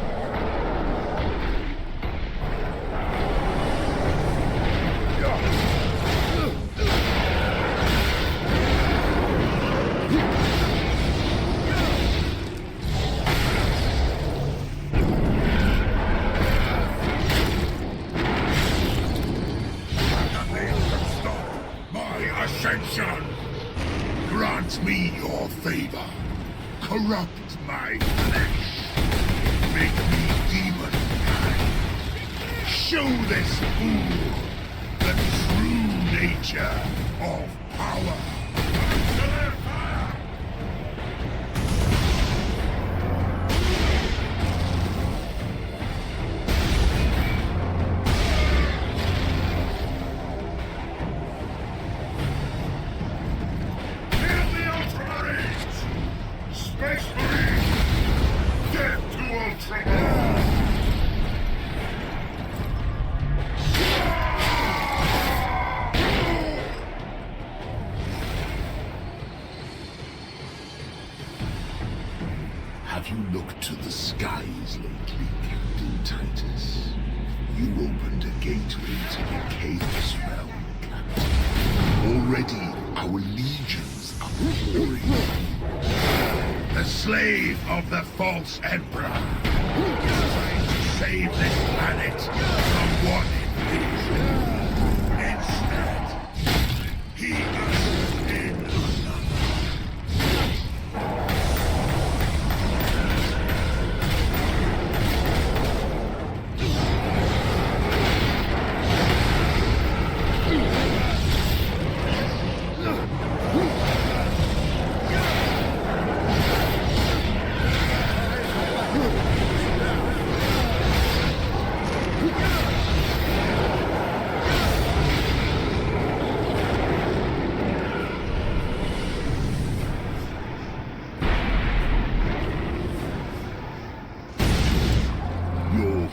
C: Grant me your favor. Corrupt my flesh. Make me demon-kind. Show this fool the true nature of power. Have you looked to the skies lately, Captain Titus? You opened a gateway to the Chaos realm, Captain. Already our legions are pouring in. The slave of the false Emperor is trying to save this planet from one invasion. Instead, he is in another.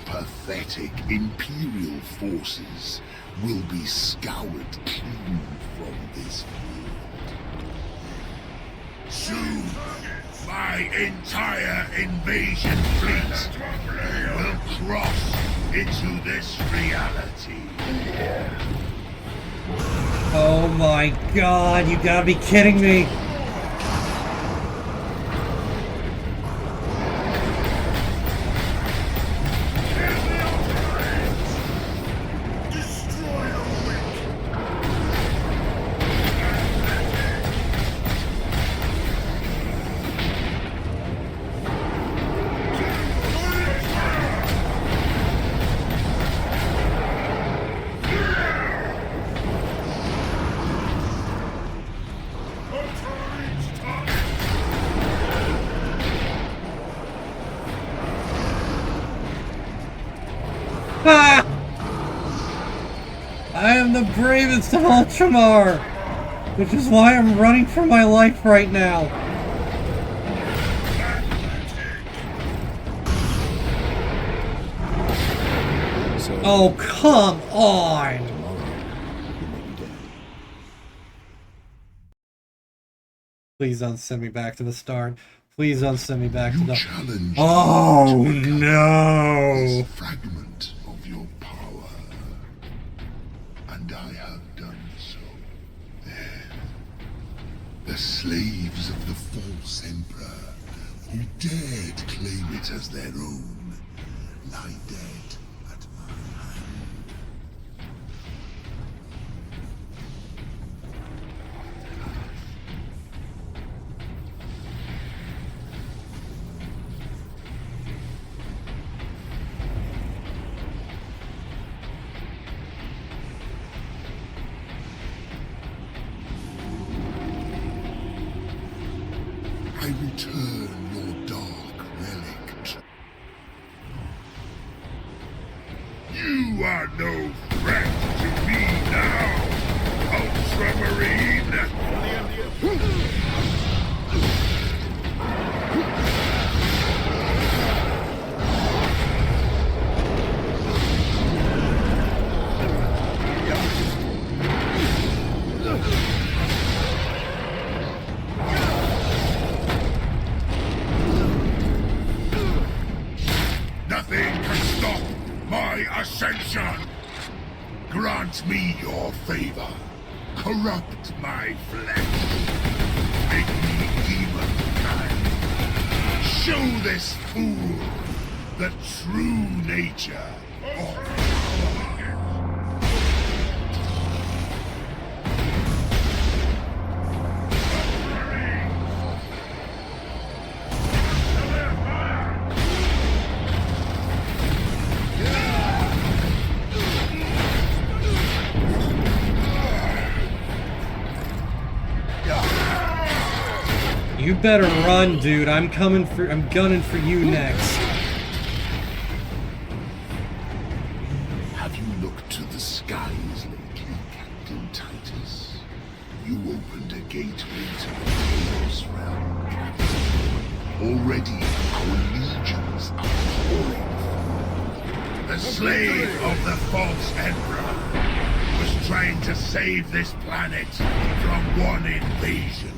C: Pathetic Imperial forces will be scoured clean from this world. Soon, my entire invasion fleet will cross into this reality.
A: Oh my god, you gotta be kidding me! Ah! I am the bravest of Ultramar, which is why I'm running for my life right now. Oh, come on! Please don't send me back to the start. Please don't send me back to the... Oh, no!
C: Fragment of your power, and I have done so. The slaves of the false Emperor, who dared claim it as their own, lie dead at my hand. I return your dark relic. You are no threat to me now, Ultramarine! ascension! Grant me your favor. Corrupt my flesh. Make me demonkind. Show this fool the true nature of power.
A: You better run, dude. I'm gunning for you next.
C: Have you looked to the skies lately, Captain Titus? You opened a gateway to the Chaos Realm, Captain. Already our legions are pouring. The slave of the false emperor was trying to save this planet from one invasion.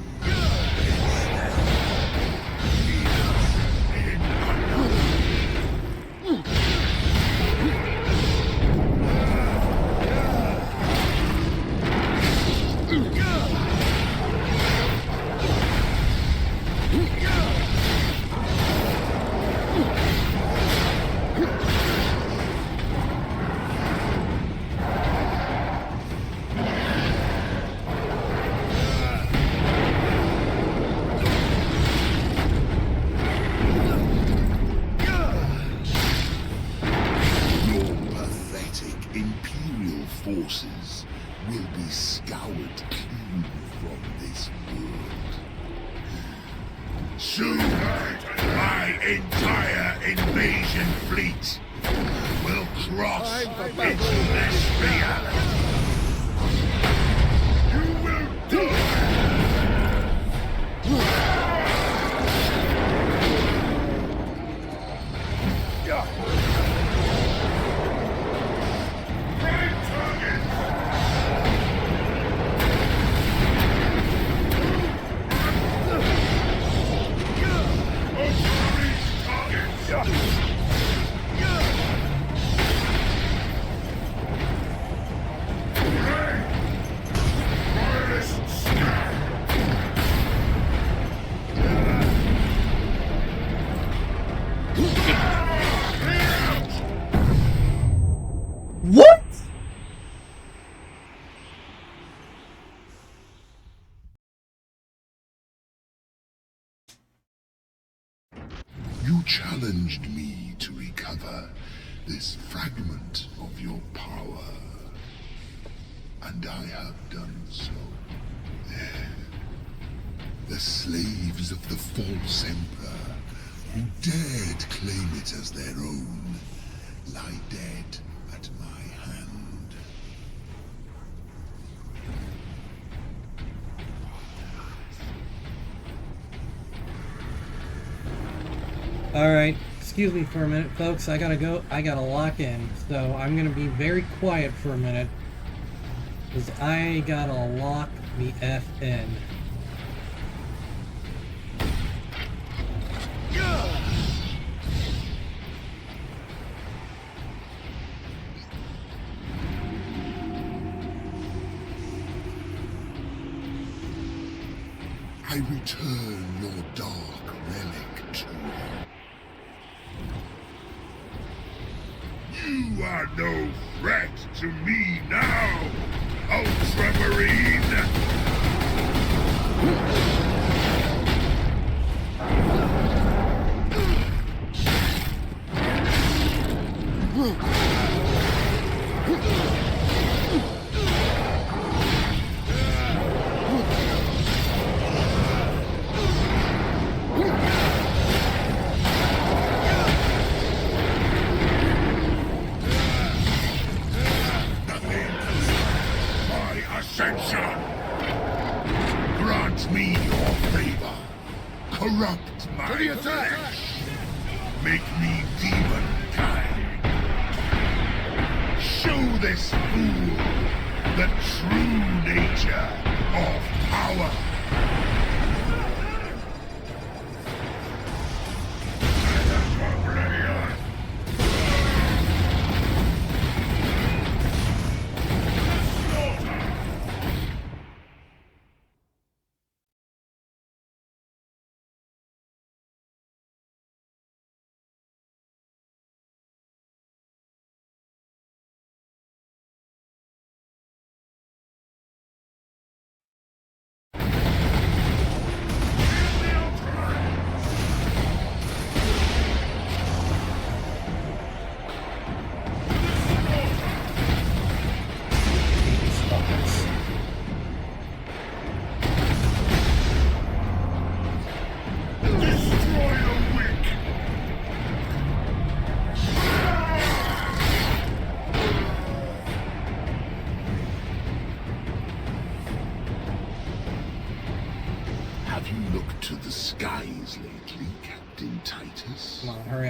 C: Forces will be scoured clean from this world. Soon, my entire invasion fleet will cross into this reality. You will die!
A: What?
C: You challenged me to recover this fragment of your power, and I have done so. The slaves of the false emperor who dared claim it as their own lie dead at my hand.
A: Alright, excuse me for a minute, folks. I gotta go. I gotta lock in. So I'm gonna be very quiet for a minute. Because I gotta lock the F in.
C: I return your dark relic to you. You are no threat to me now, Ultramarine! Grant me your favor. Corrupt my flesh. Make me demonkind. Show this fool the true nature of power.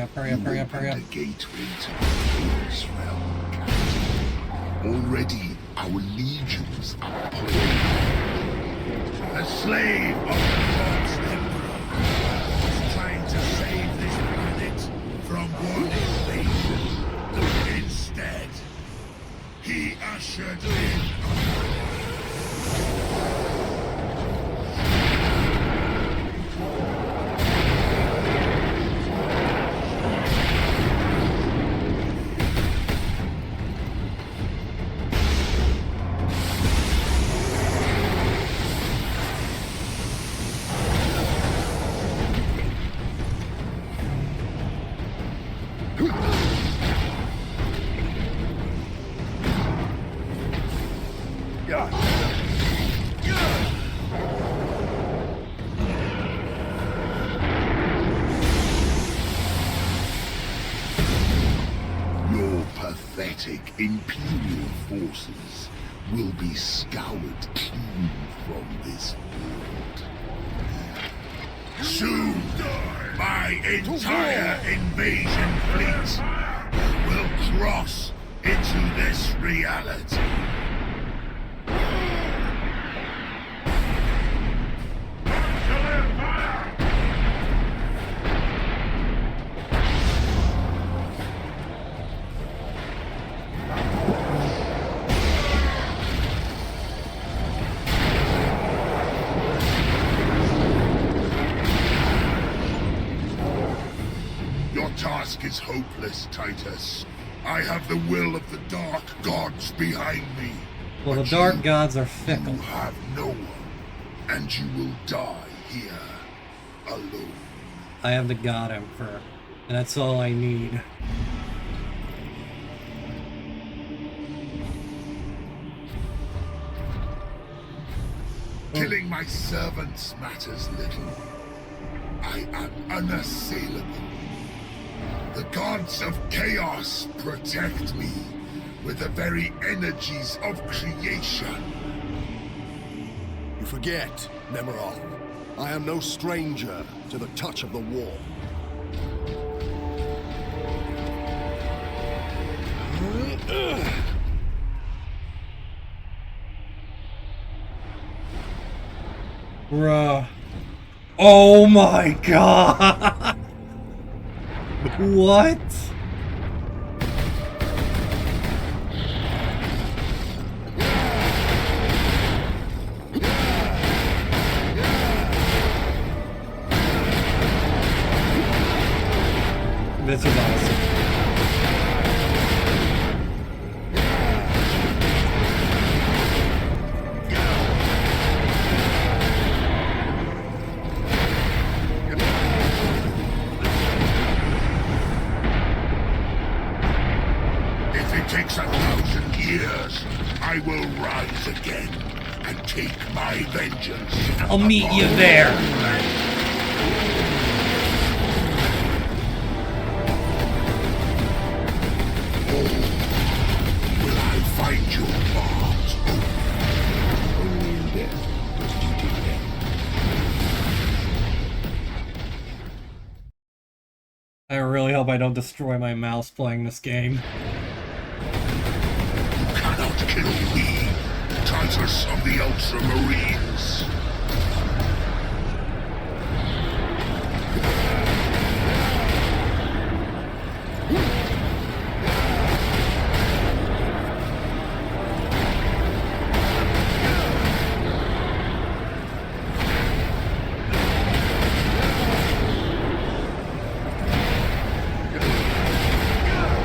A: up, hurry up, hurry up, hurry up.
C: The gateway to the Chaos realm, Captain. Already our legions are playing. A slave of the God's Emperor was trying to save this planet from one invasion. Instead, he ushered in Imperial forces will be scoured clean from this world. Soon, my entire invasion fleet will cross into this reality. Is hopeless, Titus. I have the will of the Dark Gods behind me.
A: Well, the Dark Gods are fickle.
C: You have no one, and you will die here, alone.
A: I have the God Emperor, and that's all I need.
C: Killing my servants matters little. I am unassailable. The gods of chaos protect me with the very energies of creation.
K: You forget, Nemeroth. I am no stranger to the touch of the war.
A: Bruh. Oh my god! What? This is awesome.
C: Takes 1,000 years, I will rise again and take my vengeance.
A: I'll meet you there.
C: Oh, will I find your arms open? Only in death must you do that.
A: I really hope I don't destroy my mouse playing this game.
C: Kill me, Titus of the Ultramarines.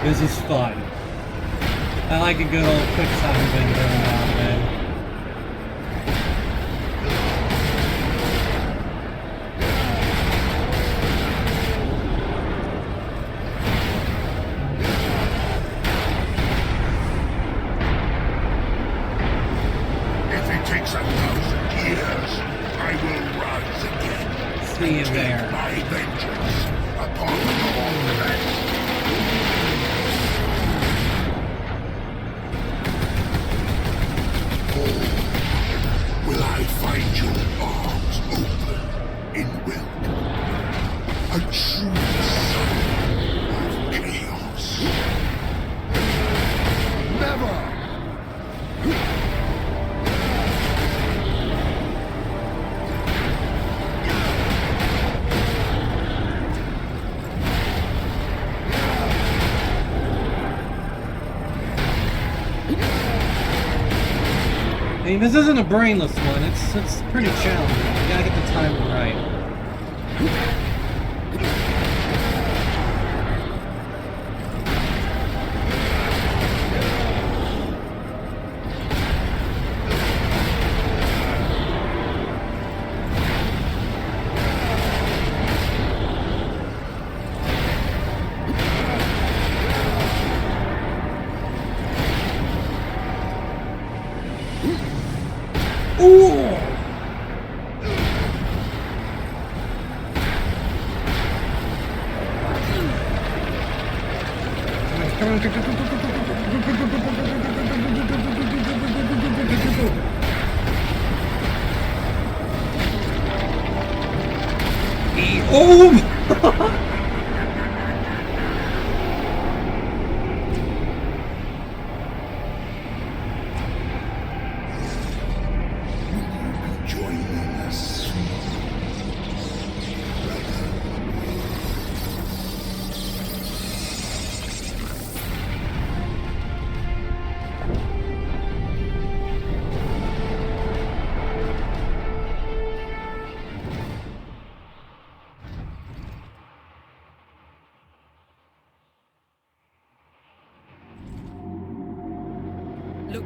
A: This is fun. I like a good old quick time event every now and then.
C: If it takes 1,000 years, I will rise again.
A: See you there.
C: My vengeance upon all the rest. Will I find your arms open in welcome? A true son
A: I mean, this isn't a brainless one. It's pretty challenging. You gotta get the timing right.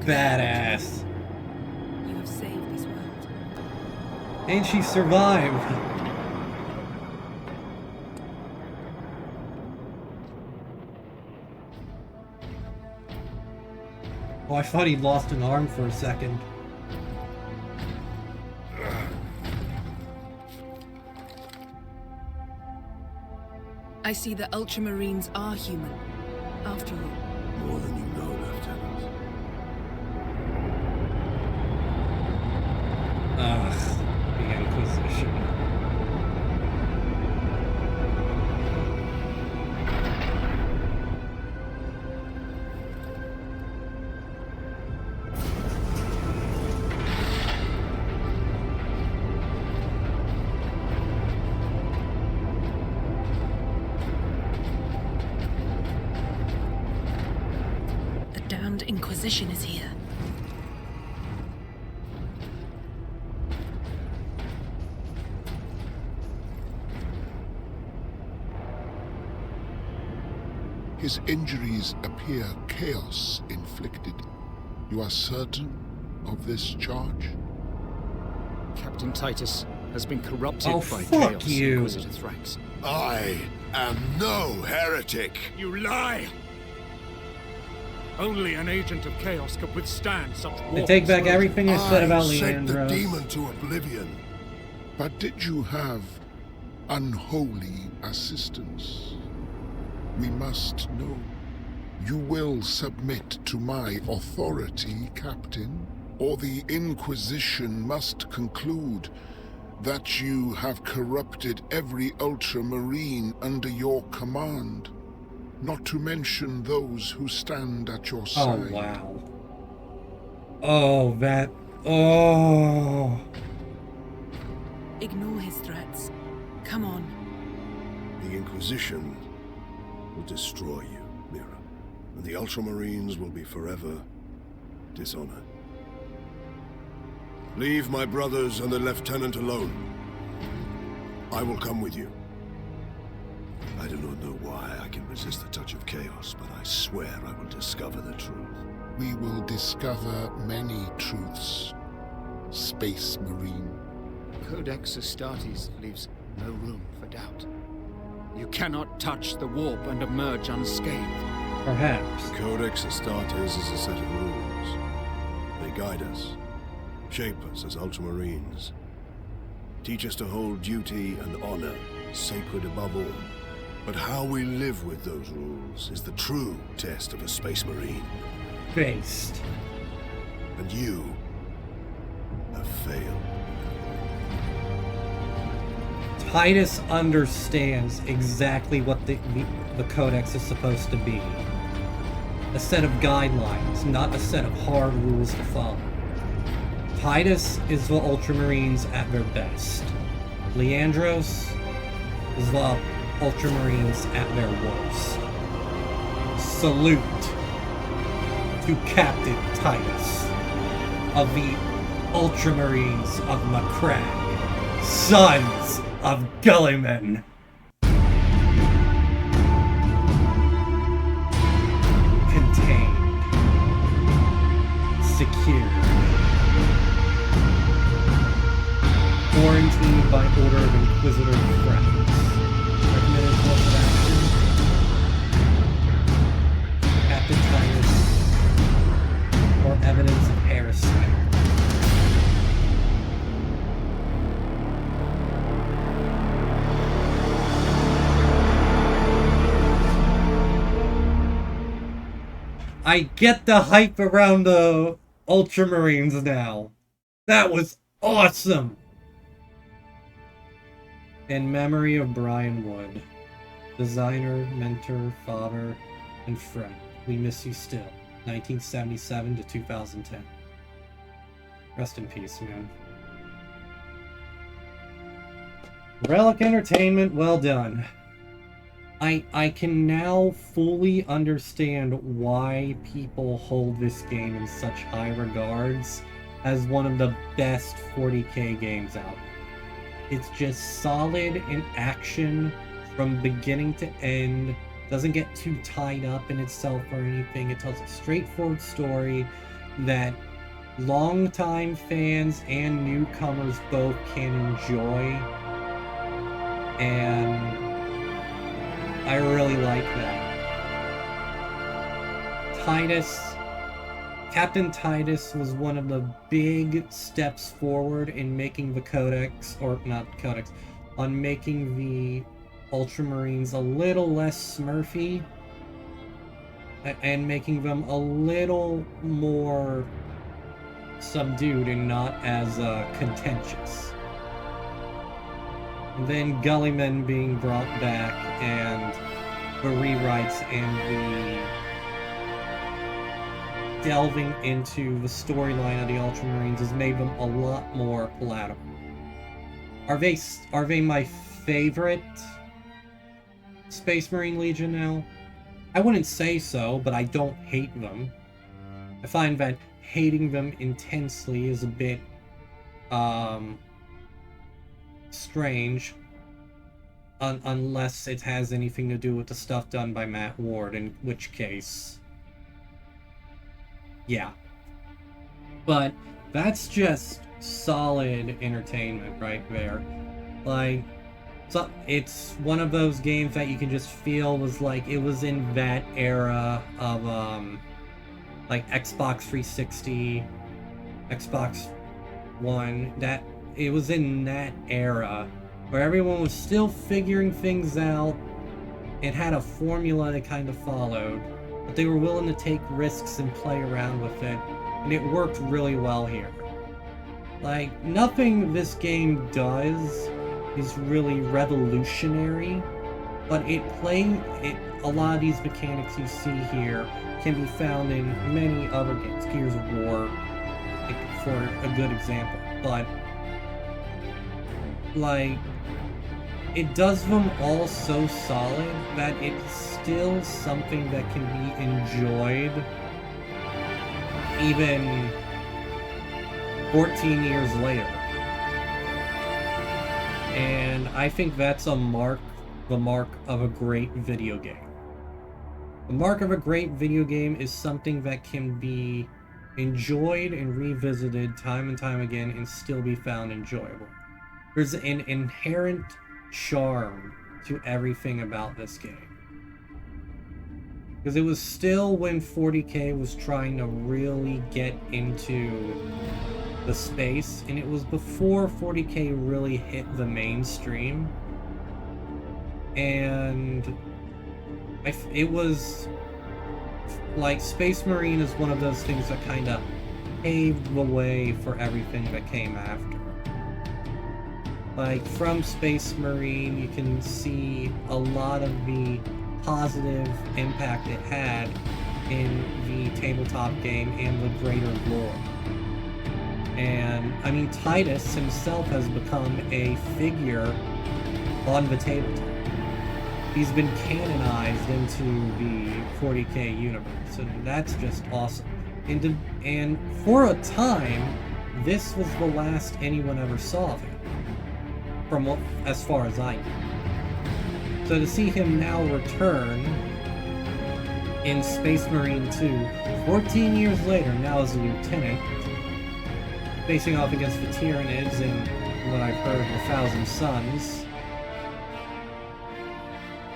A: Badass.
O: You have saved this world.
A: And she survived. Oh, I thought he lost an arm for a second.
O: I see the Ultramarines are human, after all.
K: More than you know, Lieutenant.
A: Ugh, the Inquisition.
O: The damned Inquisition is here.
C: His injuries appear chaos inflicted. You are certain of this charge?
E: Captain Titus has been corrupted
A: Oh,
E: by
A: fuck
E: chaos
A: you.
E: Inquisitor Thrax.
C: I am no heretic.
E: You lie! Only an agent of chaos could withstand such
A: They take back everything I said about
C: sent the
A: Leandros.
C: demon to oblivion. But did you have unholy assistance? We must know. You will submit to my authority, Captain, or the Inquisition must conclude that you have corrupted every Ultramarine under your command, not to mention those who stand at your side.
A: Oh, wow. Oh, that... Oh...
O: Ignore his threats. Come on.
K: The Inquisition will destroy you, Mira, and the Ultramarines will be forever dishonored. Leave my brothers and the Lieutenant alone. I will come with you. I do not know why I can resist the touch of chaos, but I swear I will discover the truth.
C: We will discover many truths, Space Marine.
E: Codex Astartes leaves no room for doubt. You cannot touch the warp and emerge unscathed.
A: Perhaps.
K: Codex Astartes is a set of rules. They guide us, shape us as Ultramarines, teach us to hold duty and honor sacred above all. But how we live with those rules is the true test of a Space Marine.
A: Based.
K: And you have failed.
A: Titus understands exactly what the Codex is supposed to be. A set of guidelines, not a set of hard rules to follow. Titus is the Ultramarines at their best. Leandros is the Ultramarines at their worst. Salute to Captain Titus. of the Ultramarines of Macragge, sons of Gulliman. Contained, secured, quarantined by order of Inquisitor friends. Recommended course of action: Captain Titus, or evidence of heresy. I get the hype around the Ultramarines now. That was awesome! In memory of Brian Wood, designer, mentor, father, and friend. We miss you still. 1977 to 2010. Rest in peace, man. Relic Entertainment, well done. I can now fully understand why people hold this game in such high regards as one of the best 40K games out. It's just solid in action from beginning to end. Doesn't get too tied up in itself or anything. It tells a straightforward story that longtime fans and newcomers both can enjoy. And I really like that. Captain Titus was one of the big steps forward in making the Codex, or not Codex, on making the Ultramarines a little less smurfy and making them a little more subdued and not as contentious. And then Gulliman being brought back and the rewrites and the delving into the storyline of the Ultramarines has made them a lot more palatable. Are they my favorite Space Marine Legion now? I wouldn't say so, but I don't hate them. I find that hating them intensely is a bit strange, unless it has anything to do with the stuff done by Matt Ward, in which case, yeah. But that's just solid entertainment right there. Like, so it's one of those games that you can just feel was like it was in that era of like Xbox 360, Xbox One, that it was in that era where everyone was still figuring things out. It had a formula they kind of followed, but they were willing to take risks and play around with it, and it worked really well here. Like, nothing this game does is really revolutionary, but a lot of these mechanics you see here can be found in many other games. Gears of War, for a good example, but like, it does them all so solid that it's still something that can be enjoyed even 14 years later. And I think that's the mark of a great video game. The mark of a great video game is something that can be enjoyed and revisited time and time again and still be found enjoyable. There's an inherent charm to everything about this game. Because it was still when 40K was trying to really get into the space, and it was before 40K really hit the mainstream. And it was like Space Marine is one of those things that kind of paved the way for everything that came after. Like, from Space Marine, you can see a lot of the positive impact it had in the tabletop game and the greater lore. And, I mean, Titus himself has become a figure on the tabletop. He's been canonized into the 40K universe, and that's just awesome. And for a time, this was the last anyone ever saw of him, as far as I know. So to see him now return in Space Marine 2, 14 years later, now as a lieutenant, facing off against the Tyranids and what I've heard, the Thousand Suns,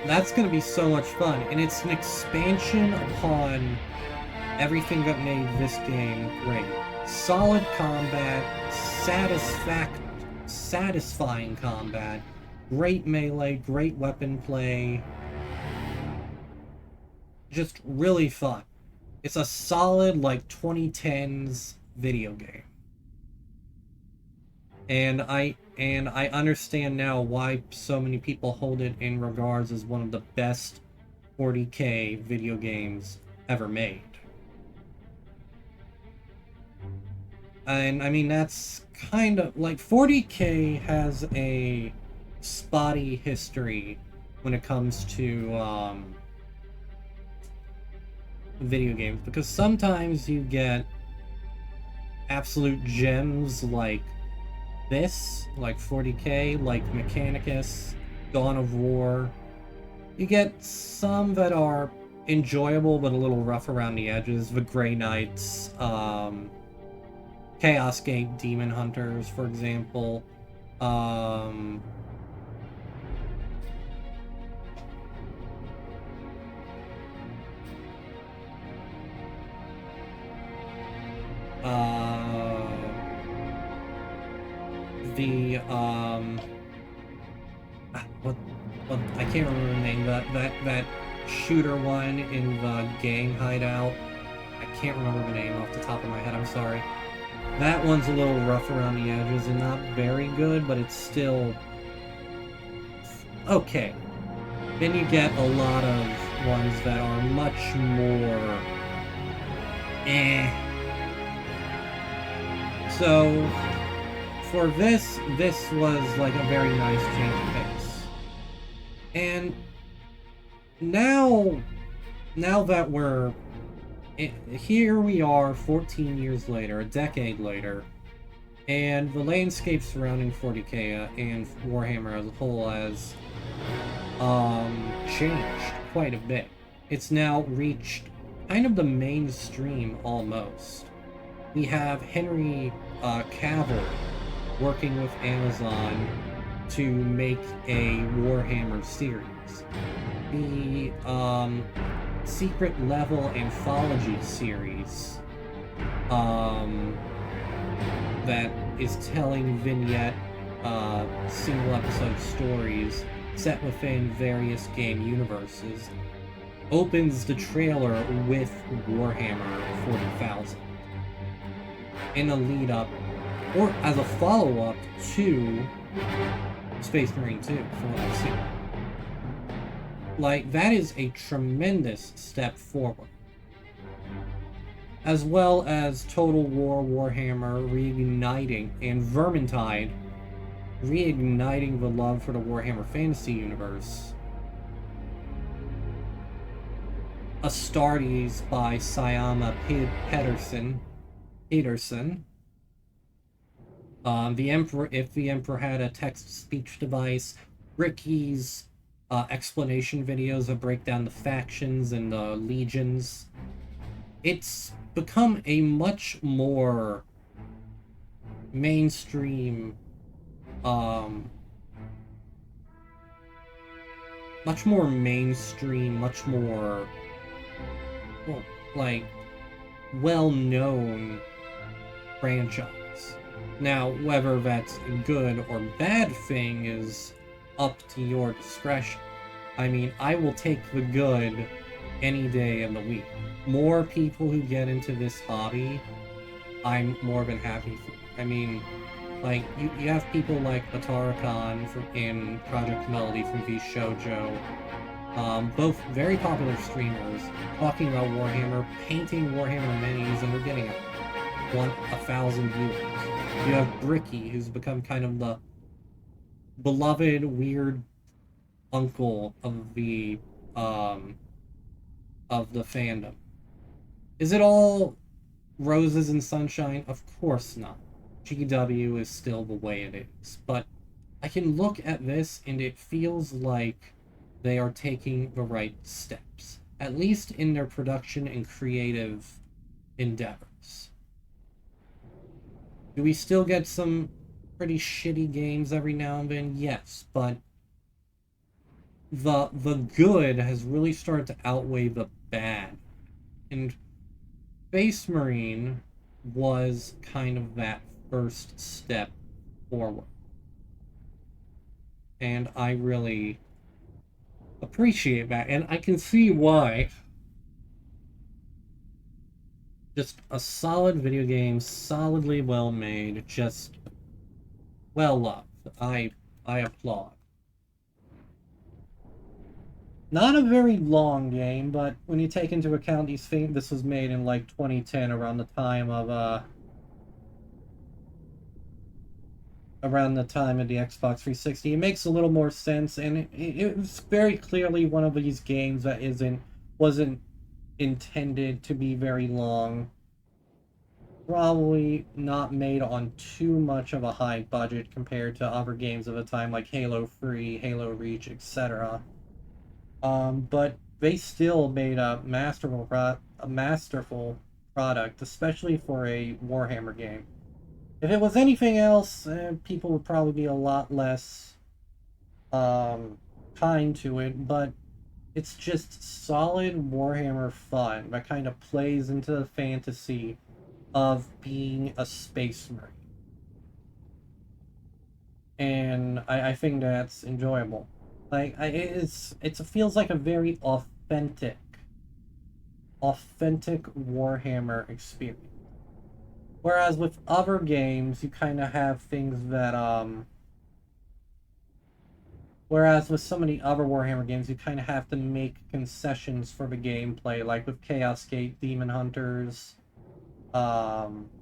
A: that's going to be so much fun, and it's an expansion upon everything that made this game great. Solid combat, satisfying combat, great melee, great weapon play, just really fun. It's a solid, like, 2010s video game. And I understand now why so many people hold it in regards as one of the best 40K video games ever made. And I mean, that's kind of like 40K has a spotty history when it comes to video games, because sometimes you get absolute gems like this, like 40K, like Mechanicus, Dawn of War. You get some that are enjoyable but a little rough around the edges. The Grey Knights, Chaos Gate Demon Hunters, for example. What I can't remember the name, that shooter one in the gang hideout. I can't remember the name off the top of my head, I'm sorry. That one's a little rough around the edges and not very good, but it's still okay. Then you get a lot of ones that are much more So for this was like a very nice change of pace. And now that we're here, we are 14 years later, a decade later, and the landscape surrounding 40K and Warhammer as a whole has changed quite a bit. It's now reached kind of the mainstream almost. We have Henry Cavill working with Amazon to make a Warhammer series. The Secret Level Anthology series that is telling vignette single episode stories set within various game universes opens the trailer with Warhammer 40,000 in a lead up or as a follow-up to Space Marine 2 from what I've seen. Like, that is a tremendous step forward. As well as Total War Warhammer reigniting, and Vermintide reigniting the love for the Warhammer Fantasy Universe. Astartes by Syama Peterson. The Emperor, if the Emperor had a text-speech device. Ricky's explanation videos that break down the factions and the legions. It's become a much more mainstream, much more, well, like, well-known franchise. Now, whether that's a good or bad thing is up to your discretion. I mean, I will take the good any day of the week. More people who get into this hobby, I'm more than happy for. I mean, like, you have people like Atara Khan in Project Melody from V Shoujo, both very popular streamers, talking about Warhammer, painting Warhammer minis, and we're getting 1,000 viewers. You have Bricky, who's become kind of the beloved, weird uncle of the fandom. Is it all roses and sunshine? Of course not. GW is still the way it is. But I can look at this and it feels like they are taking the right steps, at least in their production and creative endeavors. Do we still get some pretty shitty games every now and then? Yes, but the good has really started to outweigh the bad. And Space Marine was kind of that first step forward. And I really appreciate that, and I can see why. Just a solid video game, solidly well made, just well loved. I applaud. Not a very long game, but when you take into account this was made in like 2010, around the time of the Xbox 360, it makes a little more sense, and it was very clearly one of these games that wasn't intended to be very long. Probably not made on too much of a high budget compared to other games of the time like Halo 3, Halo Reach, etc. But they still made a masterful product, especially for a Warhammer game. If it was anything else, people would probably be a lot less kind to it, but it's just solid Warhammer fun that kind of plays into the fantasy of being a Space Marine. And I think that's enjoyable. Like, it feels like a very authentic Warhammer experience. Whereas with other games, you kind of have things that, whereas with so many other Warhammer games, you kind of have to make concessions for the gameplay, like with Chaos Gate, Demon Hunters, Necromunda,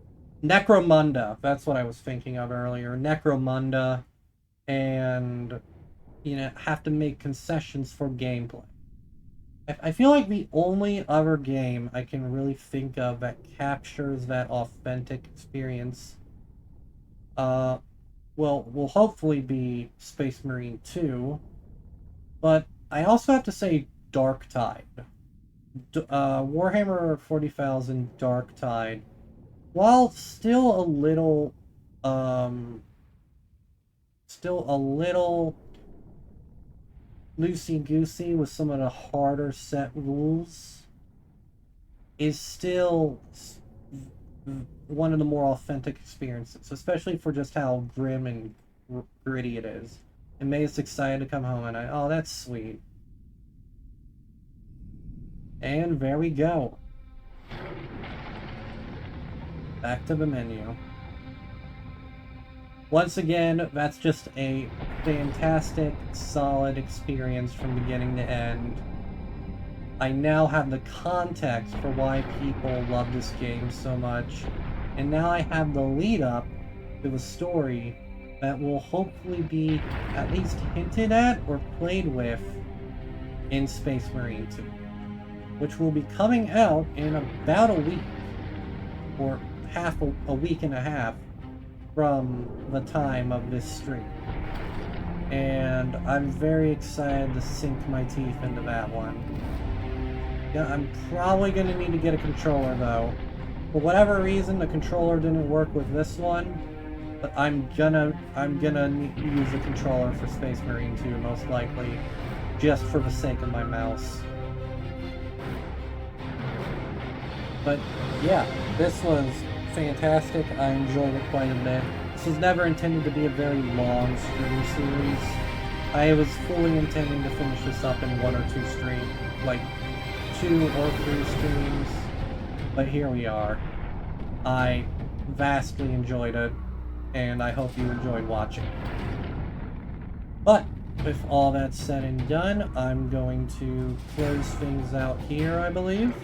A: that's what I was thinking of earlier, Necromunda, and, you know, have to make concessions for gameplay. I feel like the only other game I can really think of that captures that authentic experience will hopefully be Space Marine 2, but I also have to say Darktide. Warhammer 40,000 Darktide, while still a little loosey-goosey with some of the harder set rules, is still one of the more authentic experiences, especially for just how grim and gritty it is. It made us excited to come home, and oh, that's sweet. And there we go. Back to the menu. Once again, that's just a fantastic, solid experience from beginning to end. I now have the context for why people love this game so much, and now I have the lead-up to the story that will hopefully be at least hinted at or played with in Space Marine 2, which will be coming out in about a week, or a week and a half from the time of this stream. And I'm very excited to sink my teeth into that one. Yeah, I'm probably going to need to get a controller though. For whatever reason, the controller didn't work with this one, but I'm gonna use the controller for Space Marine 2 most likely, just for the sake of my mouse. But yeah, this was fantastic. I enjoyed it quite a bit. This was never intended to be a very long stream series. I was fully intending to finish this up in 1 or 2 streams, like 2 or 3 streams, but here we are. I vastly enjoyed it, and I hope you enjoyed watching. But with all that said and done, I'm going to close things out here, I believe.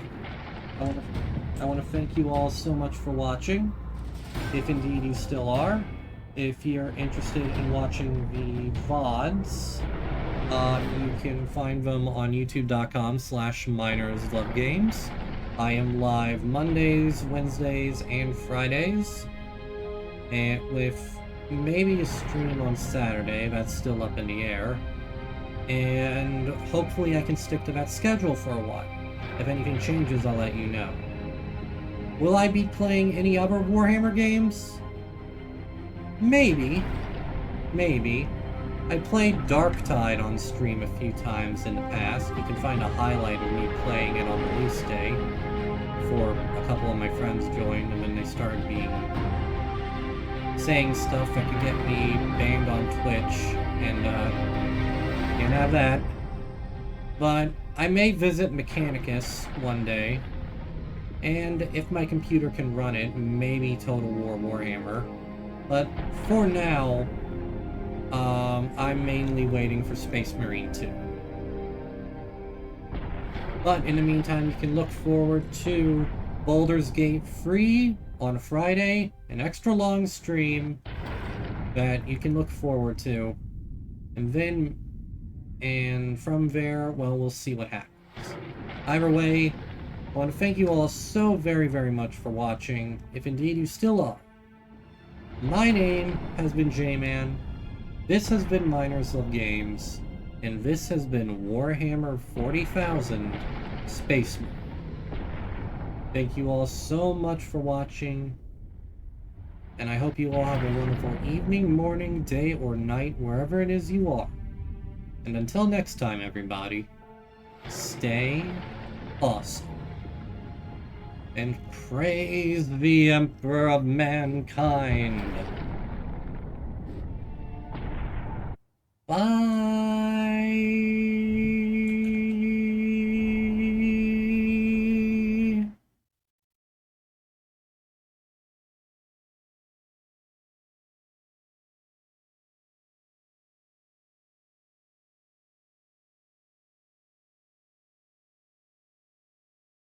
A: I want to thank you all so much for watching, if indeed you still are. If you're interested in watching the VODs, you can find them on youtube.com/minerslovegames. I am live Mondays, Wednesdays, and Fridays, and with maybe a stream on Saturday. That's still up in the air, and hopefully I can stick to that schedule for a while. If anything changes, I'll let you know. Will I be playing any other Warhammer games? Maybe. I played Darktide on stream a few times in the past. You can find a highlight of me playing it on release day before a couple of my friends joined, and then they started saying stuff that could get me banned on Twitch, and can't have that. But I may visit Mechanicus one day, and if my computer can run it, maybe Total War Warhammer. But for now, I'm mainly waiting for Space Marine 2. But in the meantime, you can look forward to Baldur's Gate free on Friday, an extra long stream that you can look forward to. And from there, well, we'll see what happens. Either way, I want to thank you all so very, very much for watching, if indeed you still are. My name has been J-Man, this has been Miners Love Games, and this has been Warhammer 40,000 Space Marine. Thank you all so much for watching, and I hope you all have a wonderful evening, morning, day, or night, wherever it is you are. And until next time, everybody, stay awesome. And praise the Emperor of Mankind. Bye.